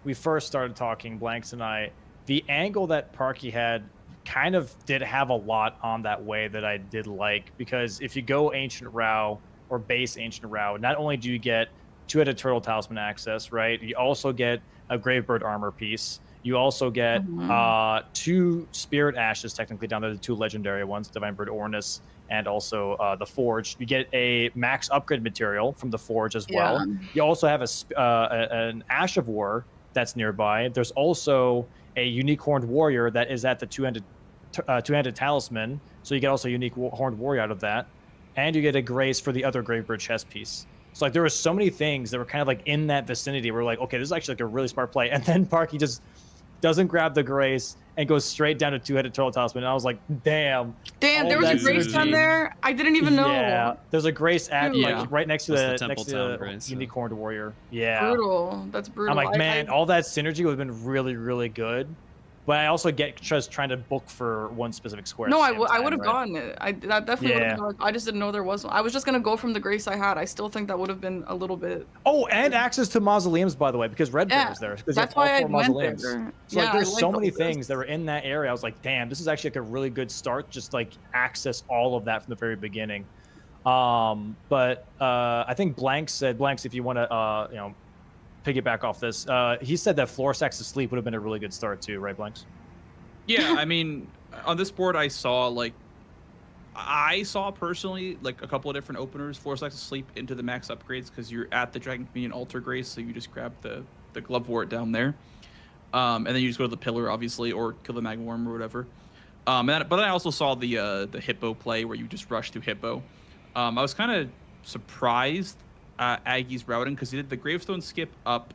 we first started talking, Blanks and I, the angle that Parky had kind of did have a lot on that way that I did like, because if you go Ancient Rao or base Ancient Rao, not only do you get 2-headed turtle talisman access, right? You also get a Gravebird armor piece. You also get 2 spirit ashes, technically down there, the 2 legendary ones, Divine Bird Ornus, and also the Forge. You get a max upgrade material from the Forge as well. You also have an Ash of War that's nearby. There's also a unique Horned Warrior that is at the 2-handed talisman, so you get also a unique Horned Warrior out of that, and you get a Grace for the other Gravebird chest piece. So like there were so many things that were kind of like in that vicinity. We're like, okay, this is actually like a really smart play. And then Parky just doesn't grab the Grace and goes straight down to 2-headed turtle talisman. And I was like, damn. Damn, there was a Grace down there? I didn't even know. Yeah, there's a Grace at like right next to the Grace, unique Horned Warrior. Yeah. Brutal. That's brutal. I'm like, man, all that synergy would have been really, really good. But I also get just trying to book for one specific square. No, I would have gotten it. That definitely would have been. I just didn't know there was one. I was just gonna go from the Grace I had. I still think that would have been a little bit. Oh, and access to mausoleums, by the way, because Red Bear is there. That's why I went there. So like, there's so many things that were in that area. I was like, damn, this is actually like a really good start. Just like access all of that from the very beginning. But I think Blanks, if you want to, piggyback off this, he said that Floor Sacks to Sleep would have been a really good start too, right, Blanks? Yeah, I mean, on this board I saw personally like a couple of different openers. Floor Sacks to Sleep into the max upgrades because you're at the Dragon Communion Altar Grace, so you just grab the Glove Wart down there, and then you just go to the Pillar, obviously, or kill the Magworm or whatever. But then I also saw the Hippo play where you just rush through Hippo. I was kind of surprised Aggie's routing because he did the Gravestone skip up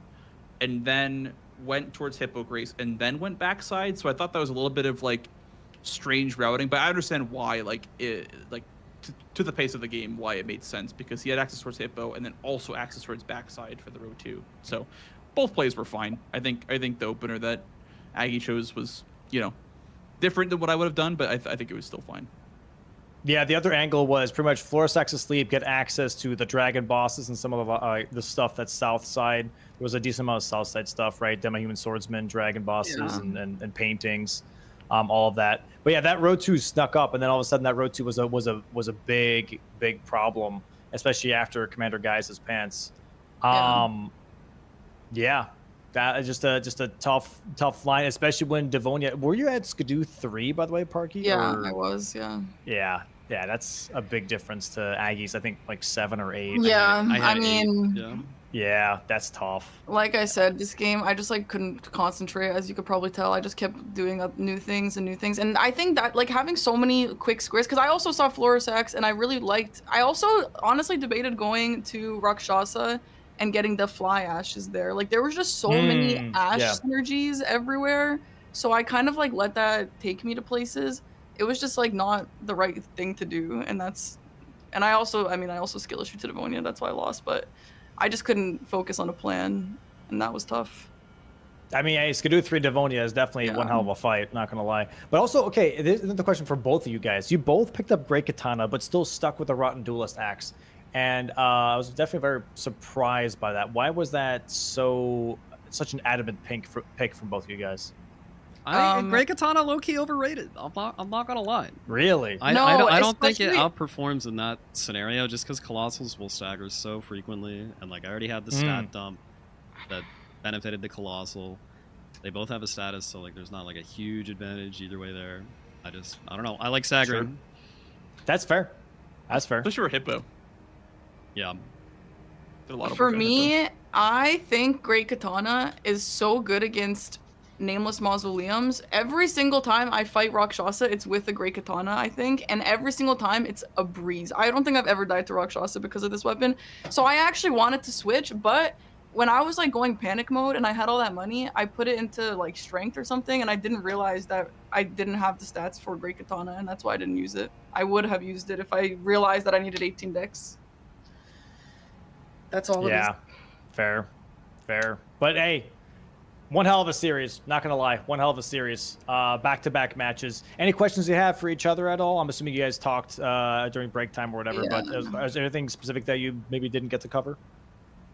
and then went towards Hippo Grace and then went backside. So I thought that was a little bit of like strange routing, but I understand why, to the pace of the game, why it made sense, because he had access towards Hippo and then also access towards backside for the row 2. So both plays were fine. I think the opener that Aggie chose was, different than what I would have done, but I think it was still fine. Yeah, the other angle was pretty much Floor Sacks to Sleep, get access to the dragon bosses and some of the stuff that's south side. There was a decent amount of south side stuff, right? Demi-Human Swordsman, dragon bosses, and paintings, all of that. But yeah, that row 2 snuck up, and then all of a sudden that row 2 was a big problem, especially after Commander Guy's pants. Yeah, that is just a tough line, especially when Devonia. Were you at Skidoo 3, by the way, Parky? Yeah, I was. Yeah, that's a big difference to Aggie's. I think like 7 or 8. Yeah, I mean, Yeah, that's tough. Like I said, this game, I just like couldn't concentrate, as you could probably tell. I just kept doing new things, and I think that like having so many quick squares, because I also saw Florisex, and I really liked. I also honestly debated going to Rakshasa and getting the fly ashes there. Like there was just so many ash synergies everywhere, so I kind of like let that take me to places. It was just like not the right thing to do, and I also skill issue to Devonia, that's why I lost, but I just couldn't focus on a plan, and that was tough. I mean, Skidoo 3 Devonia is definitely one hell of a fight, not gonna lie. But also, okay, this is the question for both of you guys. You both picked up Great Katana, but still stuck with the Rotten Duelist axe. And I was definitely very surprised by that. Why was that such an adamant pick from both of you guys? I think Great Katana low-key overrated. I'm not gonna lie. Really? I don't think it outperforms in that scenario just because Colossals will stagger so frequently, and like I already had the stat dump that benefited the Colossal. They both have a status, so like there's not like a huge advantage either way there. I don't know. I like staggering. Sure. That's fair. That's fair. Especially for Hippo. Yeah. For me, I think Great Katana is so good against Nameless Mausoleums. Every single time I fight Rakshasa, it's with the Great Katana, I think, and every single time it's a breeze. I don't think I've ever died to Rakshasa because of this weapon, so I actually wanted to switch, but when I was like going panic mode and I had all that money, I put it into like strength or something, and I didn't realize that I didn't have the stats for Great Katana, and that's why I didn't use it. I would have used it if I realized that I needed 18 dex. That's all it is. Yeah, fair. But hey, one hell of a series, not gonna lie. One hell of a series. Back-to-back matches. Any questions you have for each other at all? I'm assuming you guys talked during break time or whatever, but is there anything specific that you maybe didn't get to cover?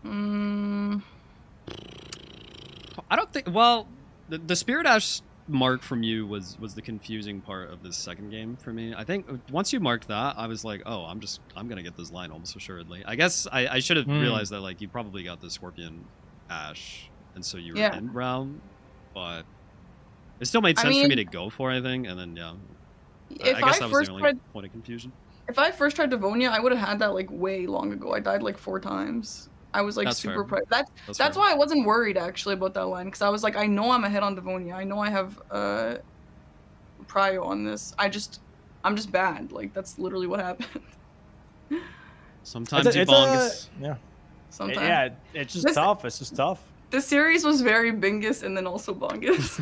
I don't think, well, the Spirit Ash mark from you was the confusing part of this second game for me. I think once you marked that, I was like, oh, I'm gonna get this line almost assuredly. I guess I should have realized that like you probably got the Scorpion Ash, and so you were in round, but it still made sense for me to go for anything, and then I guess that was the only point of confusion. If I first tried Devonia, I would have had that like way long ago. I died like 4 times. I was like super proud. That's why I wasn't worried actually about that line, because I was like, I know I'm ahead on Devonia. I know I have prio on this. I'm just bad. Like that's literally what happened. Sometimes you bongus. Sometimes. Yeah, it's just tough. It's just tough. The series was very bingus and then also bongus.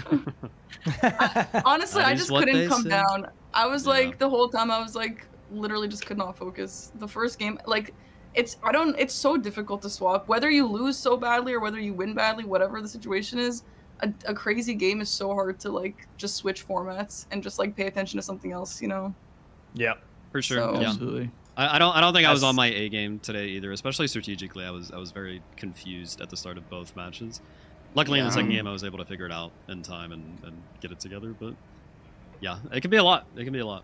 Honestly, I just couldn't come down. I was like the whole time I was like literally just could not focus. The first game, like it's so difficult to swap. Whether you lose so badly or whether you win badly, whatever the situation is, a crazy game is so hard to like just switch formats and just like pay attention to something else, you know? Yeah, for sure. So, absolutely. I don't think I was on my A game today either, especially strategically. I was very confused at the start of both matches. Luckily in the second game I was able to figure it out in time and get it together, but yeah, it can be a lot. It can be a lot.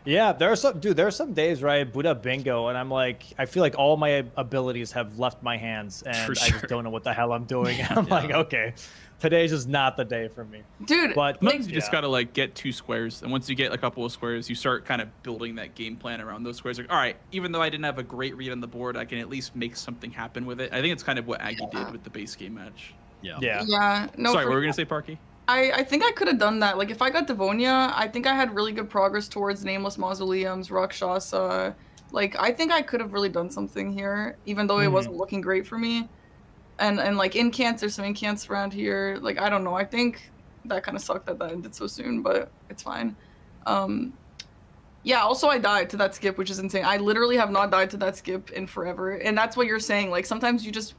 Yeah, there are some days where I boot up bingo and I'm like, I feel like all my abilities have left my hands and I just don't know what the hell I'm doing. I'm like, okay, today's just not the day for me. Dude, but sometimes you just gotta like get 2 squares, and once you get a couple of squares, you start kind of building that game plan around those squares. Like, all right, even though I didn't have a great read on the board, I can at least make something happen with it. I think it's kind of what Aggie did with the base game match. Yeah. No, sorry, what were we gonna say, Parky? I think I could have done that. Like, if I got Devonia, I think I had really good progress towards Nameless Mausoleums, Rakshasa. Like, I think I could have really done something here, even though it wasn't looking great for me. And like, incants, there's some incants around here. Like, I don't know. I think that kind of sucked that ended so soon, but it's fine. Yeah, also I died to that skip, which is insane. I literally have not died to that skip in forever. And that's what you're saying. Like, sometimes you just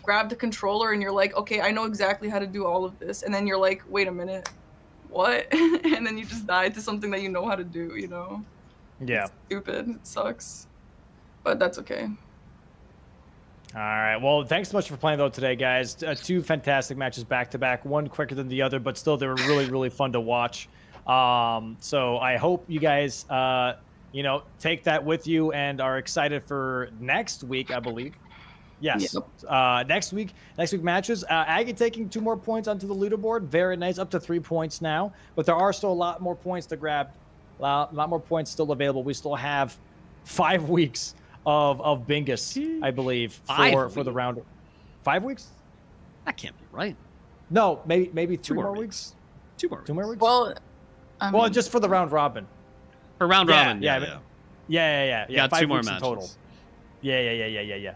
grab the controller and you're like, okay, I know exactly how to do all of this, and then you're like, wait a minute, what? And then you just died to something that you know how to do, you know? Yeah. It's stupid. It sucks, but that's okay. All right, well, thanks so much for playing though today, guys. 2 fantastic matches back to back, one quicker than the other, but still they were really fun to watch. So I hope you guys take that with you and are excited for next week, I believe. Yes. Yep. Next week matches. Aggie taking 2 more points onto the leaderboard. Very nice, up to 3 points now. But there are still a lot more points to grab. A lot more points still available. We still have 5 weeks of Bingus, I believe, for the round. 5 weeks? That can't be right. No, maybe 3 more more weeks. 2 more. 2 more weeks. Well, well, just for the round robin. For round robin, yeah. Yeah. You got 5 2 more weeks in matches. total. Yeah.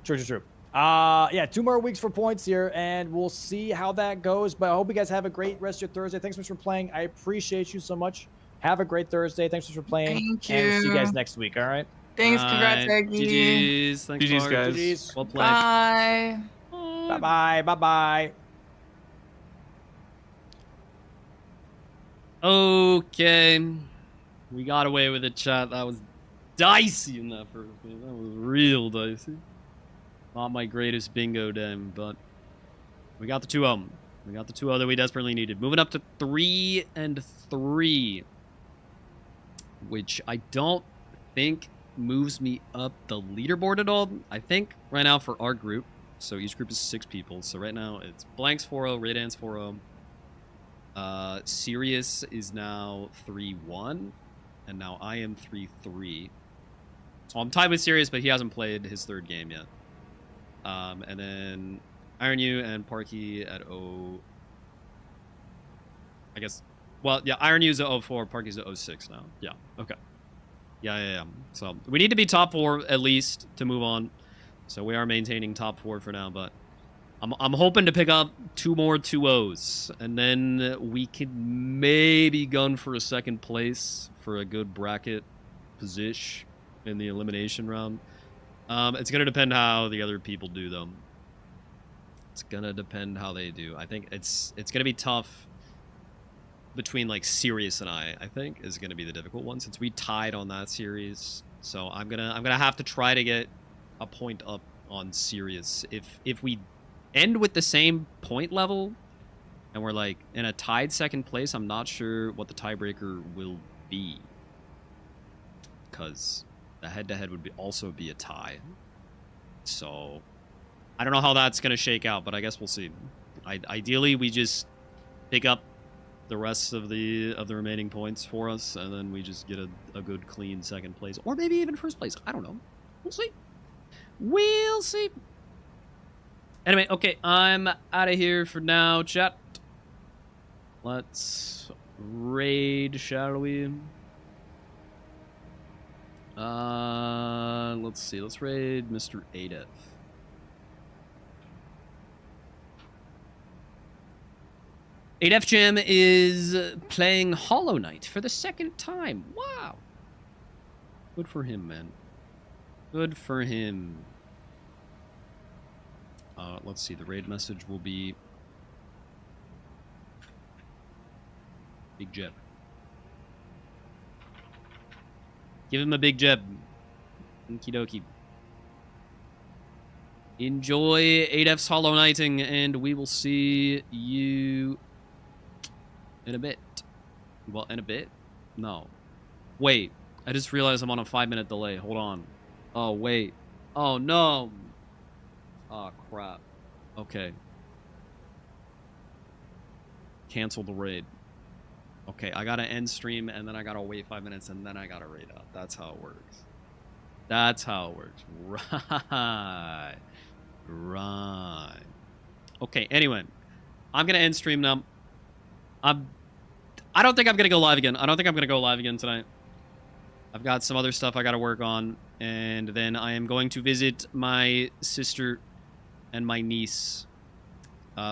True. Yeah, 2 more weeks for points here, and we'll see how that goes. But I hope you guys have a great rest of your Thursday. Thanks so much for playing. I appreciate you so much. Have a great Thursday. Thanks so much for playing. Thank And we'll see you guys you. next week. All right. Thanks. Congrats, Aggie. GG's. Thanks, GG's, Mark. guys. GG's. Well played. Bye. Bye. Okay. We got away with it, chat. That was dicey in that first game. That was real dicey. Not my greatest bingo game, but we got the 2-0. We got the 2-0 that we desperately needed. Moving up to 3-3, which I don't think moves me up the leaderboard at all. I think right now for our group, so each group is 6 people. So right now it's Blanks 4-0, Raydan's 4-0. Sirius is now 3-1, and now I am 3-3. So I'm tied with Sirius, but he hasn't played his 3rd game yet. And then Iron U and Parky at 0. I guess. Well, yeah, Iron U's at 0-4, Parky's at 0-6 now. Yeah. Okay. Yeah. So we need to be top 4 at least to move on. So we are maintaining top 4 for now, but I'm hoping to pick up 2 more 2-0s, and then we can maybe gun for a 2nd place for a good bracket position in the elimination round. It's going to depend how the other people do, though. It's going to depend how they do. I think it's going to be tough between, like, Sirius and I think, is going to be the difficult one, since we tied on that series. So I'm gonna have to try to get a point up on Sirius. If we end with the same point level and we're like in a tied 2nd place, I'm not sure what the tiebreaker will be, because the head-to-head would also be a tie. So I don't know how that's going to shake out, but I guess we'll see. Ideally, we just pick up the rest of the remaining points for us, and then we just get a good, clean 2nd place, or maybe even 1st place. I don't know. We'll see. We'll see. Anyway, okay, I'm out of here for now, chat. Let's raid, shall we? Let's see. Let's raid Mr. Adef. Adef Jam is playing Hollow Knight for the 2nd time. Wow. Good for him, man. Good for him. Let's see. The raid message will be Big Jeb. Give him a big jeb. Okie dokie. Enjoy Adef's Hollow Knighting, and we will see you in a bit. Well, in a bit? No. Wait. I just realized I'm on a 5-minute delay. Hold on. Oh, wait. Oh, no. Oh, crap. Okay. Cancel the raid. Okay, I gotta end stream, and then I gotta wait 5 minutes, and then I gotta raid out. That's how it works. That's how it works. Right. Okay, anyway. I'm gonna end stream now. I don't think I'm gonna go live again. I don't think I'm gonna go live again tonight. I've got some other stuff I gotta work on, and then I am going to visit my sister and my niece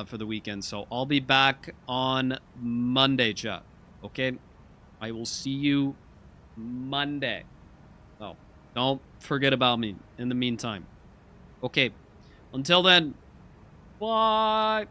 for the weekend. So I'll be back on Monday, chat. Okay? I will see you Monday. So don't forget about me in the meantime. Okay. Until then, bye.